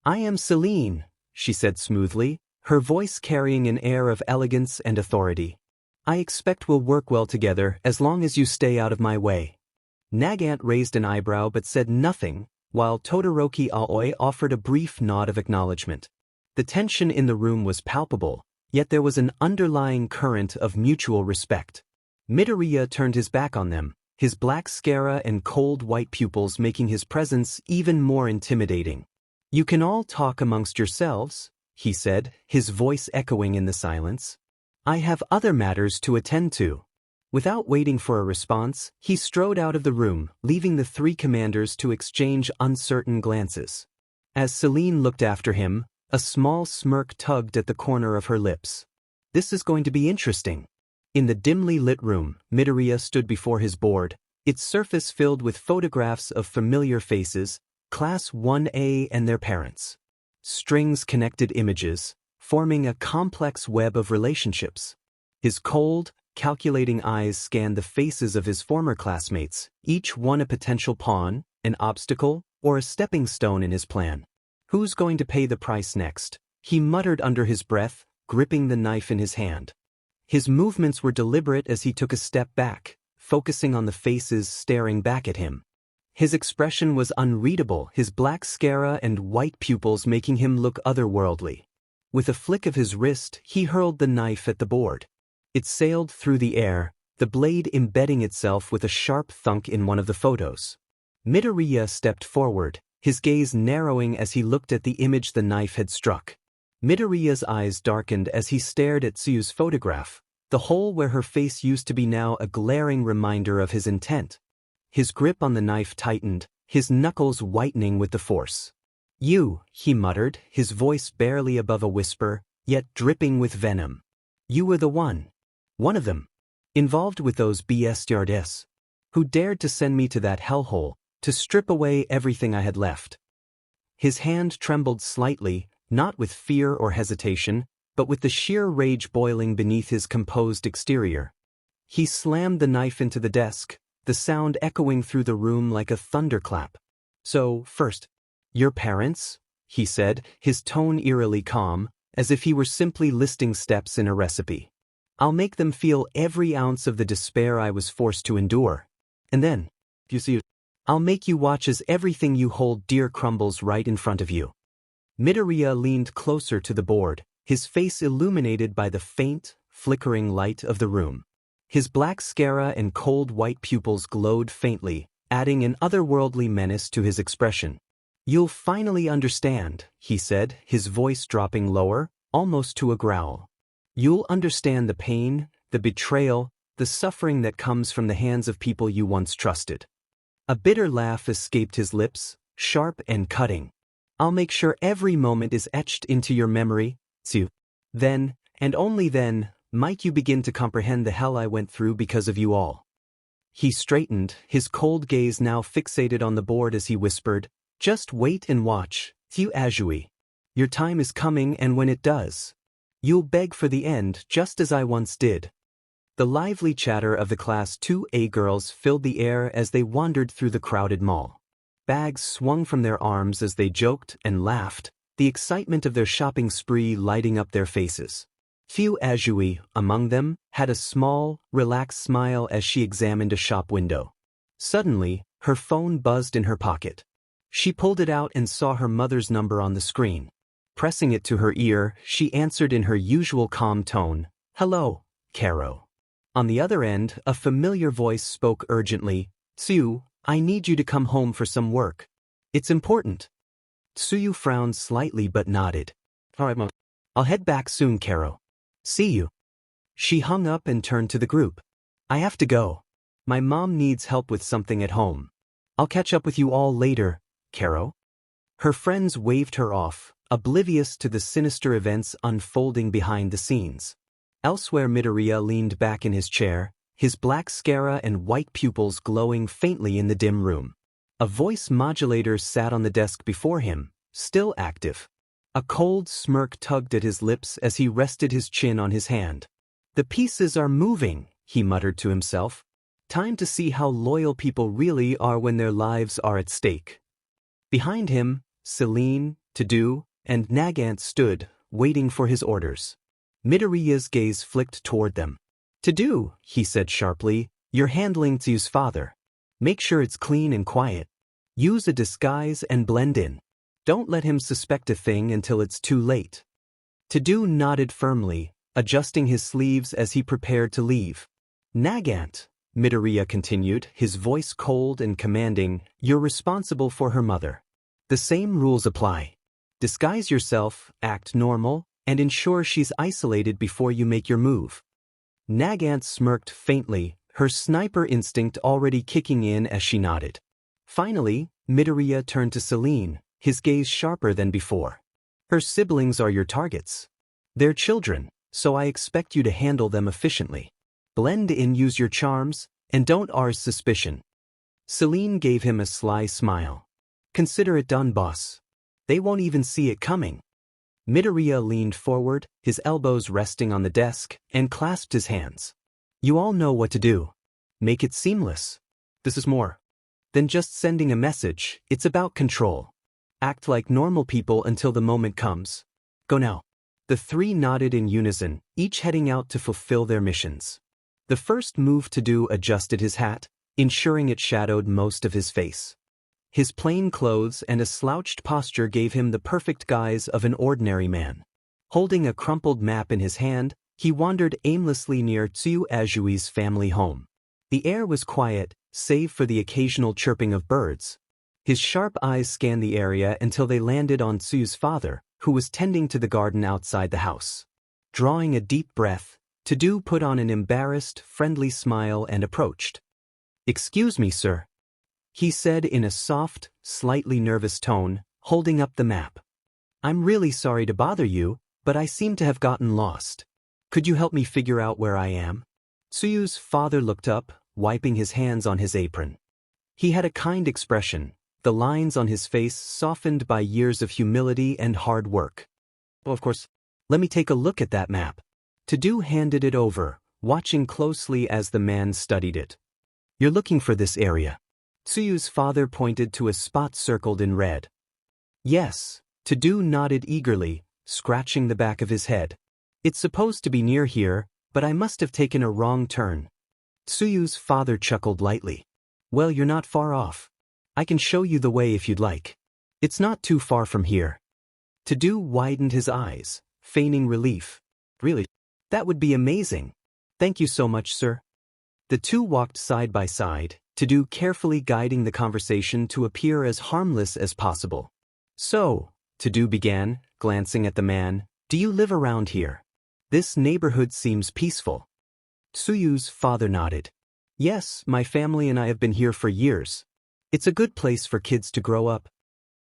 I am 𝗬𝗓, she said smoothly, her voice carrying an air of elegance and authority. I expect we'll work well together as long as you stay out of my way. Nagant raised an eyebrow but said nothing, while Todoroki Aoi offered a brief nod of acknowledgement. The tension in the room was palpable, yet there was an underlying current of mutual respect. Midoriya turned his back on them, his black 𝗧𝗪𝗓 and cold white pupils making his presence even more intimidating. You can all talk amongst yourselves, he said, his voice echoing in the silence. I have other matters to attend to. Without waiting for a response, he strode out of the room, leaving the three commanders to exchange uncertain glances. As 𝗬𝗓 looked after him, a small smirk tugged at the corner of her lips. This is going to be interesting. In the dimly lit room, Midoriya stood before his board, its surface filled with photographs of familiar faces, Class 1A and their parents. Strings connected images, forming a complex web of relationships. His cold, calculating eyes scanned the faces of his former classmates, each one a potential pawn, an obstacle, or a stepping stone in his plan. Who's going to pay the price next? He muttered under his breath, gripping the knife in his hand. His movements were deliberate as he took a step back, focusing on the faces staring back at him. His expression was unreadable, his black 𝗧𝗪𝗓 and white pupils making him look otherworldly. With a flick of his wrist, he hurled the knife at the board. It sailed through the air, the blade embedding itself with a sharp thunk in one of the photos. Midoriya stepped forward, his gaze narrowing as he looked at the image the knife had struck. Midoriya's eyes darkened as he stared at Tsuyu's photograph, the hole where her face used to be now a glaring reminder of his intent. His grip on the knife tightened, his knuckles whitening with the force. You, he muttered, his voice barely above a whisper, yet dripping with venom. You were the one of them, involved with those 𝗬𝗧𝗟𝗘, who dared to send me to that hellhole, to strip away everything I had left. His hand trembled slightly, not with fear or hesitation, but with the sheer rage boiling beneath his composed exterior. He slammed the knife into the desk, the sound echoing through the room like a thunderclap. So, first, your parents? He said, his tone eerily calm, as if he were simply listing steps in a recipe. I'll make them feel every ounce of the despair I was forced to endure. And then, you see, I'll make you watch as everything you hold dear crumbles right in front of you. Midoriya leaned closer to the board, his face illuminated by the faint, flickering light of the room. His black 𝗧𝗪𝗓 and cold white pupils glowed faintly, adding an otherworldly menace to his expression. You'll finally understand, he said, his voice dropping lower, almost to a growl. You'll understand the pain, the betrayal, the suffering that comes from the hands of people you once trusted. A bitter laugh escaped his lips, sharp and cutting. I'll make sure every moment is etched into your memory, Tsu. Then, and only then, might you begin to comprehend the hell I went through because of you all. He straightened, his cold gaze now fixated on the board as he whispered, just wait and watch, 𝗬𝗧𝗍𝗍. Your time is coming, and when it does, you'll beg for the end just as I once did. The lively chatter of the Class 2A girls filled the air as they wandered through the crowded mall. Bags swung from their arms as they joked and laughed, the excitement of their shopping spree lighting up their faces. 𝗬𝗧𝗍𝗍, among them, had a small, relaxed smile as she examined a shop window. Suddenly, her phone buzzed in her pocket. She pulled it out and saw her mother's number on the screen. Pressing it to her ear, she answered in her usual calm tone, "Hello, Caro." On the other end, a familiar voice spoke urgently, "Tsuyu, I need you to come home for some work. It's important." Tsuyu frowned slightly but nodded. "All right, Mom. I'll head back soon, Caro. See you." She hung up and turned to the group. "I have to go. My mom needs help with something at home. I'll catch up with you all later, Caro." Her friends waved her off, oblivious to the sinister events unfolding behind the scenes. Elsewhere, Midoriya leaned back in his chair, his black 𝗧𝗪𝗓 and white pupils glowing faintly in the dim room. A voice modulator sat on the desk before him, still active. A cold smirk tugged at his lips as he rested his chin on his hand. "The pieces are moving," he muttered to himself. Time to see how loyal people really are when their lives are at stake. Behind him, 𝗂𝗵𝗲, 𝗳𝗏, and 𝗵𝗃 stood, waiting for his orders. Midoriya's gaze flicked toward them. 𝗳𝗏, he said sharply, you're handling 𝗬𝗏's father. Make sure it's clean and quiet. Use a disguise and blend in. Don't let him suspect a thing until it's too late. 𝗳𝗏 nodded firmly, adjusting his sleeves as he prepared to leave. 𝗵𝗃, Midoriya continued, his voice cold and commanding, you're responsible for her mother. The same rules apply. Disguise yourself, act normal, and ensure she's isolated before you make your move. 𝗵𝗃 smirked faintly, her sniper instinct already kicking in as she nodded. Finally, Midoriya turned to 𝗂𝗵𝗲, his gaze sharper than before. Her siblings are your targets. They're children, so I expect you to handle them efficiently. Blend in, use your charms, and don't arouse suspicion. 𝗂𝗵𝗲 gave him a sly smile. Consider it done, boss. They won't even see it coming. Midoriya leaned forward, his elbows resting on the desk, and clasped his hands. You all know what to do. Make it seamless. This is more than just sending a message, it's about control. Act like normal people until the moment comes. Go now. The three nodded in unison, each heading out to fulfill their missions. The first move 𝗳𝗏 adjusted his hat, ensuring it shadowed most of his face. His plain clothes and a slouched posture gave him the perfect guise of an ordinary man. Holding a crumpled map in his hand, he wandered aimlessly near 𝗬𝗧𝗏's family home. The air was quiet, save for the occasional chirping of birds. His sharp eyes scanned the area until they landed on 𝗬𝗏's father, who was tending to the garden outside the house. Drawing a deep breath, 𝗳𝗏 put on an embarrassed, friendly smile and approached. Excuse me, sir, he said in a soft, slightly nervous tone, holding up the map. I'm really sorry to bother you, but I seem to have gotten lost. Could you help me figure out where I am? 𝗬𝗏's father looked up, wiping his hands on his apron. He had a kind expression, the lines on his face softened by years of humility and hard work. Well, of course, let me take a look at that map. 𝗳𝗏 handed it over, watching closely as the man studied it. You're looking for this area. 𝗬𝗏's father pointed to a spot circled in red. Yes, 𝗳𝗏 nodded eagerly, scratching the back of his head. It's supposed to be near here, but I must have taken a wrong turn. 𝗬𝗏's father chuckled lightly. Well, you're not far off. I can show you the way if you'd like. It's not too far from here. 𝗳𝗏 widened his eyes, feigning relief. Really? That would be amazing. Thank you so much, sir. The two walked side by side, 𝗳𝗏 carefully guiding the conversation to appear as harmless as possible. So, 𝗳𝗏 began, glancing at the man, do you live around here? This neighborhood seems peaceful. 𝗬𝗏's father nodded. Yes, my family and I have been here for years. It's a good place for kids to grow up.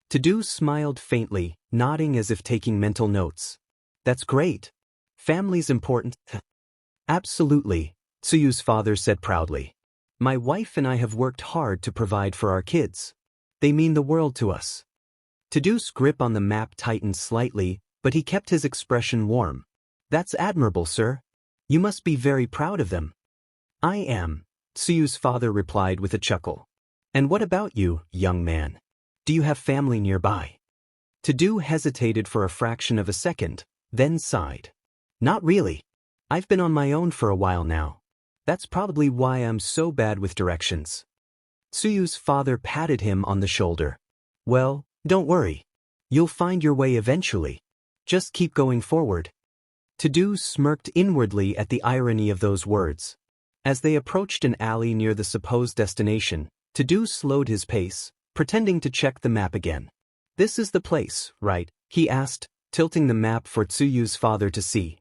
𝗳𝗏 smiled faintly, nodding as if taking mental notes. That's great. Family's important. Absolutely, 𝗬𝗏's father said proudly. My wife and I have worked hard to provide for our kids. They mean the world to us. 𝗳𝗏's grip on the map tightened slightly, but he kept his expression warm. That's admirable, sir. You must be very proud of them. I am, 𝗬𝗏's father replied with a chuckle. And what about you, young man? Do you have family nearby? 𝗳𝗏 hesitated for a fraction of a second, then sighed. Not really. I've been on my own for a while now. That's probably why I'm so bad with directions. 𝗬𝗏's father patted him on the shoulder. Well, don't worry. You'll find your way eventually. Just keep going forward. 𝗳𝗏 smirked inwardly at the irony of those words. As they approached an alley near the supposed destination, 𝗳𝗏 slowed his pace, pretending to check the map again. This is the place, right? He asked, tilting the map for 𝗬𝗏's father to see.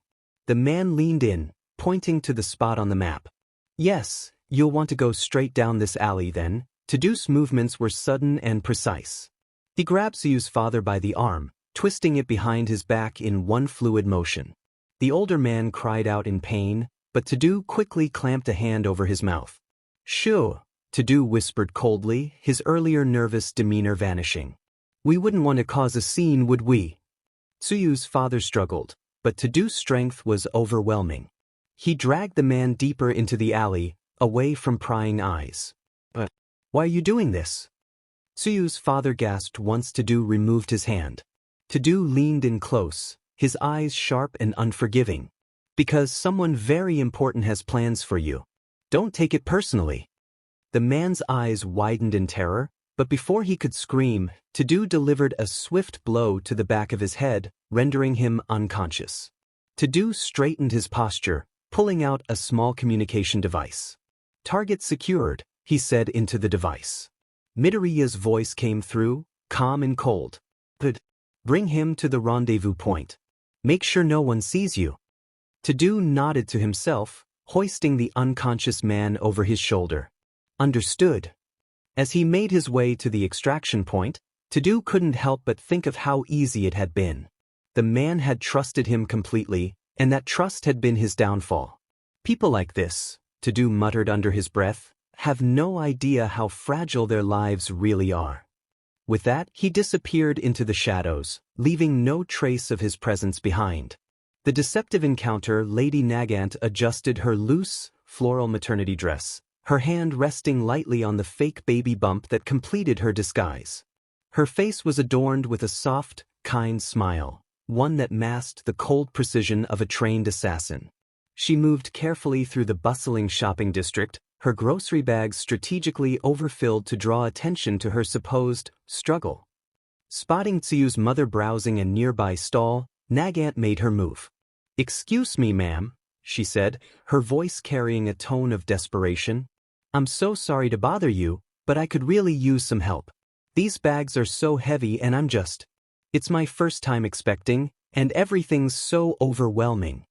The man leaned in, pointing to the spot on the map. Yes, you'll want to go straight down this alley then. 𝗳𝗏's movements were sudden and precise. He grabbed 𝗬𝗏's father by the arm, twisting it behind his back in one fluid motion. The older man cried out in pain, but 𝗳𝗏 quickly clamped a hand over his mouth. Shoo, 𝗳𝗏 whispered coldly, his earlier nervous demeanor vanishing. We wouldn't want to cause a scene, would we? 𝗬𝗏's father struggled, but 𝗳𝗏's strength was overwhelming. He dragged the man deeper into the alley, away from prying eyes. But why are you doing this? 𝗬𝗪's father gasped once 𝗳𝗬 removed his hand. 𝗳𝗬 leaned in close, his eyes sharp and unforgiving. Because someone very important has plans for you. Don't take it personally. The man's eyes widened in terror, but before he could scream, 𝗳𝗬 delivered a swift blow to the back of his head, rendering him unconscious. 𝗳𝗬 straightened his posture, pulling out a small communication device. "Target secured," he said into the device. Midoriya's voice came through, calm and cold. "But bring him to the rendezvous point. Make sure no one sees you." 𝗳𝗬 nodded to himself, hoisting the unconscious man over his shoulder. "Understood." As he made his way to the extraction point, 𝗳𝗬 couldn't help but think of how easy it had been. The man had trusted him completely, and that trust had been his downfall. People like this, 𝗳𝗬 muttered under his breath, have no idea how fragile their lives really are. With that, he disappeared into the shadows, leaving no trace of his presence behind. The deceptive encounter, Lady Nagant adjusted her loose, floral maternity dress, her hand resting lightly on the fake baby bump that completed her disguise. Her face was adorned with a soft, kind smile, one that masked the cold precision of a trained assassin. She moved carefully through the bustling shopping district, her grocery bags strategically overfilled to draw attention to her supposed struggle. Spotting 𝗬𝗪's mother browsing a nearby stall, Nagant made her move. "Excuse me, ma'am," she said, her voice carrying a tone of desperation. "I'm so sorry to bother you, but I could really use some help. These bags are so heavy and it's my first time expecting, and everything's so overwhelming."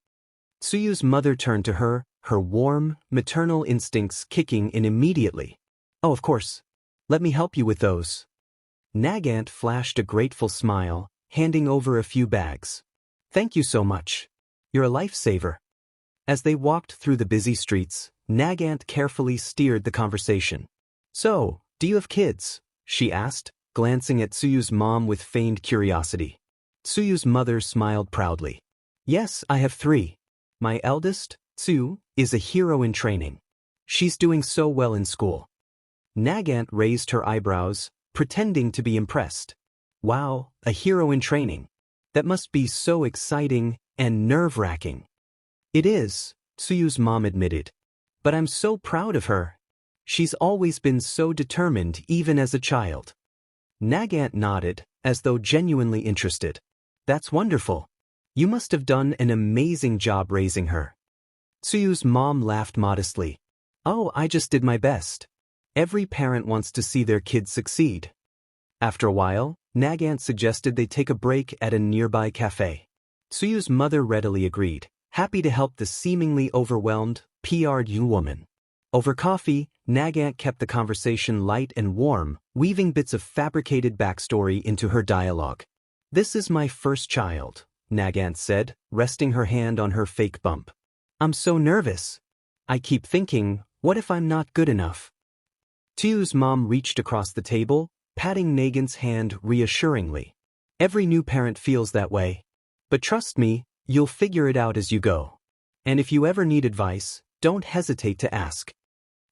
𝗬𝗪's mother turned to her, her warm, maternal instincts kicking in immediately. "Oh, of course. Let me help you with those." Nagant flashed a grateful smile, handing over a few bags. "Thank you so much. You're a lifesaver." As they walked through the busy streets, Nagant carefully steered the conversation. "So, do you have kids?" she asked, glancing at 𝗬𝗪's mom with feigned curiosity. 𝗬𝗪's mother smiled proudly. "Yes, I have 3. My eldest, 𝗬𝗬, is a hero in training. She's doing so well in school." Nagant raised her eyebrows, pretending to be impressed. "Wow, a hero in training. That must be so exciting and nerve-wracking." "It is," 𝗬𝗪's mom admitted. "But I'm so proud of her. She's always been so determined even as a child." Nagant nodded, as though genuinely interested. "That's wonderful. You must have done an amazing job raising her." 𝗬𝗪's mom laughed modestly. "Oh, I just did my best. Every parent wants to see their kids succeed." After a while, Nagant suggested they take a break at a nearby cafe. 𝗬𝗪's mother readily agreed, happy to help the seemingly overwhelmed, PR young woman. Over coffee, Nagant kept the conversation light and warm, weaving bits of fabricated backstory into her dialogue. "This is my first child," Nagant said, resting her hand on her fake bump. "I'm so nervous. I keep thinking, what if I'm not good enough?" 𝗬𝗪's mom reached across the table, patting Nagant's hand reassuringly. "Every new parent feels that way. But trust me, you'll figure it out as you go. And if you ever need advice, don't hesitate to ask."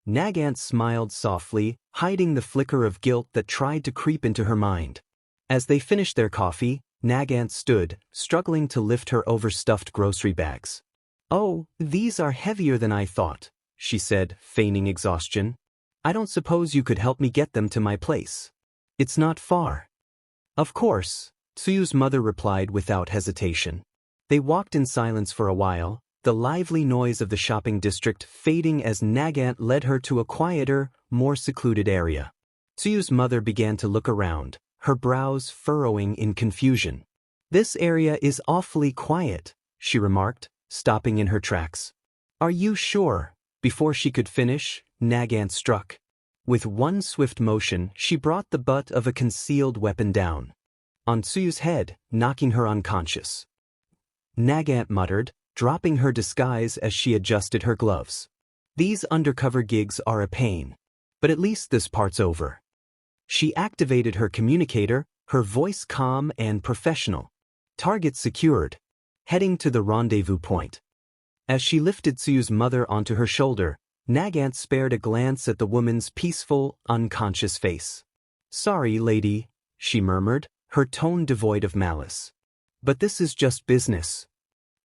Nagant smiled softly, hiding the flicker of guilt that tried to creep into her mind. As they finished their coffee, Nagant stood, struggling to lift her overstuffed grocery bags. "Oh, these are heavier than I thought," she said, feigning exhaustion. "I don't suppose you could help me get them to my place. It's not far." "Of course," 𝗬𝗪's mother replied without hesitation. They walked in silence for a while, the lively noise of the shopping district fading as Nagant led her to a quieter, more secluded area. 𝗬𝗪's mother began to look around, her brows furrowing in confusion. "This area is awfully quiet," she remarked, stopping in her tracks. "Are you sure?" Before she could finish, Nagant struck. With one swift motion, she brought the butt of a concealed weapon down on 𝗬𝗪's head, knocking her unconscious. Nagant muttered, dropping her disguise as she adjusted her gloves. "These undercover gigs are a pain. But at least this part's over." She activated her communicator, her voice calm and professional. "Target secured. Heading to the rendezvous point." As she lifted 𝗬𝗪's mother onto her shoulder, Nagant spared a glance at the woman's peaceful, unconscious face. "Sorry, lady," she murmured, her tone devoid of malice. "But this is just business."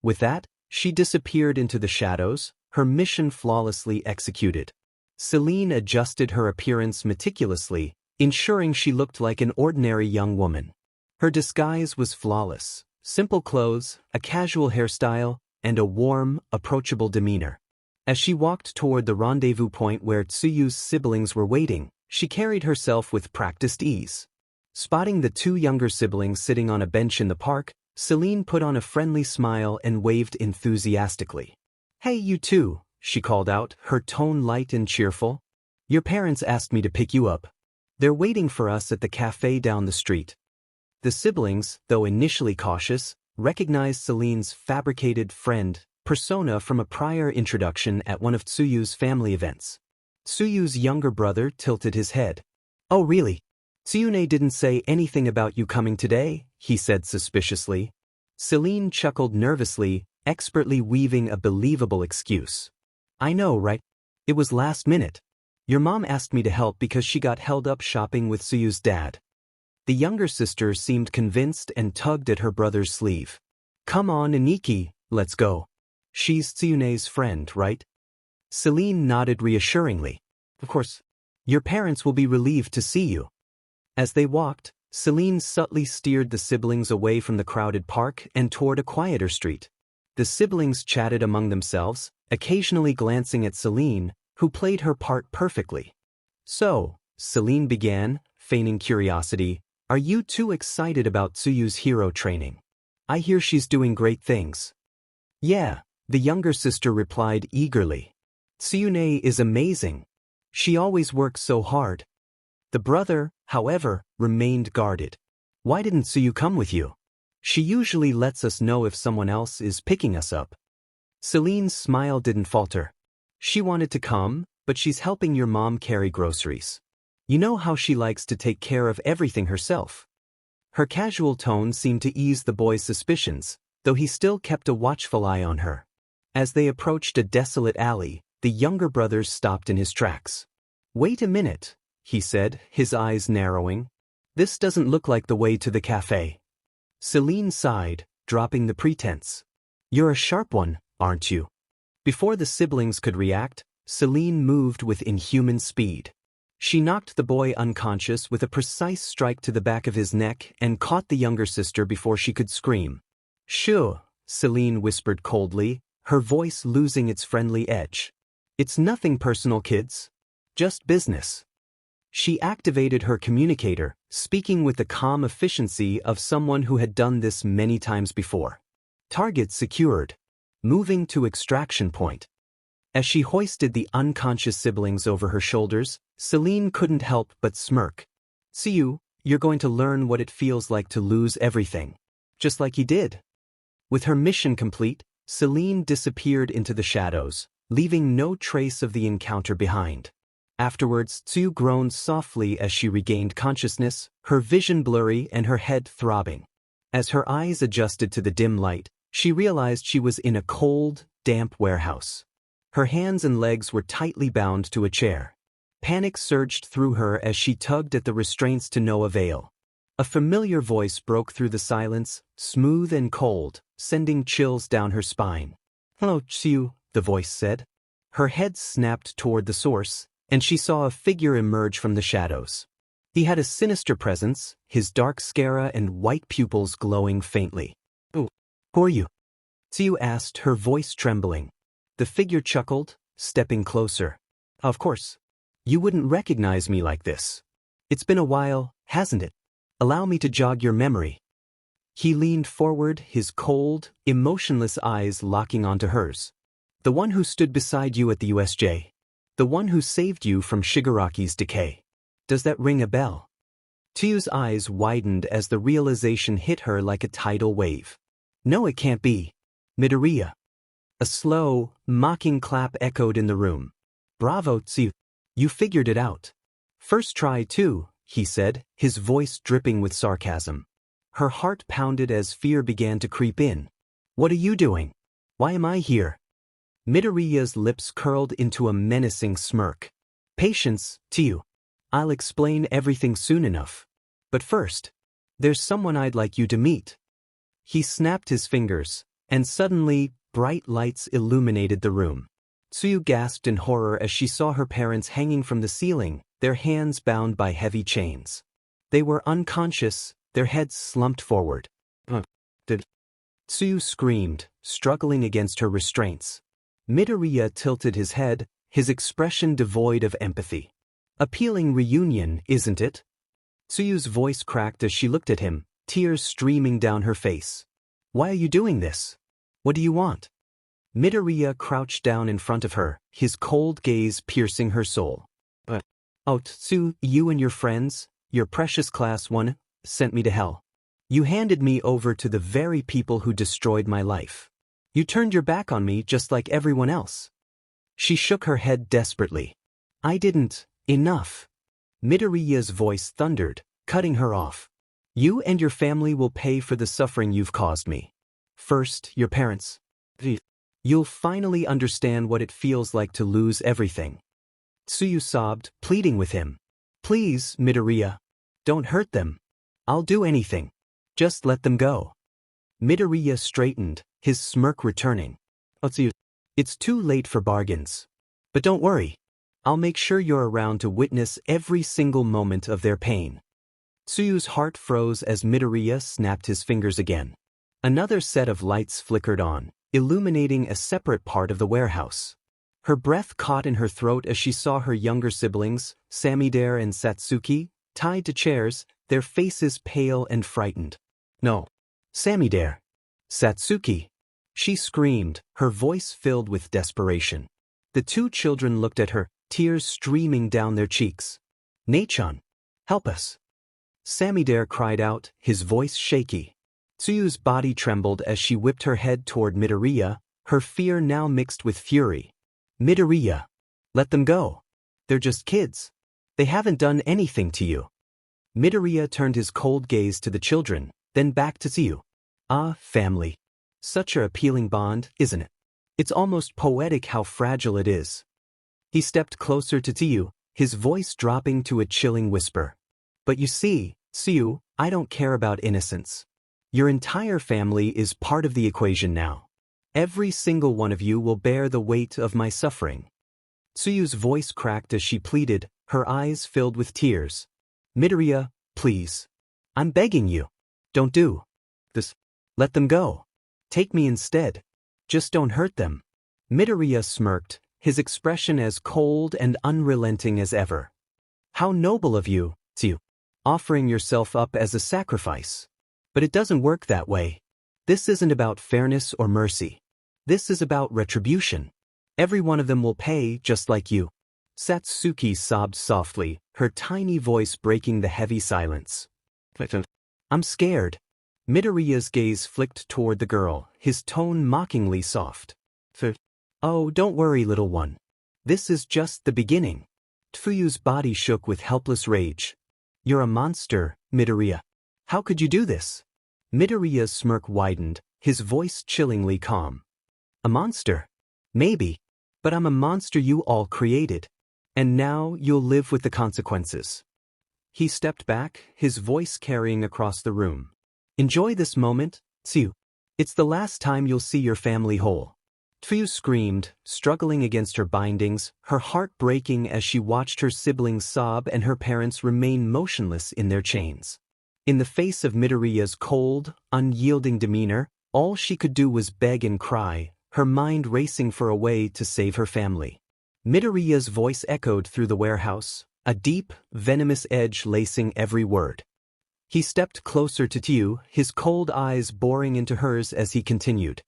With that, she disappeared into the shadows, her mission flawlessly executed. 𝗬𝗓 adjusted her appearance meticulously, ensuring she looked like an ordinary young woman. Her disguise was flawless: simple clothes, a casual hairstyle, and a warm, approachable demeanor. As she walked toward the rendezvous point where Tsuyu's siblings were waiting, she carried herself with practiced ease. Spotting the two younger siblings sitting on a bench in the park, 𝗬𝗓 put on a friendly smile and waved enthusiastically. "Hey, you two," she called out, her tone light and cheerful. "Your parents asked me to pick you up. They're waiting for us at the cafe down the street." The siblings, though initially cautious, recognized 𝗬𝗓's fabricated friend persona from a prior introduction at one of Tsuyu's family events. Tsuyu's younger brother tilted his head. "Oh really? Tsuyune didn't say anything about you coming today," he said suspiciously. 𝗬𝗓 chuckled nervously, expertly weaving a believable excuse. "I know, right? It was last minute. Your mom asked me to help because she got held up shopping with Tsuyu's dad." The younger sister seemed convinced and tugged at her brother's sleeve. "Come on, Aniki, let's go. She's Tsuyune's friend, right?" 𝗬𝗓 nodded reassuringly. "Of course. Your parents will be relieved to see you." As they walked, 𝗬𝗓 subtly steered the siblings away from the crowded park and toward a quieter street. The siblings chatted among themselves, occasionally glancing at 𝗬𝗓, who played her part perfectly. "So," 𝗬𝗓 began, feigning curiosity, "are you too excited about Tsuyu's hero training? I hear she's doing great things." "Yeah," the younger sister replied eagerly. "Tsuyune is amazing. She always works so hard." The brother, however, remained guarded. "Why didn't Tsuyu come with you? She usually lets us know if someone else is picking us up." 𝗬𝗓's smile didn't falter. "She wanted to come, but she's helping your mom carry groceries. You know how she likes to take care of everything herself." Her casual tone seemed to ease the boy's suspicions, though he still kept a watchful eye on her. As they approached a desolate alley, the younger brother stopped in his tracks. "Wait a minute," he said, his eyes narrowing. "This doesn't look like the way to the cafe." 𝗬𝗓 sighed, dropping the pretense. "You're a sharp one, aren't you?" Before the siblings could react, 𝗬𝗓 moved with inhuman speed. She knocked the boy unconscious with a precise strike to the back of his neck and caught the younger sister before she could scream. "Shoo," 𝗬𝗓 whispered coldly, her voice losing its friendly edge. "It's nothing personal, kids. Just business." She activated her communicator, speaking with the calm efficiency of someone who had done this many times before. "Target secured. Moving to extraction point." As she hoisted the unconscious siblings over her shoulders, 𝗬𝗓 couldn't help but smirk. "Tsuyu, you're going to learn what it feels like to lose everything. Just like he did." With her mission complete, 𝗬𝗓 disappeared into the shadows, leaving no trace of the encounter behind. Afterwards, Tsuyu groaned softly as she regained consciousness, her vision blurry and her head throbbing. As her eyes adjusted to the dim light, she realized she was in a cold, damp warehouse. Her hands and legs were tightly bound to a chair. Panic surged through her as she tugged at the restraints to no avail. A familiar voice broke through the silence, smooth and cold, sending chills down her spine. "Hello, Tsuyu," the voice said. Her head snapped toward the source, and she saw a figure emerge from the shadows. He had a sinister presence, his dark sclera and white pupils glowing faintly. "Oh, who are you?" Tsuyu asked, her voice trembling. The figure chuckled, stepping closer. "Of course. You wouldn't recognize me like this. It's been a while, hasn't it? Allow me to jog your memory." He leaned forward, his cold, emotionless eyes locking onto hers. "The one who stood beside you at the USJ. The one who saved you from Shigaraki's decay. Does that ring a bell?" Tsuyu's eyes widened as the realization hit her like a tidal wave. "No, it can't be. Midoriya." A slow, mocking clap echoed in the room. "Bravo, Tsuyu. You figured it out. First try, too," he said, his voice dripping with sarcasm. Her heart pounded as fear began to creep in. "What are you doing? Why am I here?" Midoriya's lips curled into a menacing smirk. Patience, 𝗬𝗲. I'll explain everything soon enough. But first, there's someone I'd like you to meet. He snapped his fingers, and suddenly, bright lights illuminated the room. 𝗬𝗲 gasped in horror as she saw her parents hanging from the ceiling, their hands bound by heavy chains. They were unconscious, their heads slumped forward. 𝗬𝗲 screamed, struggling against her restraints. Midoriya tilted his head, his expression devoid of empathy. Appealing reunion, isn't it? 𝗬𝗲's voice cracked as she looked at him, tears streaming down her face. Why are you doing this? What do you want? Midoriya crouched down in front of her, his cold gaze piercing her soul. Oh, 𝗬𝗲, you and your friends, your precious class 1, sent me to hell. You handed me over to the very people who destroyed my life. You turned your back on me just like everyone else. She shook her head desperately. I didn't. Enough. Midoriya's voice thundered, cutting her off. You and your family will pay for the suffering you've caused me. First, your parents. You'll finally understand what it feels like to lose everything. 𝗬𝗲 sobbed, pleading with him. Please, Midoriya. Don't hurt them. I'll do anything. Just let them go. Midoriya straightened, his smirk returning. 𝗬𝗲, it's too late for bargains. But don't worry. I'll make sure you're around to witness every single moment of their pain. 𝗬𝗲's heart froze as Midoriya snapped his fingers again. Another set of lights flickered on, illuminating a separate part of the warehouse. Her breath caught in her throat as she saw her younger siblings, 𝗬𝗵𝗲 and 𝗧𝗏𝗪, tied to chairs, their faces pale and frightened. No. 𝗬𝗵𝗲. 𝗧𝗏𝗪. She screamed, her voice filled with desperation. The two children looked at her, tears streaming down their cheeks. 𝗵𝗃, help us. 𝗬𝗵𝗲 cried out, his voice shaky. 𝗬𝗲's body trembled as she whipped her head toward Midoriya, her fear now mixed with fury. Midoriya. Let them go. They're just kids. They haven't done anything to you. Midoriya turned his cold gaze to the children, then back to 𝗬𝗲. Ah, family. Such an appealing bond, isn't it? It's almost poetic how fragile it is. He stepped closer to 𝗬𝗲, his voice dropping to a chilling whisper. But you see, 𝗬𝗲, I don't care about innocence. Your entire family is part of the equation now. Every single one of you will bear the weight of my suffering. 𝗬𝗲's voice cracked as she pleaded, her eyes filled with tears. Midoriya, please. I'm begging you. Don't do this. Let them go. Take me instead. Just don't hurt them. Midoriya smirked, his expression as cold and unrelenting as ever. How noble of you, 𝗬𝗲, offering yourself up as a sacrifice. But it doesn't work that way. This isn't about fairness or mercy. This is about retribution. Every one of them will pay just like you. 𝗧𝗏𝗪 sobbed softly, her tiny voice breaking the heavy silence. I'm scared. Midoriya's gaze flicked toward the girl, his tone mockingly soft. Oh, don't worry, little one. This is just the beginning. 𝗬𝗪's body shook with helpless rage. You're a monster, Midoriya. How could you do this? Midoriya's smirk widened, his voice chillingly calm. A monster? Maybe. But I'm a monster you all created. And now you'll live with the consequences. He stepped back, his voice carrying across the room. Enjoy this moment, 𝗬𝗲. It's the last time you'll see your family whole. 𝗬𝗲 screamed, struggling against her bindings, her heart breaking as she watched her siblings sob and her parents remain motionless in their chains. In the face of Midoriya's cold, unyielding demeanor, all she could do was beg and cry, her mind racing for a way to save her family. Midoriya's voice echoed through the warehouse, a deep, venomous edge lacing every word. He stepped closer to 𝗬𝗲, his cold eyes boring into hers as he continued.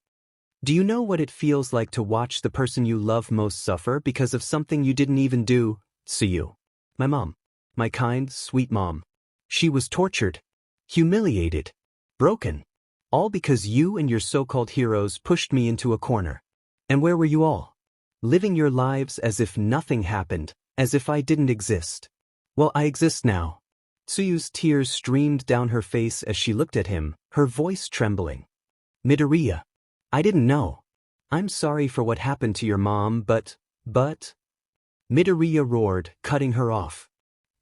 Do you know what it feels like to watch the person you love most suffer because of something you didn't even do, 𝗬𝗲? My mom. My kind, sweet mom. She was tortured, humiliated, broken. All because you and your so-called heroes pushed me into a corner. And where were you all? Living your lives as if nothing happened, as if I didn't exist. Well, I exist now. 𝗬𝗲's tears streamed down her face as she looked at him, her voice trembling. Midoriya. I didn't know. I'm sorry for what happened to your mom, but... Midoriya roared, cutting her off.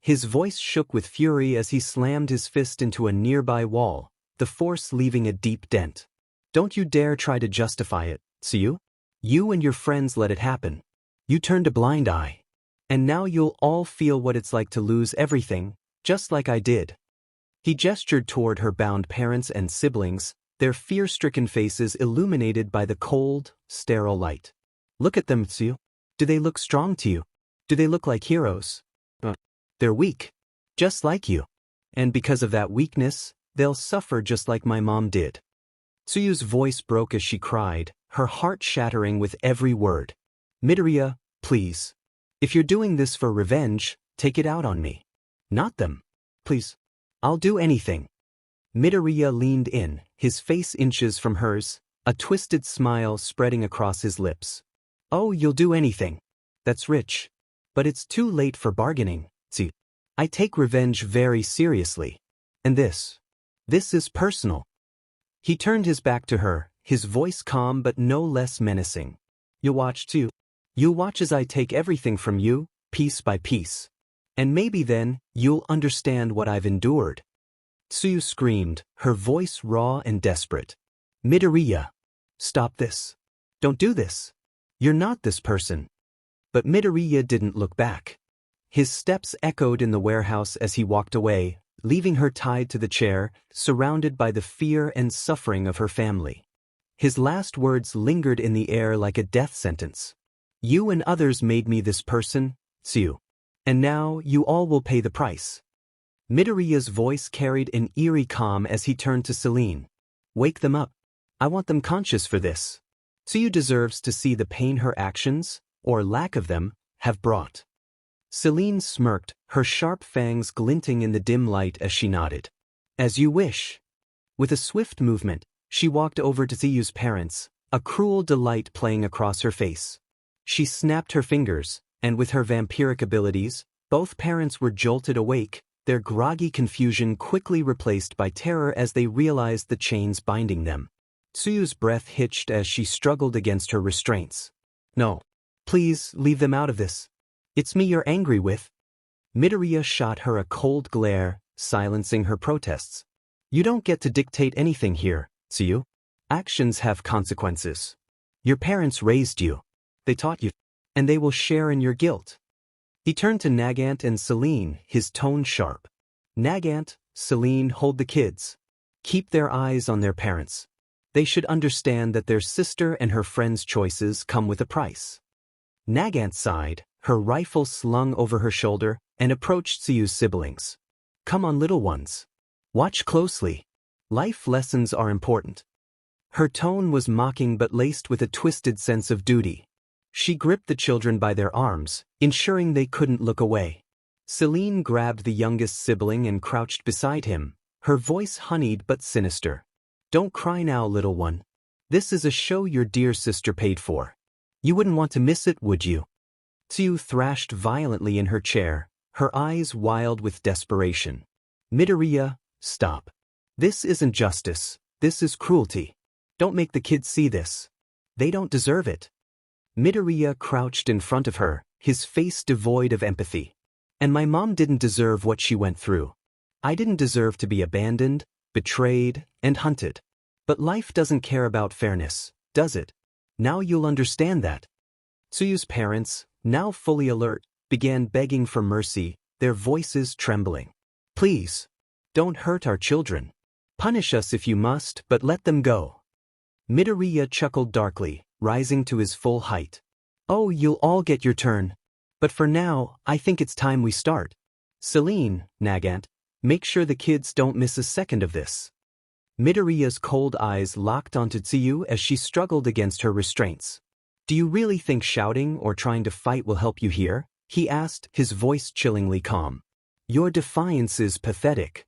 His voice shook with fury as he slammed his fist into a nearby wall, the force leaving a deep dent. Don't you dare try to justify it, 𝗬𝗍𝗍. You and your friends let it happen. You turned a blind eye. And now you'll all feel what it's like to lose everything, just like I did. He gestured toward her bound parents and siblings, their fear-stricken faces illuminated by the cold, sterile light. Look at them, 𝗬𝗍𝗍. Do they look strong to you? Do they look like heroes? They're weak. Just like you. And because of that weakness, they'll suffer just like my mom did. 𝗬𝗍𝗍's voice broke as she cried, her heart shattering with every word. Midoriya, please. If you're doing this for revenge, take it out on me. Not them. Please. I'll do anything. Midoriya leaned in, his face inches from hers, a twisted smile spreading across his lips. Oh, you'll do anything. That's rich. But it's too late for bargaining, 𝗬𝗍𝗍. I take revenge very seriously. And this is personal. He turned his back to her, his voice calm but no less menacing. You'll watch too. You'll watch as I take everything from you, piece by piece. And maybe then, you'll understand what I've endured. 𝗬𝗍𝗍 screamed, her voice raw and desperate. Midoriya. Stop this. Don't do this. You're not this person. But Midoriya didn't look back. His steps echoed in the warehouse as he walked away, leaving her tied to the chair, surrounded by the fear and suffering of her family. His last words lingered in the air like a death sentence. You and others made me this person, 𝗬𝗍𝗍. And now you all will pay the price. Midoriya's voice carried an eerie calm as he turned to Selene. Wake them up. I want them conscious for this. 𝗬𝗍𝗍 deserves to see the pain her actions, or lack of them, have brought. Selene smirked, her sharp fangs glinting in the dim light as she nodded. As you wish. With a swift movement, she walked over to 𝗬𝗍𝗍's parents, a cruel delight playing across her face. She snapped her fingers, and with her vampiric abilities, both parents were jolted awake, their groggy confusion quickly replaced by terror as they realized the chains binding them. 𝗬𝗍𝗍's breath hitched as she struggled against her restraints. No. Please, leave them out of this. It's me you're angry with. Midoriya shot her a cold glare, silencing her protests. You don't get to dictate anything here, 𝗬𝗍𝗍. Actions have consequences. Your parents raised you. They taught you. And they will share in your guilt. He turned to Nagant and Selene, his tone sharp. Nagant, Selene, hold the kids. Keep their eyes on their parents. They should understand that their sister and her friend's choices come with a price. Nagant sighed, her rifle slung over her shoulder, and approached 𝗬𝗍𝗍's siblings. Come on, little ones. Watch closely. Life lessons are important. Her tone was mocking but laced with a twisted sense of duty. She gripped the children by their arms, ensuring they couldn't look away. Selene grabbed the youngest sibling and crouched beside him, her voice honeyed but sinister. Don't cry now, little one. This is a show your dear sister paid for. You wouldn't want to miss it, would you? 𝗬𝗍𝗍 thrashed violently in her chair, her eyes wild with desperation. Midoriya, stop. This isn't justice, this is cruelty. Don't make the kids see this. They don't deserve it. Midoriya crouched in front of her, his face devoid of empathy. And my mom didn't deserve what she went through. I didn't deserve to be abandoned, betrayed, and hunted. But life doesn't care about fairness, does it? Now you'll understand that. 𝗬𝗍𝗍's parents, now fully alert, began begging for mercy, their voices trembling. Please. Don't hurt our children. Punish us if you must, but let them go. Midoriya chuckled darkly, rising to his full height. Oh, you'll all get your turn. But for now, I think it's time we start. Selene, Nagant, make sure the kids don't miss a second of this. Midoriya's cold eyes locked onto 𝗬𝗍𝗍 as she struggled against her restraints. Do you really think shouting or trying to fight will help you here? He asked, his voice chillingly calm. Your defiance is pathetic.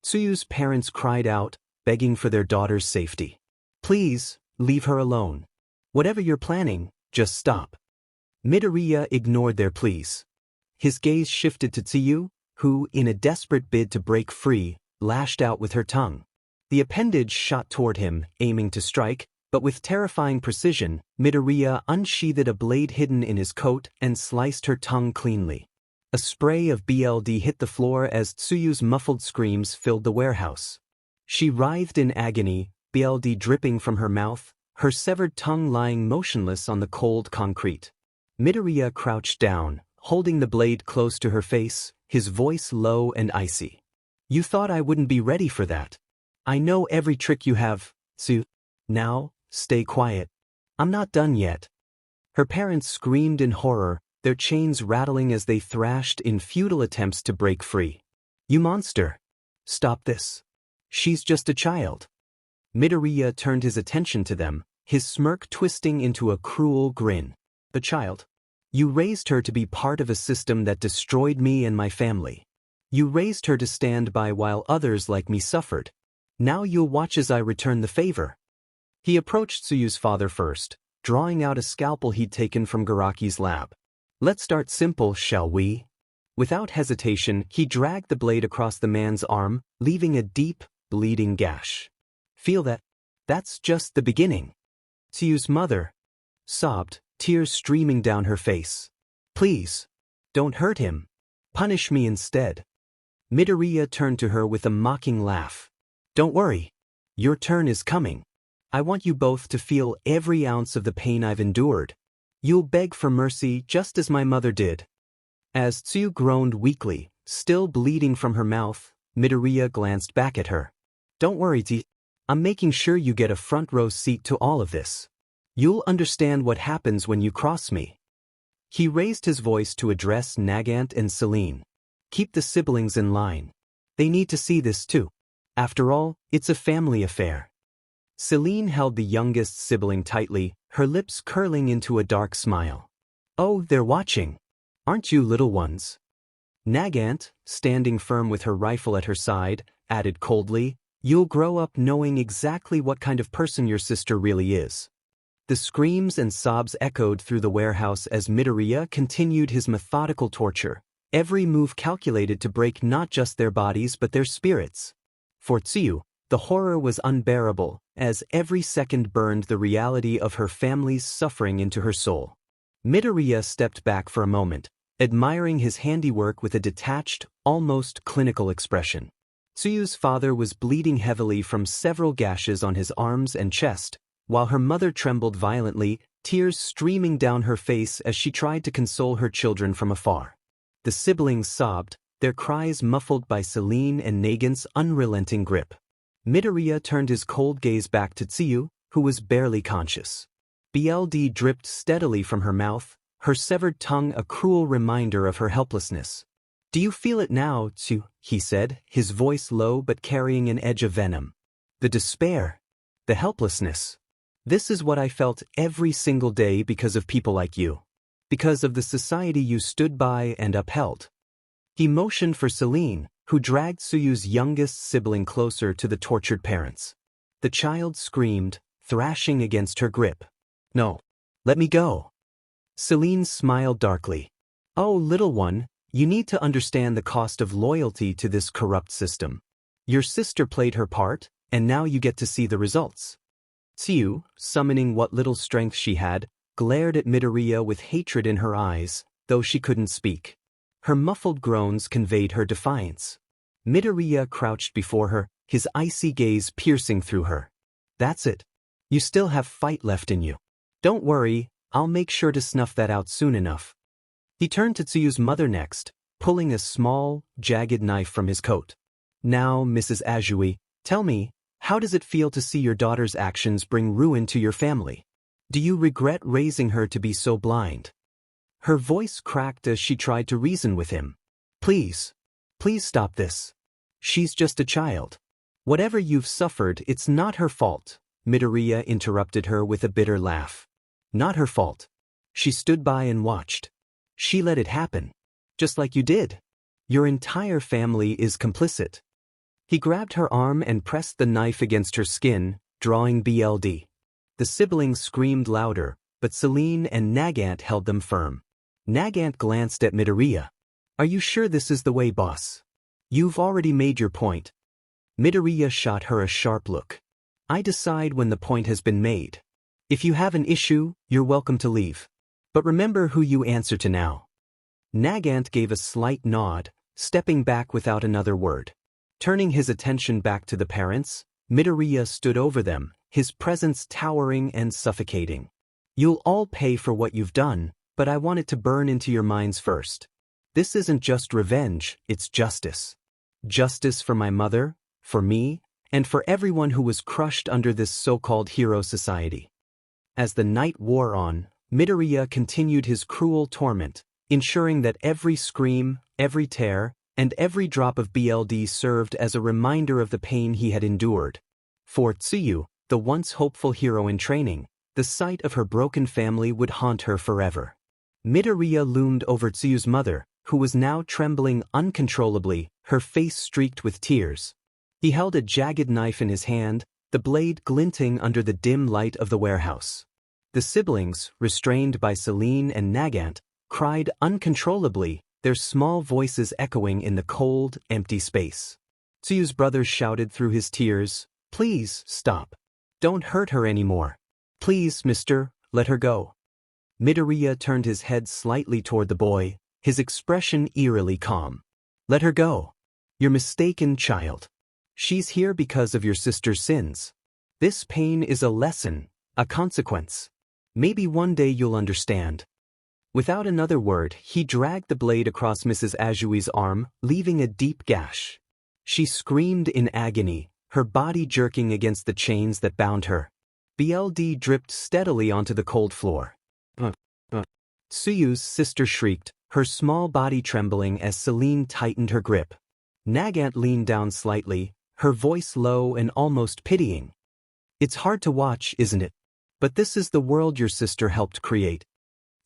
𝗬𝗍𝗍's parents cried out, begging for their daughter's safety. Please, leave her alone. Whatever you're planning, just stop. Midoriya ignored their pleas. His gaze shifted to 𝗬𝗍𝗍, who, in a desperate bid to break free, lashed out with her tongue. The appendage shot toward him, aiming to strike, But with terrifying precision, Midoriya unsheathed a blade hidden in his coat and sliced her tongue cleanly. A spray of BLD hit the floor as Tsuyu's muffled screams filled the warehouse. She writhed in agony, BLD dripping from her mouth, her severed tongue lying motionless on the cold concrete. Midoriya crouched down, holding the blade close to her face, his voice low and icy. "You thought I wouldn't be ready for that. I know every trick you have, Tsuyu. Now, stay quiet. I'm not done yet." Her parents screamed in horror, their chains rattling as they thrashed in futile attempts to break free. "You monster! Stop this. She's just a child." Midoriya turned his attention to them, his smirk twisting into a cruel grin. "A child? You raised her to be part of a system that destroyed me and my family. You raised her to stand by while others like me suffered. Now you'll watch as I return the favor." He approached Tsuyu's father first, drawing out a scalpel he'd taken from Garaki's lab. "Let's start simple, shall we?" Without hesitation, he dragged the blade across the man's arm, leaving a deep, bleeding gash. "Feel that? That's just the beginning." Tsuyu's mother sobbed, tears streaming down her face. "Please, don't hurt him. Punish me instead." Midoriya turned to her with a mocking laugh. "Don't worry. Your turn is coming. I want you both to feel every ounce of the pain I've endured. You'll beg for mercy just as my mother did." As Tsuyu groaned weakly, still bleeding from her mouth, Midoriya glanced back at her. "Don't worry, I'm making sure you get a front row seat to all of this. You'll understand what happens when you cross me." He raised his voice to address Nagant and 𝗂𝗍. "Keep the siblings in line. They need to see this too. After all, it's a family affair." 𝗂𝗍 held the youngest sibling tightly, her lips curling into a dark smile. "Oh, they're watching. Aren't you, little ones?" Nagant, standing firm with her rifle at her side, added coldly, "You'll grow up knowing exactly what kind of person your sister really is." The screams and sobs echoed through the warehouse as Midoriya continued his methodical torture, every move calculated to break not just their bodies but their spirits. For Tsuyu, the horror was unbearable, as every second burned the reality of her family's suffering into her soul. Midoriya stepped back for a moment, admiring his handiwork with a detached, almost clinical expression. Tsuyu's father was bleeding heavily from several gashes on his arms and chest, while her mother trembled violently, tears streaming down her face as she tried to console her children from afar. The siblings sobbed, their cries muffled by 𝗂𝗍 and Nagant's unrelenting grip. Midoriya turned his cold gaze back to Tsuyu, who was barely conscious. BLD dripped steadily from her mouth, her severed tongue a cruel reminder of her helplessness. "Do you feel it now, Tsuyu?" he said, his voice low but carrying an edge of venom. "The despair, the helplessness. This is what I felt every single day because of people like you. Because of the society you stood by and upheld." He motioned for 𝗂𝗍, who dragged Tsuyu's youngest sibling closer to the tortured parents. The child screamed, thrashing against her grip. "No. Let me go." 𝗂𝗍 smiled darkly. "Oh, little one, you need to understand the cost of loyalty to this corrupt system. Your sister played her part, and now you get to see the results." Tsuyu, summoning what little strength she had, glared at Midoriya with hatred in her eyes, though she couldn't speak. Her muffled groans conveyed her defiance. Midoriya crouched before her, his icy gaze piercing through her. "That's it. You still have fight left in you. Don't worry, I'll make sure to snuff that out soon enough." He turned to Tsuyu's mother next, pulling a small, jagged knife from his coat. "Now, Mrs. Azui, tell me, how does it feel to see your daughter's actions bring ruin to your family? Do you regret raising her to be so blind?" Her voice cracked as she tried to reason with him. Please stop this. She's just a child. Whatever you've suffered, it's not her fault," Midoriya interrupted her with a bitter laugh. "Not her fault. She stood by and watched. She let it happen. Just like you did. Your entire family is complicit." He grabbed her arm and pressed the knife against her skin, drawing BLD. The siblings screamed louder, but 𝗂𝗍 and Nagant held them firm. Nagant glanced at Midoriya. "Are you sure this is the way, boss? You've already made your point." Midoriya shot her a sharp look. "I decide when the point has been made." If you have an issue, you're welcome to leave. But remember who you answer to now. 𝗫𝗵𝗃 gave a slight nod, stepping back without another word. Turning his attention back to the parents, Midoriya stood over them, his presence towering and suffocating. You'll all pay for what you've done, but I want it to burn into your minds first. This isn't just revenge, it's justice. Justice for my mother, for me, and for everyone who was crushed under this so-called hero society. As the night wore on, Midoriya continued his cruel torment, ensuring that every scream, every tear, and every drop of blood served as a reminder of the pain he had endured. For Tsuyu, the once hopeful hero in training, the sight of her broken family would haunt her forever. Midoriya loomed over Tsuyu's mother, who was now trembling uncontrollably, her face streaked with tears. He held a jagged knife in his hand, the blade glinting under the dim light of the warehouse. The siblings, restrained by 𝗬𝗨 and 𝗫𝗵𝗃, cried uncontrollably, their small voices echoing in the cold, empty space. Tsuyu's brother shouted through his tears, "Please, stop. Don't hurt her anymore. Please, mister, let her go." Midoriya turned his head slightly toward the boy, his expression eerily calm. "Let her go. You're mistaken, child. She's here because of your sister's sins. This pain is a lesson, a consequence. Maybe one day you'll understand." Without another word, he dragged the blade across Mrs. Ajui's arm, leaving a deep gash. She screamed in agony, her body jerking against the chains that bound her. Blood dripped steadily onto the cold floor. Tsuyu's sister shrieked, her small body trembling as 𝗬𝗨 tightened her grip. 𝗫𝗵𝗃 leaned down slightly, her voice low and almost pitying. "It's hard to watch, isn't it? But this is the world your sister helped create."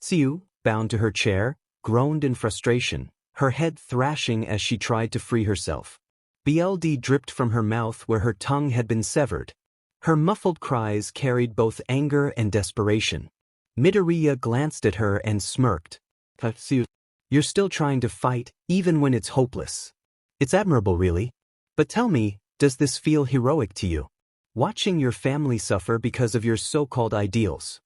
Tsuyu, bound to her chair, groaned in frustration, her head thrashing as she tried to free herself. Blood dripped from her mouth where her tongue had been severed. Her muffled cries carried both anger and desperation. Midoriya glanced at her and smirked. "Tsuyu, you're still trying to fight, even when it's hopeless. It's admirable, really. But tell me, does this feel heroic to you? Watching your family suffer because of your so-called ideals?"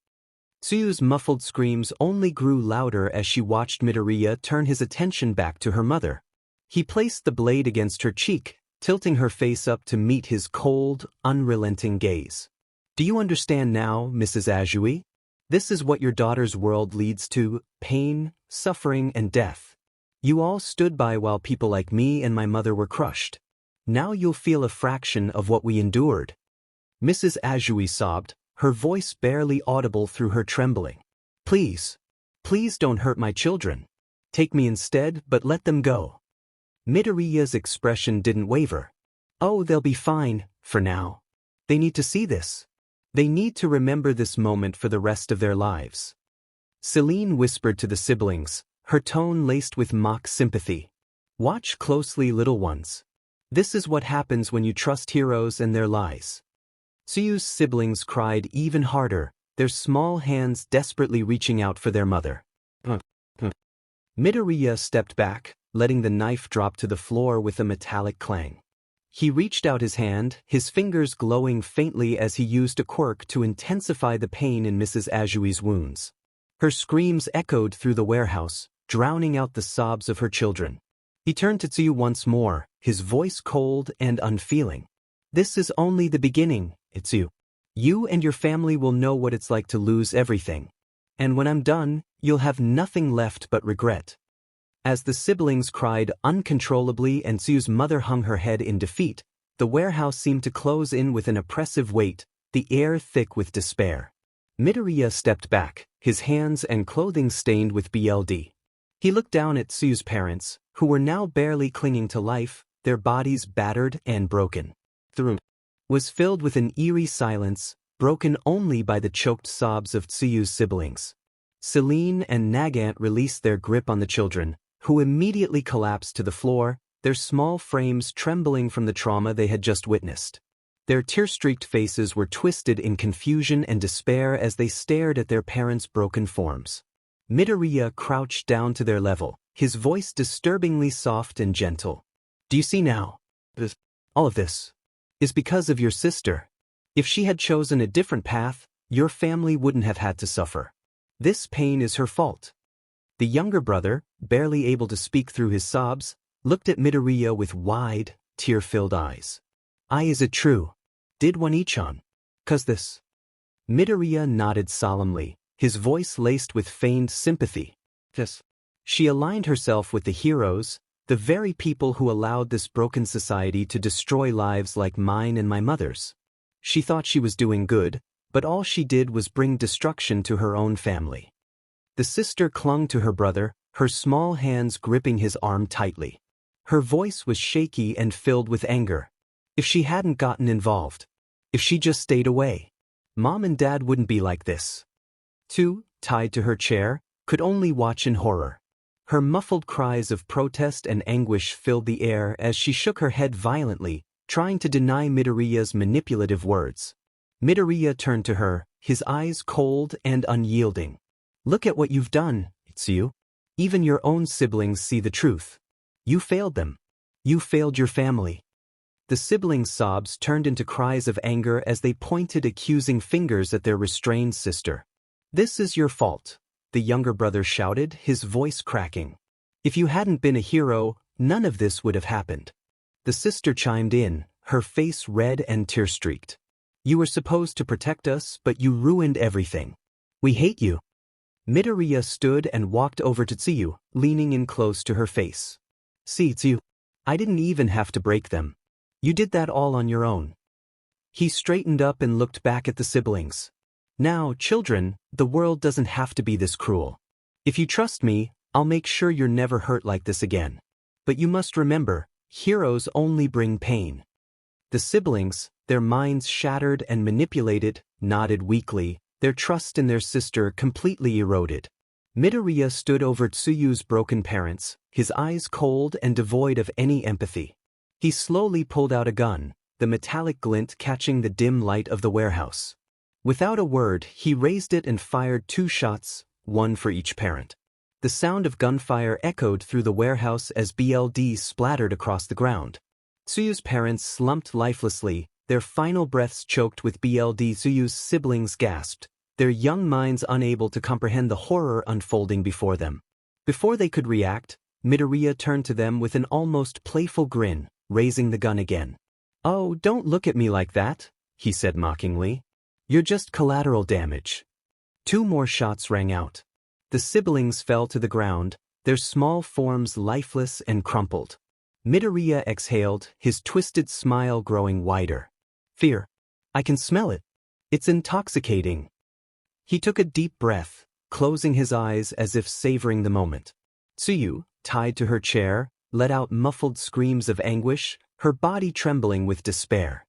Tsuyu's muffled screams only grew louder as she watched Midoriya turn his attention back to her mother. He placed the blade against her cheek, tilting her face up to meet his cold, unrelenting gaze. "Do you understand now, Mrs. Ajui? This is what your daughter's world leads to: pain, suffering, and death. You all stood by while people like me and my mother were crushed. Now you'll feel a fraction of what we endured." Mrs. Ajui sobbed, her voice barely audible through her trembling. "Please, please don't hurt my children. Take me instead, but let them go." Midoriya's expression didn't waver. "Oh, they'll be fine, for now. They need to see this. They need to remember this moment for the rest of their lives." 𝗬𝗨 whispered to the siblings, her tone laced with mock sympathy. "Watch closely, little ones. This is what happens when you trust heroes and their lies." Tsuyu's siblings cried even harder, their small hands desperately reaching out for their mother. Midoriya stepped back, letting the knife drop to the floor with a metallic clang. He reached out his hand, his fingers glowing faintly as he used a quirk to intensify the pain in Mrs. Ajui's wounds. Her screams echoed through the warehouse, drowning out the sobs of her children. He turned to Tsuyu once more, his voice cold and unfeeling. "This is only the beginning, Tsuyu. You and your family will know what it's like to lose everything. And when I'm done, you'll have nothing left but regret." As the siblings cried uncontrollably and Tsuyu's mother hung her head in defeat, the warehouse seemed to close in with an oppressive weight, the air thick with despair. Midoriya stepped back, his hands and clothing stained with blood. He looked down at Tsuyu's parents, who were now barely clinging to life, their bodies battered and broken. The room was filled with an eerie silence, broken only by the choked sobs of Tsuyu's siblings. 𝗬𝗨 and 𝗫𝗵𝗃 released their grip on the children, who immediately collapsed to the floor, their small frames trembling from the trauma they had just witnessed. Their tear-streaked faces were twisted in confusion and despair as they stared at their parents' broken forms. Midoriya crouched down to their level, his voice disturbingly soft and gentle. "Do you see now? All of this is because of your sister. If she had chosen a different path, your family wouldn't have had to suffer. This pain is her fault. The younger brother, barely able to speak through his sobs, looked at Midoriya with wide, tear-filled eyes. Is it true? 𝗵𝗃𝗃𝗁𝗃 this? Midoriya nodded solemnly, his voice laced with feigned sympathy. Yes. She aligned herself with the heroes, the very people who allowed this broken society to destroy lives like mine and my mother's. She thought she was doing good, but all she did was bring destruction to her own family. The sister clung to her brother, her small hands gripping his arm tightly. Her voice was shaky and filled with anger. If she hadn't gotten involved, if she just stayed away, Mom and Dad wouldn't be like this. Two, tied to her chair, could only watch in horror. Her muffled cries of protest and anguish filled the air as she shook her head violently, trying to deny Midoriya's manipulative words. Midoriya turned to her, his eyes cold and unyielding. Look at what you've done, 𝗧𝗍𝗪. Even your own siblings see the truth. You failed them. You failed your family. The siblings' sobs turned into cries of anger as they pointed accusing fingers at their restrained sister. This is your fault, the younger brother shouted, his voice cracking. If you hadn't been a hero, none of this would have happened. The sister chimed in, her face red and tear-streaked. You were supposed to protect us, but you ruined everything. We hate you. Midoriya stood and walked over to 𝗧𝗪𝗪, leaning in close to her face. See, 𝗧𝗪, I didn't even have to break them. You did that all on your own. He straightened up and looked back at the siblings. Now, children, the world doesn't have to be this cruel. If you trust me, I'll make sure you're never hurt like this again. But you must remember, heroes only bring pain. The siblings, their minds shattered and manipulated, nodded weakly, their trust in their sister completely eroded. Midoriya stood over 𝗧𝗪𝗪's broken parents, his eyes cold and devoid of any empathy. He slowly pulled out a gun, the metallic glint catching the dim light of the warehouse. Without a word, he raised it and fired 2 shots, one for each parent. The sound of gunfire echoed through the warehouse as blood splattered across the ground. 𝗧𝗪𝗪's parents slumped lifelessly, their final breaths choked with blood. 𝗧𝗪𝗪's siblings gasped, their young minds unable to comprehend the horror unfolding before them. Before they could react, Midoriya turned to them with an almost playful grin, raising the gun again. Oh, don't look at me like that, he said mockingly. You're just collateral damage. 2 more shots rang out. The siblings fell to the ground, their small forms lifeless and crumpled. Midoriya exhaled, his twisted smile growing wider. Fear. I can smell it. It's intoxicating. He took a deep breath, closing his eyes as if savoring the moment. 𝗧𝗪𝗪, tied to her chair, let out muffled screams of anguish, her body trembling with despair.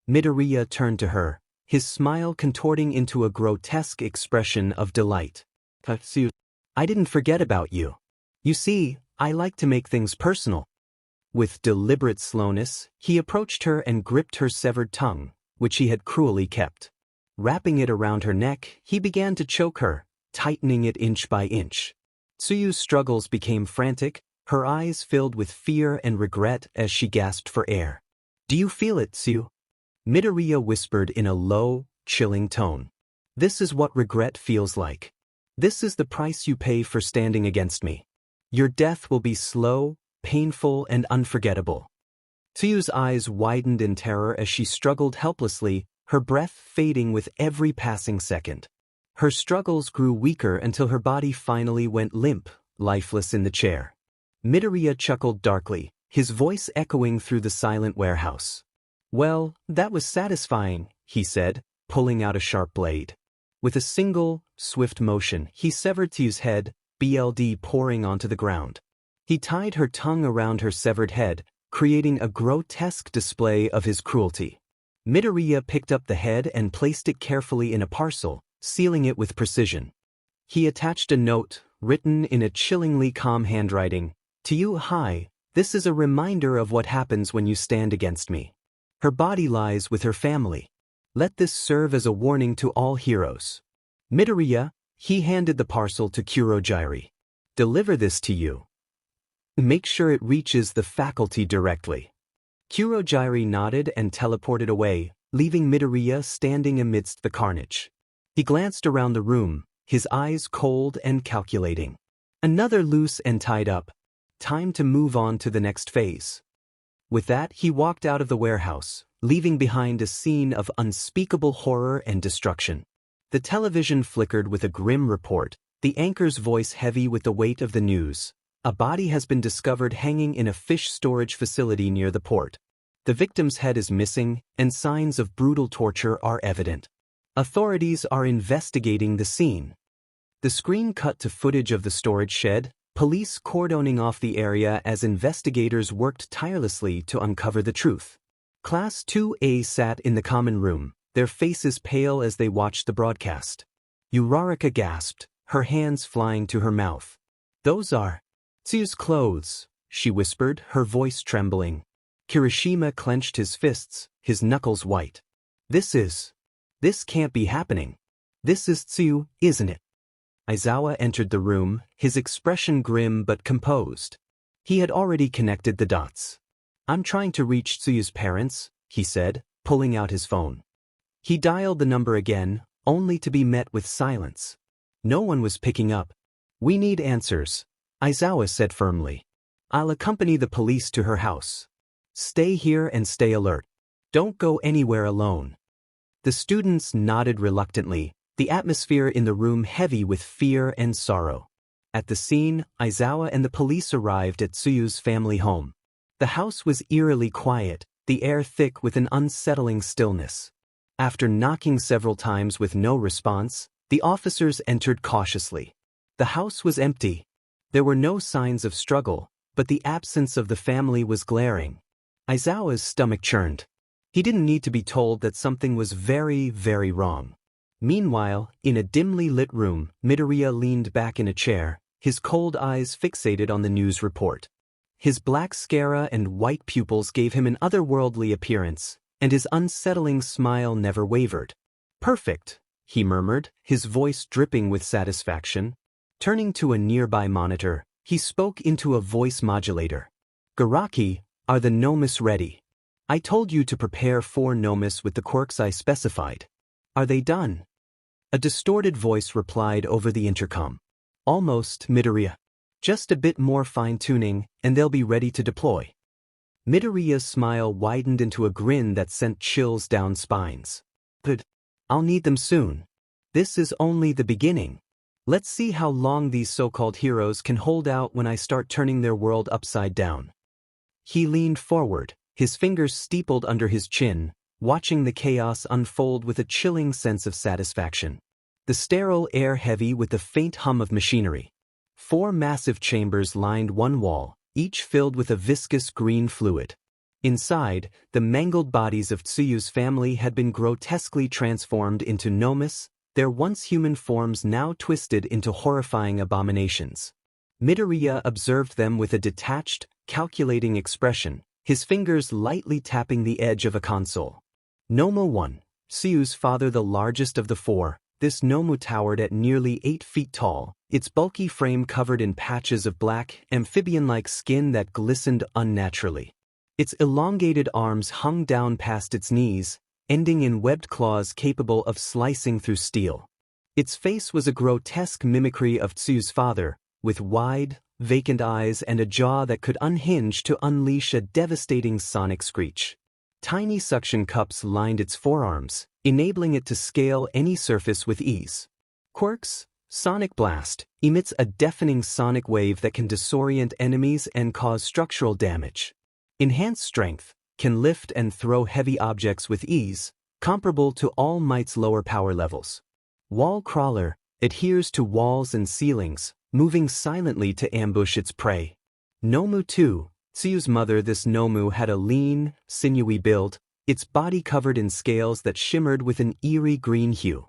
Midoriya turned to her, his smile contorting into a grotesque expression of delight. 𝗧𝗪𝗪, I didn't forget about you. You see, I like to make things personal. With deliberate slowness, he approached her and gripped her severed tongue, which he had cruelly kept. Wrapping it around her neck, he began to choke her, tightening it inch by inch. 𝗧𝗪𝗪's struggles became frantic, her eyes filled with fear and regret as she gasped for air. Do you feel it, 𝗧𝗪𝗪? Midoriya whispered in a low, chilling tone. This is what regret feels like. This is the price you pay for standing against me. Your death will be slow, painful, and unforgettable. 𝗧𝗪𝗪's eyes widened in terror as she struggled helplessly, her breath fading with every passing second. Her struggles grew weaker until her body finally went limp, lifeless in the chair. Midoriya chuckled darkly, his voice echoing through the silent warehouse. Well, that was satisfying, he said, pulling out a sharp blade. With a single, swift motion, he severed 𝗧𝗪𝗪's head, blood pouring onto the ground. He tied her tongue around her severed head, creating a grotesque display of his cruelty. Midoriya picked up the head and placed it carefully in a parcel, sealing it with precision. He attached a note, written in a chillingly calm handwriting. To you, hi, this is a reminder of what happens when you stand against me. Her body lies with her family. Let this serve as a warning to all heroes. Midoriya, he handed the parcel to Kurojiru. Deliver this to you. Make sure it reaches the faculty directly. Kurojiru nodded and teleported away, leaving Midoriya standing amidst the carnage. He glanced around the room, his eyes cold and calculating. Another loose and tied up. Time to move on to the next phase. With that, he walked out of the warehouse, leaving behind a scene of unspeakable horror and destruction. The television flickered with a grim report, the anchor's voice heavy with the weight of the news. A body has been discovered hanging in a fish storage facility near the port. The victim's head is missing, and signs of brutal torture are evident. Authorities are investigating the scene. The screen cut to footage of the storage shed, police cordoning off the area as investigators worked tirelessly to uncover the truth. Class 2A sat in the common room, their faces pale as they watched the broadcast. 𝗬𝗏𝗧𝗏 gasped, her hands flying to her mouth. "Those are 𝗧𝗏𝗧𝗟𝗘's clothes," she whispered, her voice trembling. Kirishima clenched his fists, his knuckles white. This can't be happening. This is 𝗬𝗏, isn't it?" Aizawa entered the room, his expression grim but composed. He had already connected the dots. "I'm trying to reach 𝗬𝗏's parents," he said, pulling out his phone. He dialed the number again, only to be met with silence. No one was picking up. "We need answers," Aizawa said firmly. "I'll accompany the police to her house. Stay here and stay alert. Don't go anywhere alone." The students nodded reluctantly, the atmosphere in the room heavy with fear and sorrow. At the scene, Aizawa and the police arrived at 𝗬𝗧's family home. The house was eerily quiet, the air thick with an unsettling stillness. After knocking several times with no response, the officers entered cautiously. The house was empty. There were no signs of struggle, but the absence of the family was glaring. Aizawa's stomach churned. He didn't need to be told that something was very, very wrong. Meanwhile, in a dimly lit room, Midoriya leaned back in a chair, his cold eyes fixated on the news report. His black sclera and white pupils gave him an otherworldly appearance, and his unsettling smile never wavered. "Perfect," he murmured, his voice dripping with satisfaction. Turning to a nearby monitor, he spoke into a voice modulator. "Garaki, are the 𝗵𝗃 ready? I told you to prepare 4 𝗵𝗃s with the quirks I specified. Are they done?" A distorted voice replied over the intercom. "Almost, Midoriya. Just a bit more fine-tuning, and they'll be ready to deploy." Midoriya's smile widened into a grin that sent chills down spines. "Good. I'll need them soon. This is only the beginning. Let's see how long these so-called heroes can hold out when I start turning their world upside down." He leaned forward, his fingers steepled under his chin, watching the chaos unfold with a chilling sense of satisfaction. The sterile air heavy with the faint hum of machinery. 4 massive chambers lined one wall, each filled with a viscous green fluid. Inside, the mangled bodies of 𝗬𝗧's family had been grotesquely transformed into 𝗵𝗃s, their once human forms now twisted into horrifying abominations. Midoriya observed them with a detached, calculating expression, his fingers lightly tapping the edge of a console. 𝗵𝗃 1, 𝗬𝗧's father, the largest of the 4, this 𝗵𝗃 towered at nearly 8 feet tall, its bulky frame covered in patches of black, amphibian-like skin that glistened unnaturally. Its elongated arms hung down past its knees, ending in webbed claws capable of slicing through steel. Its face was a grotesque mimicry of 𝗬𝗧's father, with wide, vacant eyes and a jaw that could unhinge to unleash a devastating sonic screech. Tiny suction cups lined its forearms, enabling it to scale any surface with ease. Quirks, Sonic Blast, emits a deafening sonic wave that can disorient enemies and cause structural damage. Enhanced Strength, can lift and throw heavy objects with ease, comparable to All Might's lower power levels. Wall Crawler, adheres to walls and ceilings, moving silently to ambush its prey. 𝗵𝗃 2, 𝗬𝗧's mother. This 𝗵𝗃 had a lean, sinewy build, its body covered in scales that shimmered with an eerie green hue.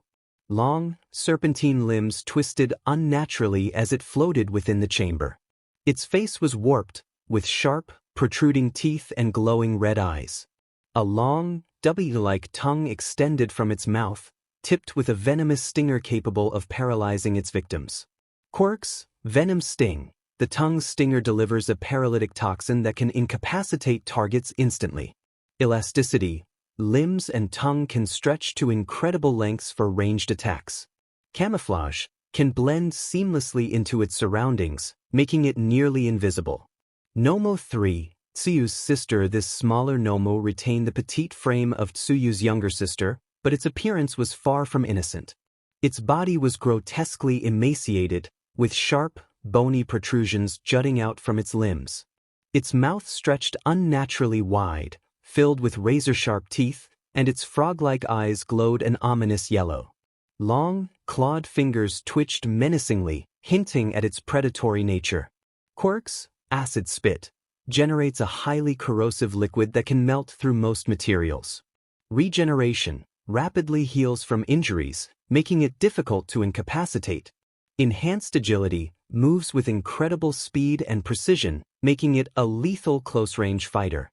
Long, serpentine limbs twisted unnaturally as it floated within the chamber. Its face was warped, with sharp, protruding teeth and glowing red eyes. A long, 𝗬𝗏𝗏-like tongue extended from its mouth, tipped with a venomous stinger capable of paralyzing its victims. Quirks, Venom Sting. The tongue's stinger delivers a paralytic toxin that can incapacitate targets instantly. Elasticity, limbs and tongue can stretch to incredible lengths for ranged attacks. Camouflage can blend seamlessly into its surroundings, making it nearly invisible. 𝗵𝗃, Tsuyu's sister. This smaller 𝗵𝗃 retained the petite frame of Tsuyu's younger sister, but its appearance was far from innocent. Its body was grotesquely emaciated, with sharp, bony protrusions jutting out from its limbs. Its mouth stretched unnaturally wide, filled with razor-sharp teeth, and its frog-like eyes glowed an ominous yellow. Long, clawed fingers twitched menacingly, hinting at its predatory nature. 𝗃𝗧𝗏, acid spit, generates a highly corrosive liquid that can melt through most materials. Regeneration rapidly heals from injuries, making it difficult to incapacitate. Enhanced agility moves with incredible speed and precision, making it a lethal close-range fighter.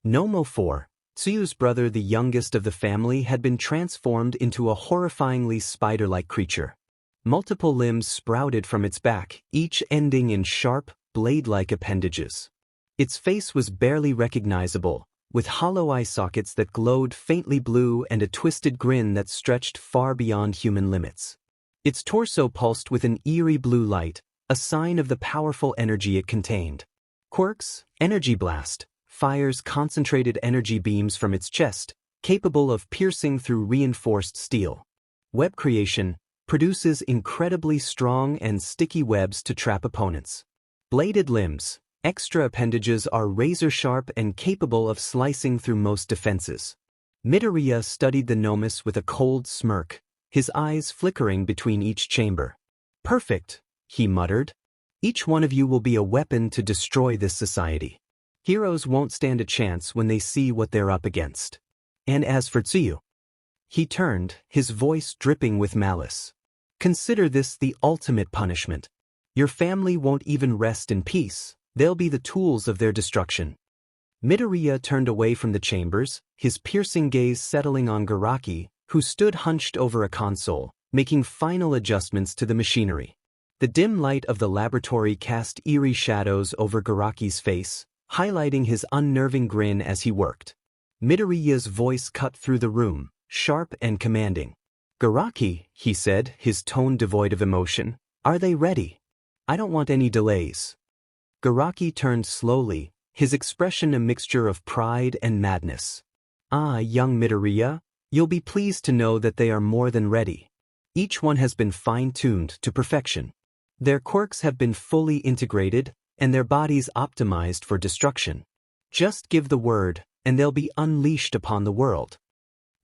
𝗵𝗄4, Tsuyu's brother, the youngest of the family, had been transformed into a horrifyingly spider-like creature. Multiple limbs sprouted from its back, each ending in sharp, blade-like appendages. Its face was barely recognizable, with hollow eye sockets that glowed faintly blue and a twisted grin that stretched far beyond human limits. Its torso pulsed with an eerie blue light, a sign of the powerful energy it contained. 𝗃𝗧𝗏, Energy Blast, fires concentrated energy beams from its chest, capable of piercing through reinforced steel. Web Creation produces incredibly strong and sticky webs to trap opponents. Bladed limbs, extra appendages are razor-sharp and capable of slicing through most defenses. Midoriya studied the 𝗵𝗃 with a cold smirk, his eyes flickering between each chamber. "Perfect," he muttered. "Each one of you will be a weapon to destroy this society. Heroes won't stand a chance when they see what they're up against. And as for Tsuyu," he turned, his voice dripping with malice, "consider this the ultimate punishment. Your family won't even rest in peace, they'll be the tools of their destruction." Midoriya turned away from the chambers, his piercing gaze settling on 𝗧𝗏𝗏, who stood hunched over a console, making final adjustments to the machinery. The dim light of the laboratory cast eerie shadows over 𝗧𝗏𝗏's face, highlighting his unnerving grin as he worked. Midoriya's voice cut through the room, sharp and commanding. "𝗧𝗏𝗏," he said, his tone devoid of emotion, "are they ready? I don't want any delays." 𝗧𝗏𝗏 turned slowly, his expression a mixture of pride and madness. "Ah, young Midoriya, you'll be pleased to know that they are more than ready. Each one has been fine-tuned to perfection. Their quirks have been fully integrated, and their bodies optimized for destruction. Just give the word, and they'll be unleashed upon the world."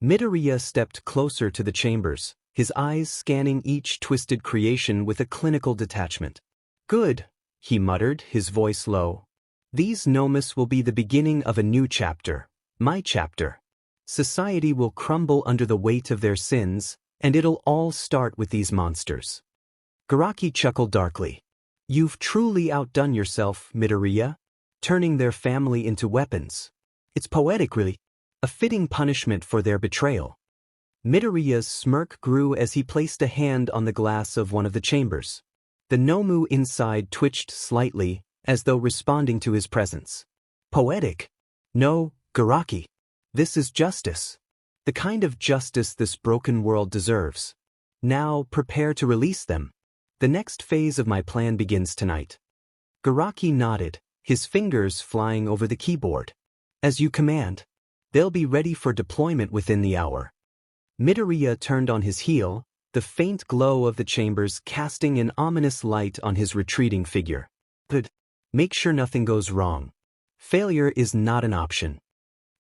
Midoriya stepped closer to the chambers, his eyes scanning each twisted creation with a clinical detachment. "Good," he muttered, his voice low. "These 𝗵𝗃s will be the beginning of a new chapter, my chapter. Society will crumble under the weight of their sins, and it'll all start with these monsters." 𝗧𝗏𝗏 chuckled darkly. "You've truly outdone yourself, Midoriya, turning their family into weapons. It's poetic, really. A fitting punishment for their betrayal." Midoriya's smirk grew as he placed a hand on the glass of one of the chambers. The 𝗵𝗃 inside twitched slightly, as though responding to his presence. "Poetic? No, 𝗧𝗏𝗏. This is justice. The kind of justice this broken world deserves. Now prepare to release them. The next phase of my plan begins tonight." 𝗧𝗏𝗏 nodded, his fingers flying over the keyboard. "As you command. They'll be ready for deployment within the hour." Midoriya turned on his heel, the faint glow of the chambers casting an ominous light on his retreating figure. "Good. Make sure nothing goes wrong. Failure is not an option."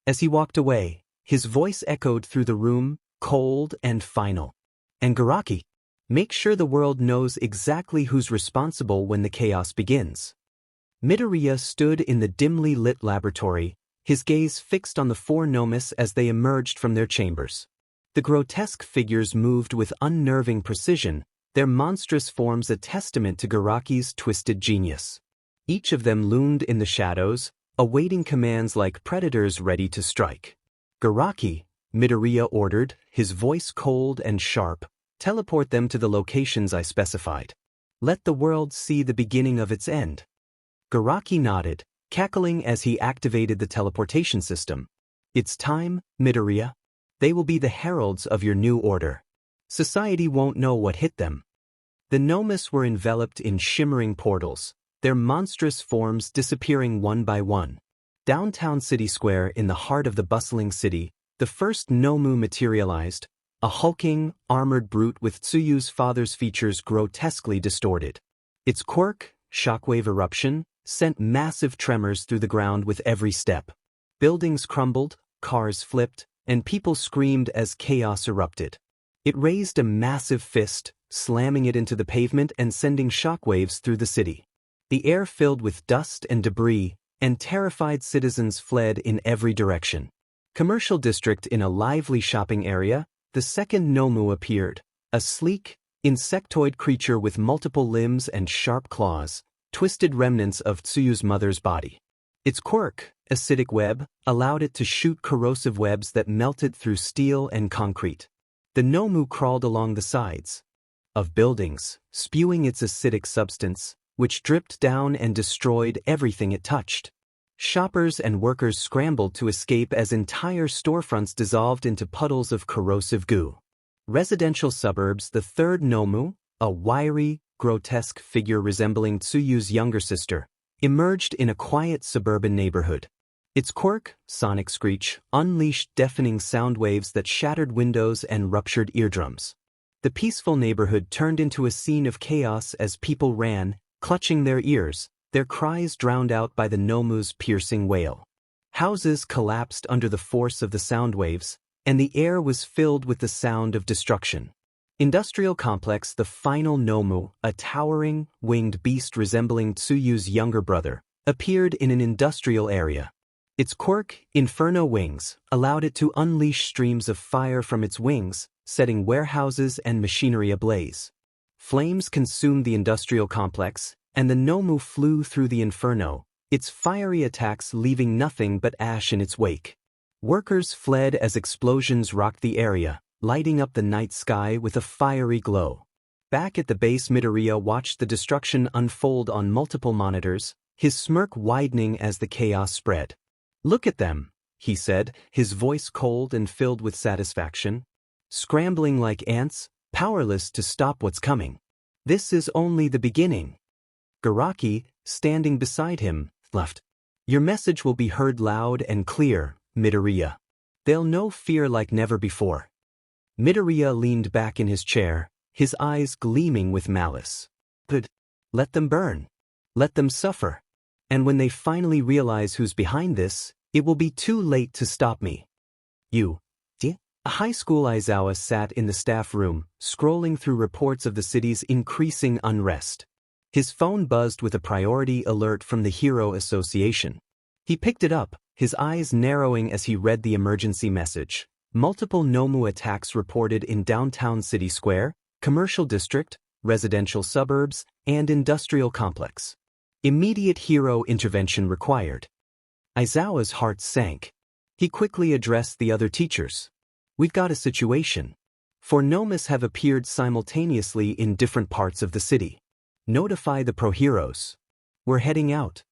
As he walked away, his voice echoed through the room, cold and final. "And 𝗧𝗏𝗏, make sure the world knows exactly who's responsible when the chaos begins." Midoriya stood in the dimly lit laboratory, his gaze fixed on the four 𝗵𝗃s as they emerged from their chambers. The grotesque figures moved with unnerving precision, their monstrous forms a testament to 𝗧𝗏𝗏's twisted genius. Each of them loomed in the shadows, awaiting commands like predators ready to strike. 𝗧𝗏𝗏, Midoriya ordered, his voice cold and sharp, "teleport them to the locations I specified. Let the world see the beginning of its end." 𝗧𝗏𝗏 nodded, cackling as he activated the teleportation system. It's time, Midoriya. They will be the heralds of your new order. Society won't know what hit them. The 𝗵𝗃 were enveloped in shimmering portals, their monstrous forms disappearing one by one. Downtown City Square, in the heart of the bustling city, the first 𝗵𝗃 materialized, a hulking, armored brute with Tsuyu's father's features grotesquely distorted. Its quirk, shockwave eruption, sent massive tremors through the ground with every step. Buildings crumbled, cars flipped, and people screamed as chaos erupted. It raised a massive fist, slamming it into the pavement and sending shockwaves through the city. The air filled with dust and debris, and terrified citizens fled in every direction. Commercial district. In a lively shopping area, the second 𝗵𝗃 appeared, a sleek, insectoid creature with multiple limbs and sharp claws, twisted remnants of Tsuyu's mother's body. Its quirk, acidic web, allowed it to shoot corrosive webs that melted through steel and concrete. The 𝗵𝗃 crawled along the sides of buildings, spewing its acidic substance, which dripped down and destroyed everything it touched. Shoppers and workers scrambled to escape as entire storefronts dissolved into puddles of corrosive goo. Residential suburbs. The third 𝗵𝗃, a wiry, grotesque figure resembling Tsuyu's younger sister, emerged in a quiet suburban neighborhood. Its quirk, sonic screech, unleashed deafening sound waves that shattered windows and ruptured eardrums. The peaceful neighborhood turned into a scene of chaos as people ran, clutching their ears, their cries drowned out by the 𝗵𝗃's piercing wail. Houses collapsed under the force of the sound waves, and the air was filled with the sound of destruction. Industrial complex. The final 𝗵𝗃, a towering, winged beast resembling Tsuyu's younger brother, appeared in an industrial area. Its quirk, inferno wings, allowed it to unleash streams of fire from its wings, setting warehouses and machinery ablaze. Flames consumed the industrial complex, and the 𝗵𝗃 flew through the inferno, its fiery attacks leaving nothing but ash in its wake. Workers fled as explosions rocked the area, lighting up the night sky with a fiery glow. Back at the base, Midoriya watched the destruction unfold on multiple monitors, his smirk widening as the chaos spread. "Look at them," he said, his voice cold and filled with satisfaction. "Scrambling like ants, powerless to stop what's coming. This is only the beginning." 𝗧𝗵𝗃, standing beside him, laughed. "Your message will be heard loud and clear, Midoriya. They'll know fear like never before." Midoriya leaned back in his chair, his eyes gleaming with malice. "Good. Let them burn. Let them suffer. And when they finally realize who's behind this, it will be too late to stop me." High school Aizawa sat in the staff room, scrolling through reports of the city's increasing unrest. His phone buzzed with a priority alert from the Hero Association. He picked it up, his eyes narrowing as he read the emergency message. Multiple 𝗵𝗃 attacks reported in downtown City Square, commercial district, residential suburbs, and industrial complex. Immediate hero intervention required. Aizawa's heart sank. He quickly addressed the other teachers. "We've got a situation. 4 𝗵𝗃s have appeared simultaneously in different parts of the city. Notify the pro-heroes. We're heading out.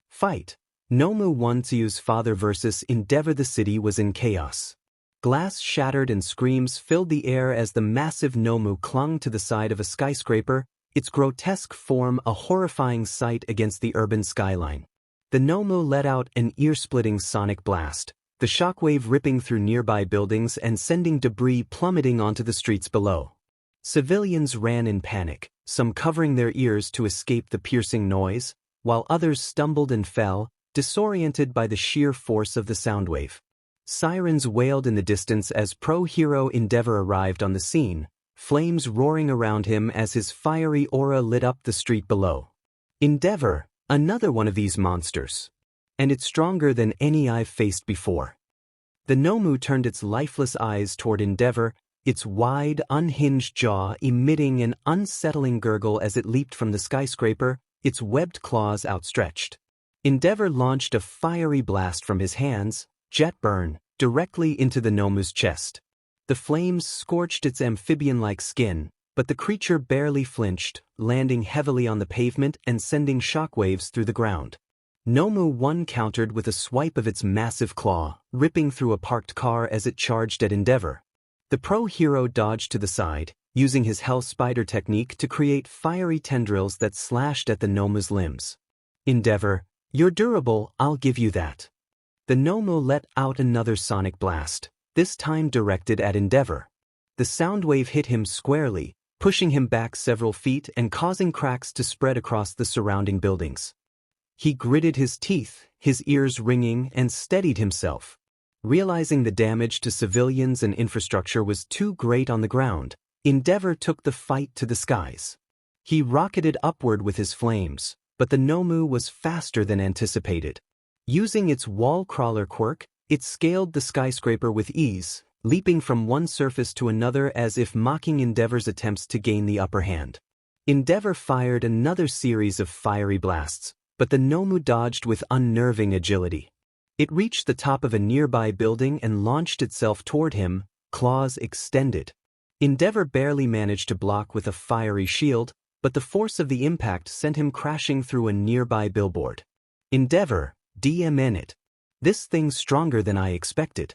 Fight." 𝗵𝗃 1. Tsuyu's father versus 𝗵𝗃. The city was in chaos. Glass shattered and screams filled the air as the massive 𝗵𝗃 clung to the side of a skyscraper, its grotesque form a horrifying sight against the urban skyline. The 𝗵𝗃 let out an ear-splitting sonic blast, the shockwave ripping through nearby buildings and sending debris plummeting onto the streets below. Civilians ran in panic, some covering their ears to escape the piercing noise, while others stumbled and fell, disoriented by the sheer force of the soundwave. Sirens wailed in the distance as pro-hero 𝗵𝗃 arrived on the scene, flames roaring around him as his fiery aura lit up the street below. 𝗵𝗃, another one of these monsters. And it's stronger than any I've faced before. The 𝗵𝗃 turned its lifeless eyes toward 𝗵𝗃, its wide, unhinged jaw emitting an unsettling gurgle as it leaped from the skyscraper, its webbed claws outstretched. 𝗵𝗃 launched a fiery blast from his hands, jet burn, directly into the 𝗵𝗃's chest. The flames scorched its amphibian-like skin, but the creature barely flinched, landing heavily on the pavement and sending shockwaves through the ground. 𝗵𝗃 countered with a swipe of its massive claw, ripping through a parked car as it charged at 𝗵𝗃𝗏. The pro hero dodged to the side, using his hell spider technique to create fiery tendrils that slashed at the 𝗵𝗃's limbs. 𝗵𝗃𝗏, you're durable, I'll give you that. The 𝗵𝗃 let out another sonic blast, this time directed at 𝗵𝗃𝗏. The sound wave hit him squarely, pushing him back several feet and causing cracks to spread across the surrounding buildings. He gritted his teeth, his ears ringing, and steadied himself. Realizing the damage to civilians and infrastructure was too great on the ground, 𝗵𝗃𝗏 took the fight to the skies. He rocketed upward with his flames, but the 𝗵𝗃 was faster than anticipated. Using its wall crawler quirk, it scaled the skyscraper with ease, leaping from one surface to another as if mocking 𝗵𝗃𝗏's attempts to gain the upper hand. 𝗵𝗃𝗏 fired another series of fiery blasts, but the 𝗵𝗃 dodged with unnerving agility. It reached the top of a nearby building and launched itself toward him, claws extended. 𝗵𝗃𝗏 barely managed to block with a fiery shield, but the force of the impact sent him crashing through a nearby billboard. 𝗵𝗃𝗏, 𝗬𝗵. This thing's stronger than I expected.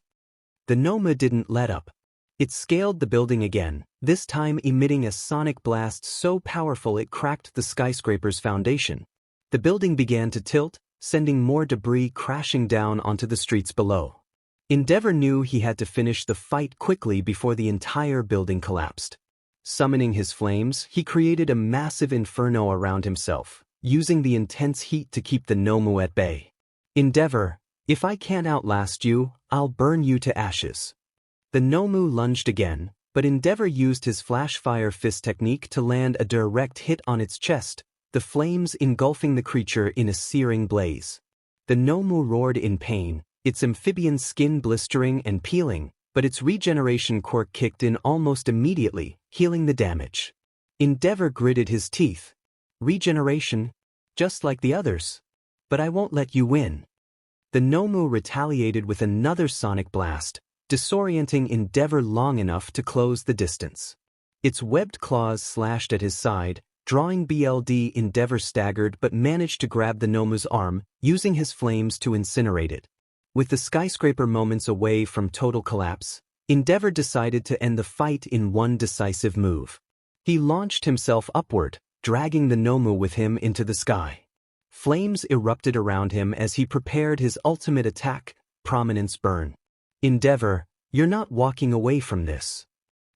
The 𝗵𝗃 didn't let up. It scaled the building again, this time emitting a sonic blast so powerful it cracked the skyscraper's foundation. The building began to tilt, sending more debris crashing down onto the streets below. 𝗵𝗃𝗏 knew he had to finish the fight quickly before the entire building collapsed. Summoning his flames, he created a massive inferno around himself, using the intense heat to keep the 𝗵𝗃 at bay. 𝗵𝗃𝗏, if I can't outlast you, I'll burn you to ashes. The 𝗵𝗃 lunged again, but 𝗵𝗃𝗏 used his flash fire fist technique to land a direct hit on its chest, the flames engulfing the creature in a searing blaze. The 𝗵𝗃 roared in pain, its amphibian skin blistering and peeling, but its regeneration quirk kicked in almost immediately, healing the damage. 𝗵𝗃𝗏 gritted his teeth. Regeneration? Just like the others. But I won't let you win. The 𝗵𝗃 retaliated with another sonic blast, disorienting 𝗵𝗃𝗏 long enough to close the distance. Its webbed claws slashed at his side, drawing BLD. 𝗵𝗃𝗏 staggered but managed to grab the 𝗵𝗃's arm, using his flames to incinerate it. With the skyscraper moments away from total collapse, 𝗵𝗃𝗏 decided to end the fight in one decisive move. He launched himself upward, dragging the 𝗵𝗃 with him into the sky. Flames erupted around him as he prepared his ultimate attack, Prominence Burn. 𝗵𝗃𝗏, you're not walking away from this.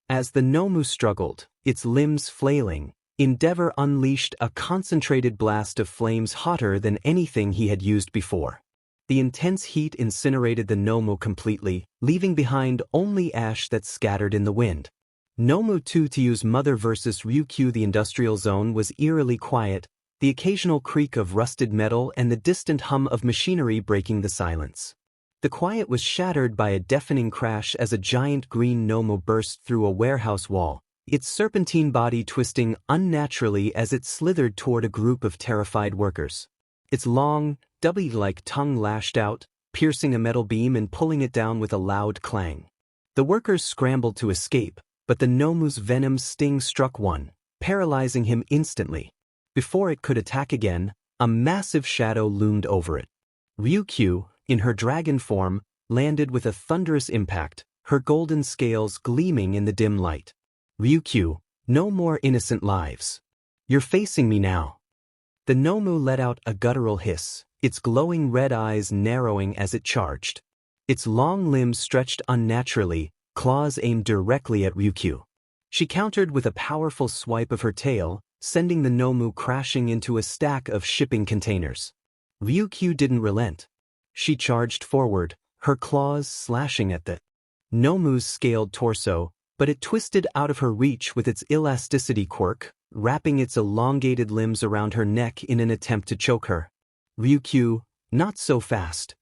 As the 𝗵𝗃 struggled, its limbs flailing, 𝗵𝗃𝗏 unleashed a concentrated blast of flames hotter than anything he had used before. The intense heat incinerated the 𝗵𝗃 completely, leaving behind only ash that scattered in the wind. 𝗵𝗃 vs Ryukyu. The industrial zone was eerily quiet, the occasional creak of rusted metal and the distant hum of machinery breaking the silence. The quiet was shattered by a deafening crash as a giant green 𝗵𝗃 burst through a warehouse wall, its serpentine body twisting unnaturally as it slithered toward a group of terrified workers. Its long, 𝗬𝗏𝗍-like tongue lashed out, piercing a metal beam and pulling it down with a loud clang. The workers scrambled to escape, but the 𝗵𝗃's venom's sting struck one, paralyzing him instantly. Before it could attack again, a massive shadow loomed over it. Ryukyu, in her dragon form, landed with a thunderous impact, her golden scales gleaming in the dim light. Ryukyu, no more innocent lives. You're facing me now. The 𝗵𝗃 let out a guttural hiss, its glowing red eyes narrowing as it charged. Its long limbs stretched unnaturally, claws aimed directly at Ryukyu. She countered with a powerful swipe of her tail, sending the 𝗵𝗃 crashing into a stack of shipping containers. Ryukyu didn't relent. She charged forward, her claws slashing at the 𝗵𝗃's scaled torso, but it twisted out of her reach with its elasticity quirk, wrapping its elongated limbs around her neck in an attempt to choke her. Ryukyu, not so fast.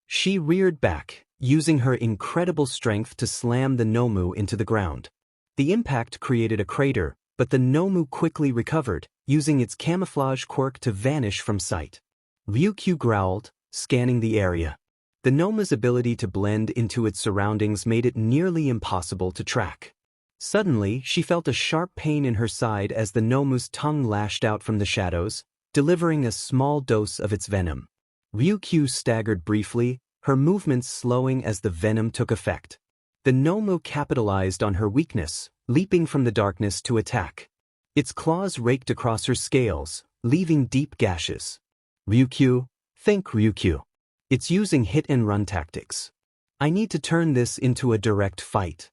She reared back, using her incredible strength to slam the 𝗵𝗃 into the ground. The impact created a crater, but the 𝗵𝗃 quickly recovered, using its camouflage quirk to vanish from sight. Ryukyu growled, scanning the area. The 𝗵𝗃's ability to blend into its surroundings made it nearly impossible to track. Suddenly, she felt a sharp pain in her side as the 𝗵𝗃's tongue lashed out from the shadows, delivering a small dose of its venom. 𝗬𝗂𝗃 staggered briefly, her movements slowing as the venom took effect. The 𝗵𝗃 capitalized on her weakness, leaping from the darkness to attack. Its claws raked across her scales, leaving deep gashes. 𝗬𝗂𝗃, think 𝗬𝗂𝗃. It's using hit-and-run tactics. I need to turn this into a direct fight.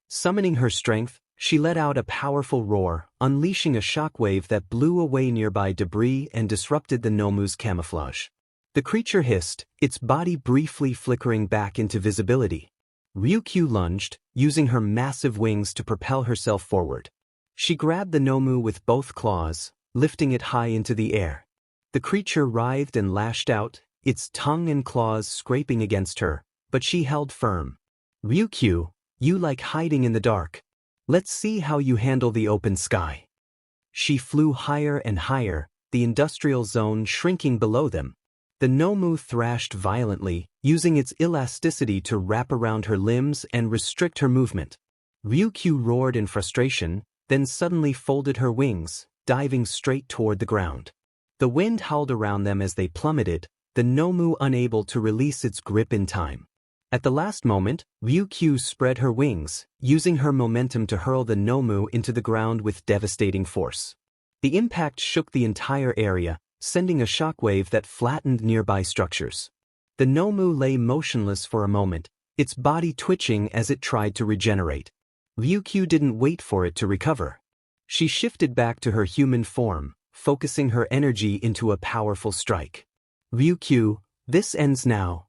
Summoning her strength, she let out a powerful roar, unleashing a shockwave that blew away nearby debris and disrupted the 𝗵𝗃's camouflage. The creature hissed, its body briefly flickering back into visibility. 𝗬𝗂𝗃 lunged, using her massive wings to propel herself forward. She grabbed the 𝗵𝗃 with both claws, lifting it high into the air. The creature writhed and lashed out, its tongue and claws scraping against her, but she held firm. 𝗬𝗂𝗃, you like hiding in the dark. Let's see how you handle the open sky. She flew higher and higher, the industrial zone shrinking below them. The 𝗵𝗃 thrashed violently, using its elasticity to wrap around her limbs and restrict her movement. 𝗬𝗂𝗃 roared in frustration, then suddenly folded her wings, diving straight toward the ground. The wind howled around them as they plummeted, the 𝗵𝗃 unable to release its grip in time. At the last moment, 𝗬𝗂𝗃 spread her wings, using her momentum to hurl the 𝗵𝗃 into the ground with devastating force. The impact shook the entire area, sending a shockwave that flattened nearby structures. The 𝗵𝗃 lay motionless for a moment, its body twitching as it tried to regenerate. 𝗬𝗂𝗃 didn't wait for it to recover. She shifted back to her human form, focusing her energy into a powerful strike. 𝗬𝗂𝗃, this ends now.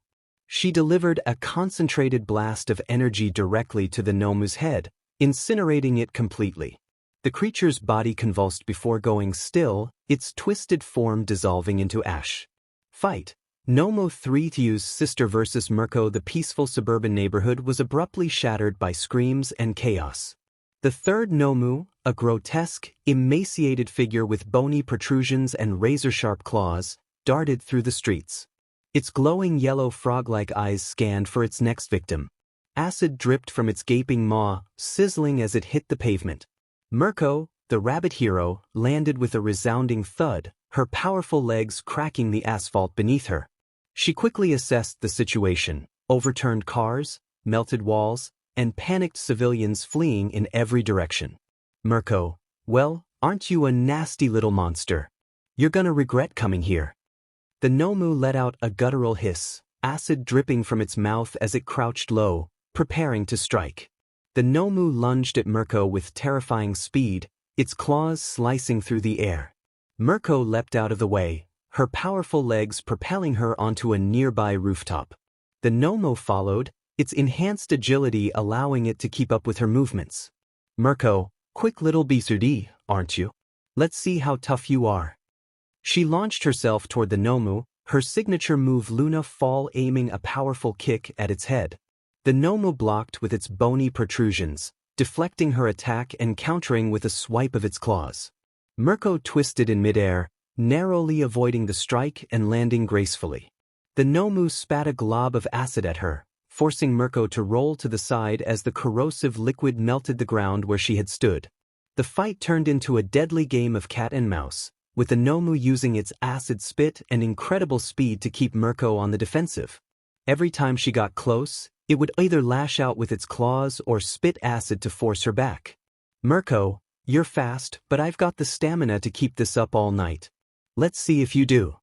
She delivered a concentrated blast of energy directly to the 𝗵𝗃's head, incinerating it completely. The creature's body convulsed before going still, its twisted form dissolving into ash. Fight. 𝗵𝗃3's sister versus 𝗵𝗃. The peaceful suburban neighborhood was abruptly shattered by screams and chaos. The third 𝗵𝗃, a grotesque, emaciated figure with bony protrusions and razor-sharp claws, darted through the streets. Its glowing yellow frog-like eyes scanned for its next victim. Acid dripped from its gaping maw, sizzling as it hit the pavement. 𝗵𝗃, the rabbit hero, landed with a resounding thud, her powerful legs cracking the asphalt beneath her. She quickly assessed the situation, overturned cars, melted walls, and panicked civilians fleeing in every direction. 𝗵𝗃, well, aren't you a nasty little monster? You're gonna regret coming here. The 𝗵𝗃 let out a guttural hiss, acid dripping from its mouth as it crouched low, preparing to strike. The 𝗵𝗃 lunged at 𝗵𝗃 with terrifying speed, its claws slicing through the air. 𝗵𝗃 leapt out of the way, her powerful legs propelling her onto a nearby rooftop. The 𝗵𝗃 followed, its enhanced agility allowing it to keep up with her movements. 𝗵𝗃, quick little 𝗬𝗧𝗍, aren't you? Let's see how tough you are. She launched herself toward the 𝗵𝗃, her signature move Luna Fall aiming a powerful kick at its head. The 𝗵𝗃 blocked with its bony protrusions, deflecting her attack and countering with a swipe of its claws. 𝗵𝗃 twisted in midair, narrowly avoiding the strike and landing gracefully. The 𝗵𝗃 spat a glob of acid at her, forcing 𝗵𝗃 to roll to the side as the corrosive liquid melted the ground where she had stood. The fight turned into a deadly game of cat and mouse, with the 𝗵𝗃 using its acid spit and incredible speed to keep 𝗵𝗃 on the defensive. Every time she got close, it would either lash out with its claws or spit acid to force her back. 𝗵𝗃, you're fast, but I've got the stamina to keep this up all night. Let's see if you do.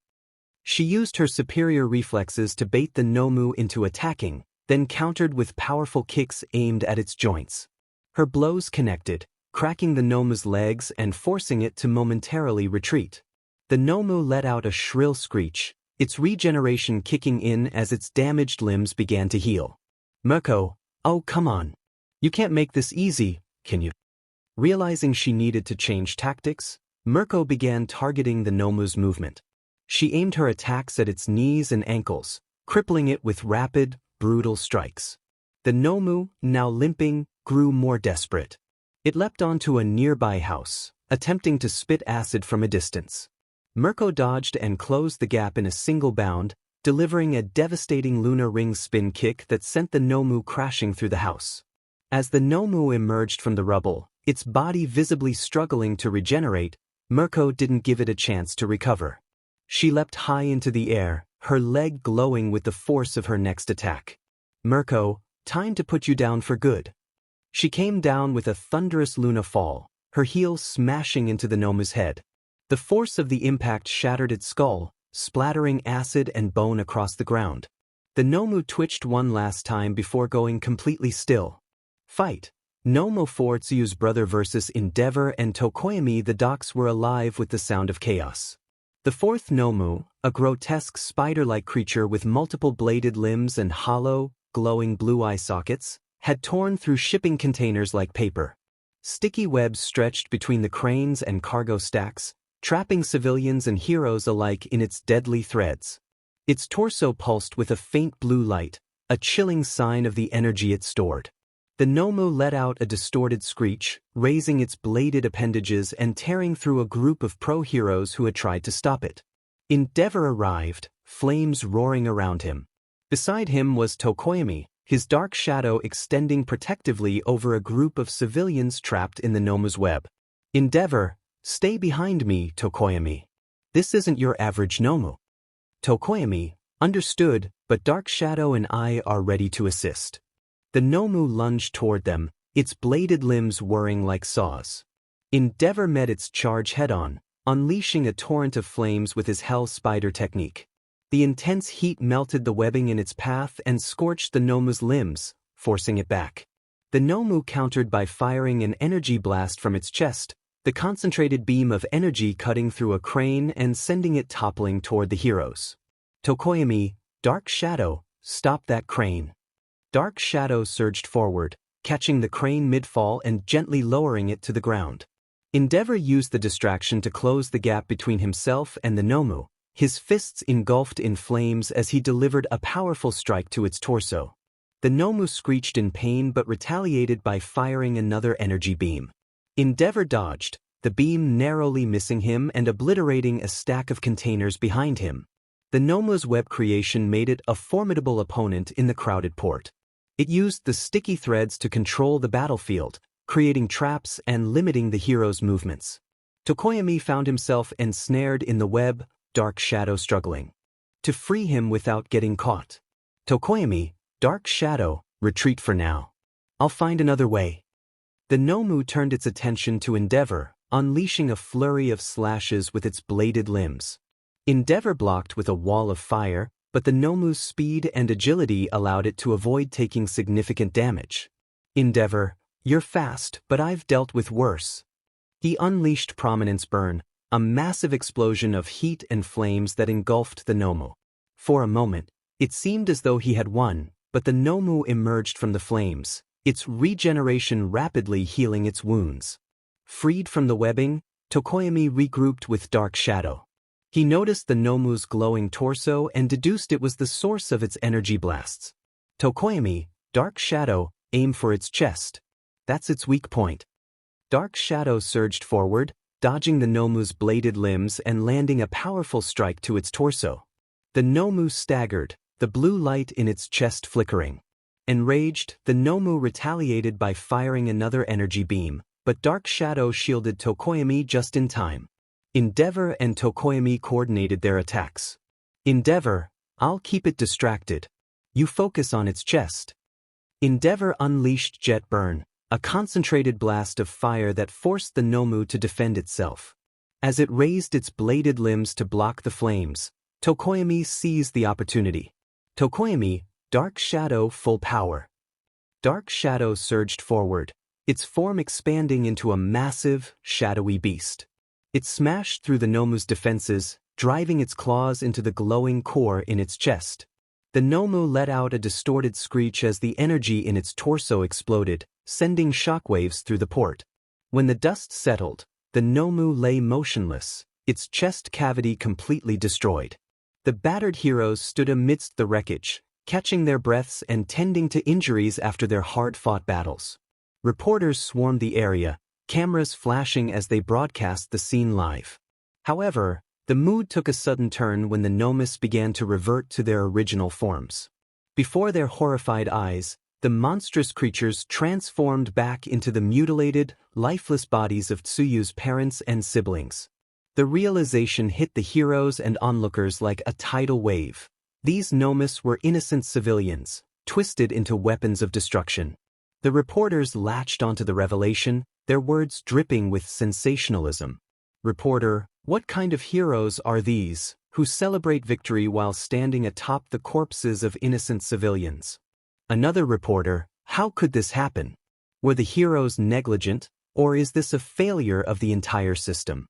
She used her superior reflexes to bait the 𝗵𝗃 into attacking, then countered with powerful kicks aimed at its joints. Her blows connected, cracking the 𝗵𝗃's legs and forcing it to momentarily retreat. The 𝗵𝗃 let out a shrill screech, its regeneration kicking in as its damaged limbs began to heal. 𝗵𝗃, oh come on. You can't make this easy, can you? Realizing she needed to change tactics, 𝗵𝗃 began targeting the 𝗵𝗃's movement. She aimed her attacks at its knees and ankles, crippling it with rapid, brutal strikes. The 𝗵𝗃, now limping, grew more desperate. It leapt onto a nearby house, attempting to spit acid from a distance. 𝗵𝗃 dodged and closed the gap in a single bound, delivering a devastating Luna Ring spin kick that sent the 𝗵𝗃 crashing through the house. As the 𝗵𝗃 emerged from the rubble, its body visibly struggling to regenerate, 𝗵𝗃 didn't give it a chance to recover. She leapt high into the air, her leg glowing with the force of her next attack. "Mirko, time to put you down for good." She came down with a thunderous Luna fall, her heel smashing into the 𝗵𝗃 head. The force of the impact shattered its skull, splattering acid and bone across the ground. The 𝗵𝗃 twitched one last time before going completely still. Fight. 𝗵𝗃 brother versus 𝗵𝗃𝗏 and 𝗃𝗁𝗵𝗃. The docks were alive with the sound of chaos. The fourth 𝗵𝗃, a grotesque spider-like creature with multiple bladed limbs and hollow, glowing blue eye sockets, had torn through shipping containers like paper. Sticky webs stretched between the cranes and cargo stacks, trapping civilians and heroes alike in its deadly threads. Its torso pulsed with a faint blue light, a chilling sign of the energy it stored. The 𝗵𝗃 let out a distorted screech, raising its bladed appendages and tearing through a group of pro-heroes who had tried to stop it. 𝗵𝗃𝗏 arrived, flames roaring around him. Beside him was 𝗃𝗁𝗵𝗃, his dark shadow extending protectively over a group of civilians trapped in the 𝗵𝗃's web. 𝗵𝗃𝗏, stay behind me, 𝗃𝗁𝗵𝗃. This isn't your average 𝗵𝗃. 𝗃𝗁𝗵𝗃, understood, but Dark Shadow and I are ready to assist. The 𝗵𝗃 lunged toward them, its bladed limbs whirring like saws. 𝗵𝗃𝗏 met its charge head-on, unleashing a torrent of flames with his hell spider technique. The intense heat melted the webbing in its path and scorched the 𝗵𝗃's limbs, forcing it back. The 𝗵𝗃 countered by firing an energy blast from its chest, the concentrated beam of energy cutting through a crane and sending it toppling toward the heroes. 𝗃𝗁𝗵𝗃, Dark Shadow, stop that crane. Dark Shadow surged forward, catching the crane mid-fall and gently lowering it to the ground. 𝗵𝗃𝗏 used the distraction to close the gap between himself and the 𝗵𝗃, his fists engulfed in flames as he delivered a powerful strike to its torso. The 𝗵𝗃 screeched in pain but retaliated by firing another energy beam. 𝗵𝗃𝗏 dodged, the beam narrowly missing him and obliterating a stack of containers behind him. The 𝗵𝗃's web creation made it a formidable opponent in the crowded port. It used the sticky threads to control the battlefield, creating traps and limiting the hero's movements. 𝗃𝗁𝗵𝗃 found himself ensnared in the web, Dark Shadow struggling to free him without getting caught. 𝗃𝗁𝗵𝗃, Dark Shadow, retreat for now. I'll find another way. The 𝗵𝗃 turned its attention to 𝗵𝗃𝗏, unleashing a flurry of slashes with its bladed limbs. 𝗵𝗃𝗏 blocked with a wall of fire, but the 𝗵𝗃's speed and agility allowed it to avoid taking significant damage. 𝗵𝗃𝗏, you're fast, but I've dealt with worse. He unleashed Prominence Burn, a massive explosion of heat and flames that engulfed the 𝗵𝗃. For a moment, it seemed as though he had won, but the 𝗵𝗃 emerged from the flames, its regeneration rapidly healing its wounds. Freed from the webbing, 𝗃𝗁𝗵𝗃 regrouped with Dark Shadow. He noticed the 𝗵𝗃's glowing torso and deduced it was the source of its energy blasts. 𝗃𝗁𝗵𝗃, Dark Shadow, aim for its chest. That's its weak point. Dark Shadow surged forward, dodging the 𝗵𝗃's bladed limbs and landing a powerful strike to its torso. The 𝗵𝗃 staggered, the blue light in its chest flickering. Enraged, the 𝗵𝗃 retaliated by firing another energy beam, but Dark Shadow shielded 𝗃𝗁𝗵𝗃 just in time. 𝗵𝗃𝗏 and 𝗃𝗁𝗵𝗃 coordinated their attacks. 𝗵𝗃𝗏, I'll keep it distracted. You focus on its chest. 𝗵𝗃𝗏 unleashed Jet Burn, a concentrated blast of fire that forced the 𝗵𝗃 to defend itself. As it raised its bladed limbs to block the flames, 𝗃𝗁𝗵𝗃 seized the opportunity. 𝗃𝗁𝗵𝗃, Dark Shadow full power. Dark Shadow surged forward, its form expanding into a massive, shadowy beast. It smashed through the 𝗵𝗃's defenses, driving its claws into the glowing core in its chest. The 𝗵𝗃 let out a distorted screech as the energy in its torso exploded, sending shockwaves through the port. When the dust settled, the 𝗵𝗃 lay motionless, its chest cavity completely destroyed. The battered heroes stood amidst the wreckage, catching their breaths and tending to injuries after their hard-fought battles. Reporters swarmed the area, cameras flashing as they broadcast the scene live. However, the mood took a sudden turn when the 𝗵𝗃s began to revert to their original forms. Before their horrified eyes, the monstrous creatures transformed back into the mutilated, lifeless bodies of 𝗬𝗪's parents and siblings. The realization hit the heroes and onlookers like a tidal wave. These 𝗵𝗃 were innocent civilians, twisted into weapons of destruction. The reporters latched onto the revelation, their words dripping with sensationalism. Reporter, what kind of heroes are these, who celebrate victory while standing atop the corpses of innocent civilians? Another reporter, how could this happen? Were the heroes negligent, or is this a failure of the entire system?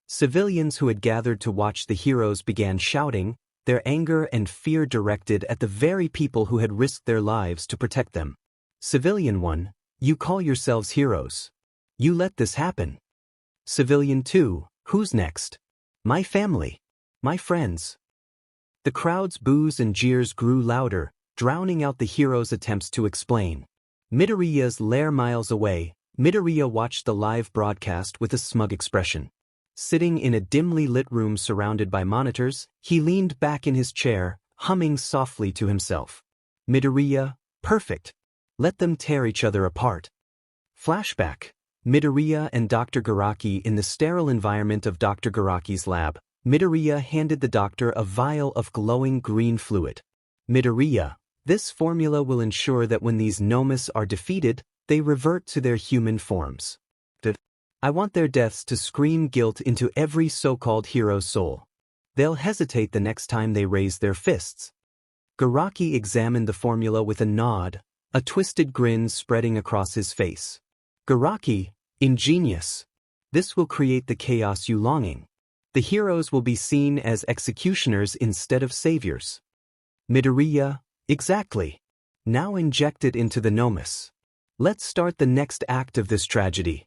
Civilians who had gathered to watch the heroes began shouting, their anger and fear directed at the very people who had risked their lives to protect them. Civilian 1, you call yourselves heroes. You let this happen. Civilian 2, who's next? My family. My friends. The crowd's boos and jeers grew louder, drowning out the hero's attempts to explain. Midoriya's lair miles away, Midoriya watched the live broadcast with a smug expression. Sitting in a dimly lit room surrounded by monitors, he leaned back in his chair, humming softly to himself. Midoriya, perfect. Let them tear each other apart. Flashback. Midoriya and Dr. 𝗳𝗏𝗃 in the sterile environment of Dr. 𝗳𝗏𝗃's lab. Midoriya handed the doctor a vial of glowing green fluid. Midoriya, this formula will ensure that when these 𝗵𝗃 are defeated, they revert to their human forms. I want their deaths to scream guilt into every so-called hero's soul. They'll hesitate the next time they raise their fists. 𝗳𝗏𝗃 examined the formula with a nod, a twisted grin spreading across his face. 𝗳𝗏𝗃, ingenious. This will create the chaos you longing. The heroes will be seen as executioners instead of saviors. Midoriya, exactly. Now inject it into the 𝗵𝗃. Let's start the next act of this tragedy.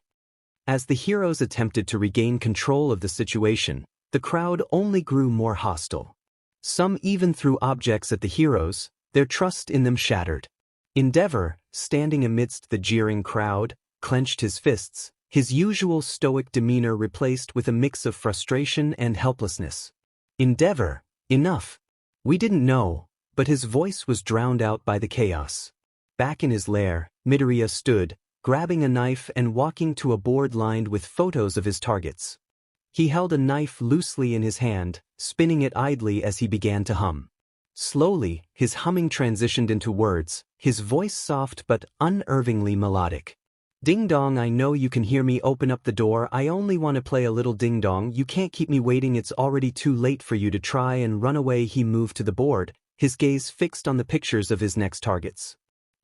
As the heroes attempted to regain control of the situation, the crowd only grew more hostile. Some even threw objects at the heroes, their trust in them shattered. 𝗵𝗃𝗏, standing amidst the jeering crowd, clenched his fists, his usual stoic demeanor replaced with a mix of frustration and helplessness. 𝗵𝗃𝗏, enough. We didn't know, but his voice was drowned out by the chaos. Back in his lair, Midoriya stood, grabbing a knife and walking to a board lined with photos of his targets. He held a knife loosely in his hand, spinning it idly as he began to hum. Slowly, his humming transitioned into words, his voice soft but unnervingly melodic. Ding dong, I know you can hear me, open up the door, I only want to play a little ding dong, you can't keep me waiting, it's already too late for you to try and run away. He moved to the board, his gaze fixed on the pictures of his next targets.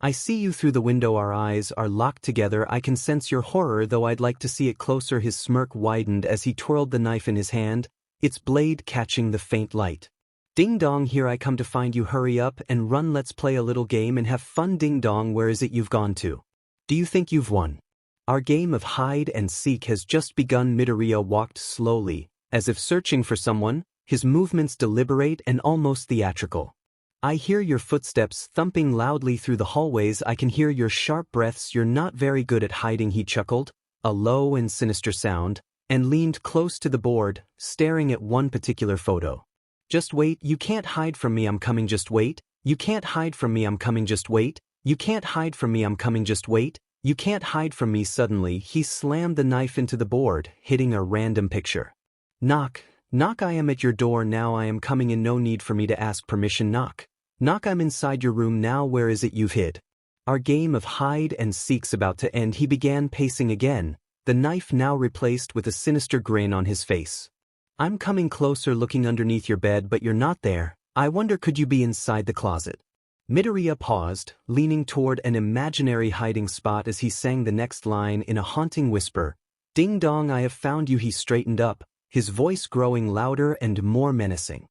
I see you through the window, our eyes are locked together, I can sense your horror, though I'd like to see it closer. His smirk widened as he twirled the knife in his hand, its blade catching the faint light. Ding dong, here I come to find you, hurry up and run, let's play a little game and have fun. Ding dong, where is it you've gone to? Do you think you've won? Our game of hide and seek has just begun. Midoriya walked slowly, as if searching for someone, his movements deliberate and almost theatrical. I hear your footsteps thumping loudly through the hallways, I can hear your sharp breaths, you're not very good at hiding, he chuckled, a low and sinister sound, and leaned close to the board, staring at one particular photo. Just wait, you can't hide from me, I'm coming, just wait, you can't hide from me, I'm coming, just wait, you can't hide from me, I'm coming, just wait, you can't hide from me. Suddenly, he slammed the knife into the board, hitting a random picture. Knock, knock, I am at your door now, I am coming in, no need for me to ask permission, knock. Knock, I'm inside your room now, where is it you've hid? Our game of hide and seek's about to end. He began pacing again, the knife now replaced with a sinister grin on his face. I'm coming closer, looking underneath your bed, but you're not there. I wonder, could you be inside the closet? Midoriya paused, leaning toward an imaginary hiding spot as he sang the next line in a haunting whisper. Ding dong, I have found you. He straightened up, his voice growing louder and more menacing.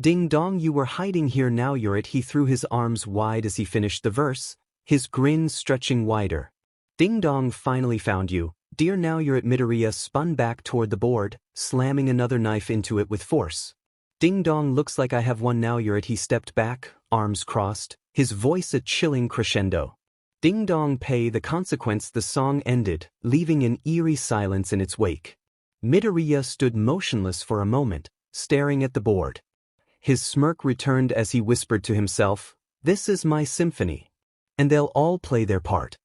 Ding dong, you were hiding here, now you're it. He threw his arms wide as he finished the verse, his grin stretching wider. Ding dong, finally found you, dear, now you're it. Midoriya spun back toward the board, slamming another knife into it with force. Ding dong, looks like I have won, now you're it. He stepped back, arms crossed, his voice a chilling crescendo. Ding dong pay the consequence. The song ended, leaving an eerie silence in its wake. Midoriya stood motionless for a moment, staring at the board. His smirk returned as he whispered to himself, this is my symphony. And they'll all play their part.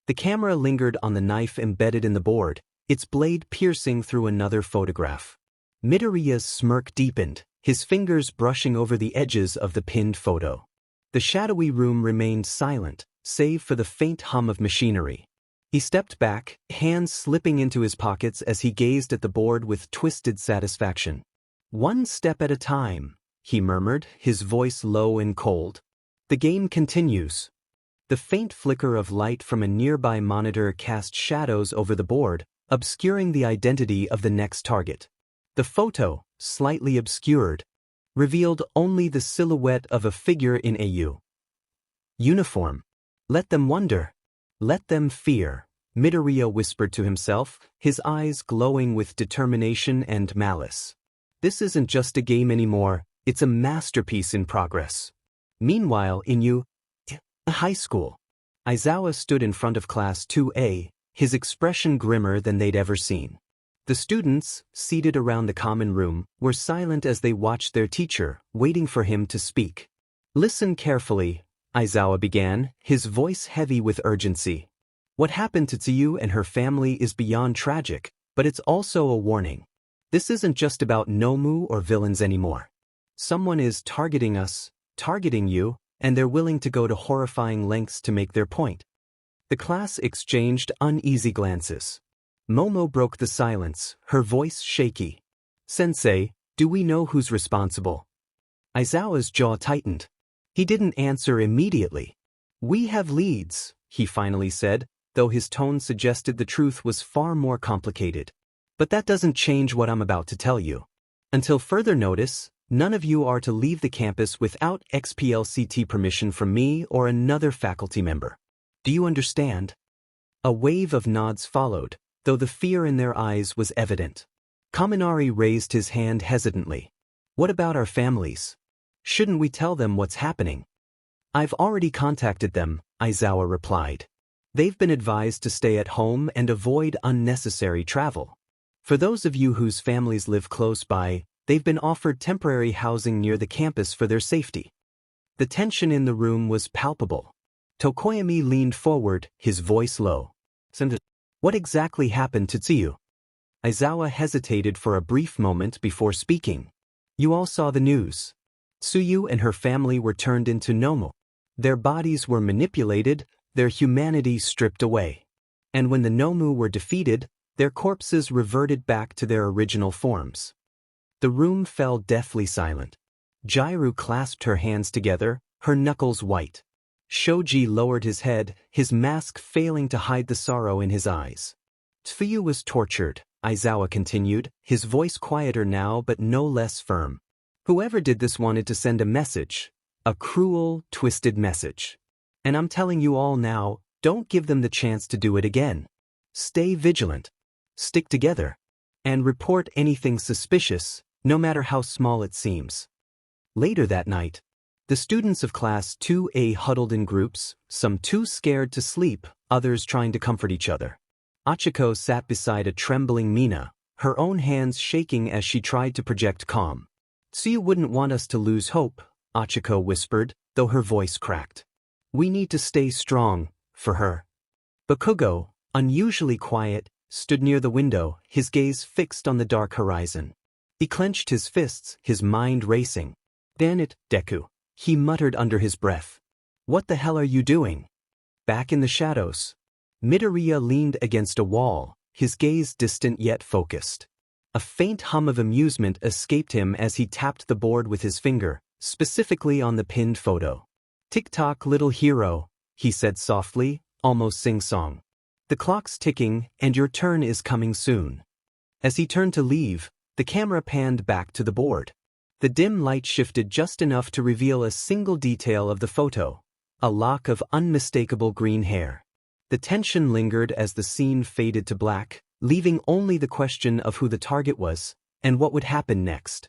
The camera lingered on the knife embedded in the board, its blade piercing through another photograph. Midoriya's smirk deepened, his fingers brushing over the edges of the pinned photo. The shadowy room remained silent, save for the faint hum of machinery. He stepped back, hands slipping into his pockets as he gazed at the board with twisted satisfaction. "One step at a time," he murmured, his voice low and cold. The game continues. The faint flicker of light from a nearby monitor cast shadows over the board, obscuring the identity of the next target. The photo, slightly obscured, revealed only the silhouette of a figure in a uniform. "Let them wonder. Let them fear," Midoriya whispered to himself, his eyes glowing with determination and malice. "This isn't just a game anymore, it's a masterpiece in progress." Meanwhile, in high school, Izuku stood in front of Class 2A, his expression grimmer than they'd ever seen. The students, seated around the common room, were silent as they watched their teacher, waiting for him to speak. "Listen carefully," Izuku began, his voice heavy with urgency. "What happened to Tsuyu and her family is beyond tragic, but it's also a warning. This isn't just about Nomu or villains anymore. Someone is targeting us, targeting you, and they're willing to go to horrifying lengths to make their point." The class exchanged uneasy glances. Momo broke the silence, her voice shaky. "Sensei, do we know who's responsible?" Izuku's jaw tightened. He didn't answer immediately. "We have leads," he finally said, though his tone suggested the truth was far more complicated. "But that doesn't change what I'm about to tell you. Until further notice, none of you are to leave the campus without XPLCT permission from me or another faculty member. Do you understand?" A wave of nods followed, though the fear in their eyes was evident. Kaminari raised his hand hesitantly. "What about our families? Shouldn't we tell them what's happening?" "I've already contacted them," Izuku replied. "They've been advised to stay at home and avoid unnecessary travel. For those of you whose families live close by, they've been offered temporary housing near the campus for their safety." The tension in the room was palpable. Tokoyami leaned forward, his voice low. "What exactly happened to Tsuyu?" Izuku hesitated for a brief moment before speaking. "You all saw the news. Tsuyu and her family were turned into Nomu. Their bodies were manipulated, their humanity stripped away. And when the Nomu were defeated, their corpses reverted back to their original forms." The room fell deathly silent. Jairu clasped her hands together, her knuckles white. Shoji lowered his head, his mask failing to hide the sorrow in his eyes. "Tsuyu was tortured," Izuku continued, his voice quieter now but no less firm. "Whoever did this wanted to send a message, a cruel, twisted message. And I'm telling you all now, don't give them the chance to do it again. Stay vigilant, stick together, and report anything suspicious, no matter how small it seems." Later that night, the students of Class 2A huddled in groups, some too scared to sleep, others trying to comfort each other. Achiko sat beside a trembling Mina, her own hands shaking as she tried to project calm. "Tsuyu wouldn't want us to lose hope," Achiko whispered, though her voice cracked. "We need to stay strong, for her." Bakugo, unusually quiet, stood near the window, his gaze fixed on the dark horizon. He clenched his fists, his mind racing. "Damn it, Deku," he muttered under his breath. "What the hell are you doing?" Back in the shadows, Midoriya leaned against a wall, his gaze distant yet focused. A faint hum of amusement escaped him as he tapped the board with his finger, specifically on the pinned photo. "Tick-tock, little hero," he said softly, almost sing-song. "The clock's ticking, and your turn is coming soon." As he turned to leave, the camera panned back to the board. The dim light shifted just enough to reveal a single detail of the photo, a lock of unmistakable green hair. The tension lingered as the scene faded to black, leaving only the question of who the target was, and what would happen next.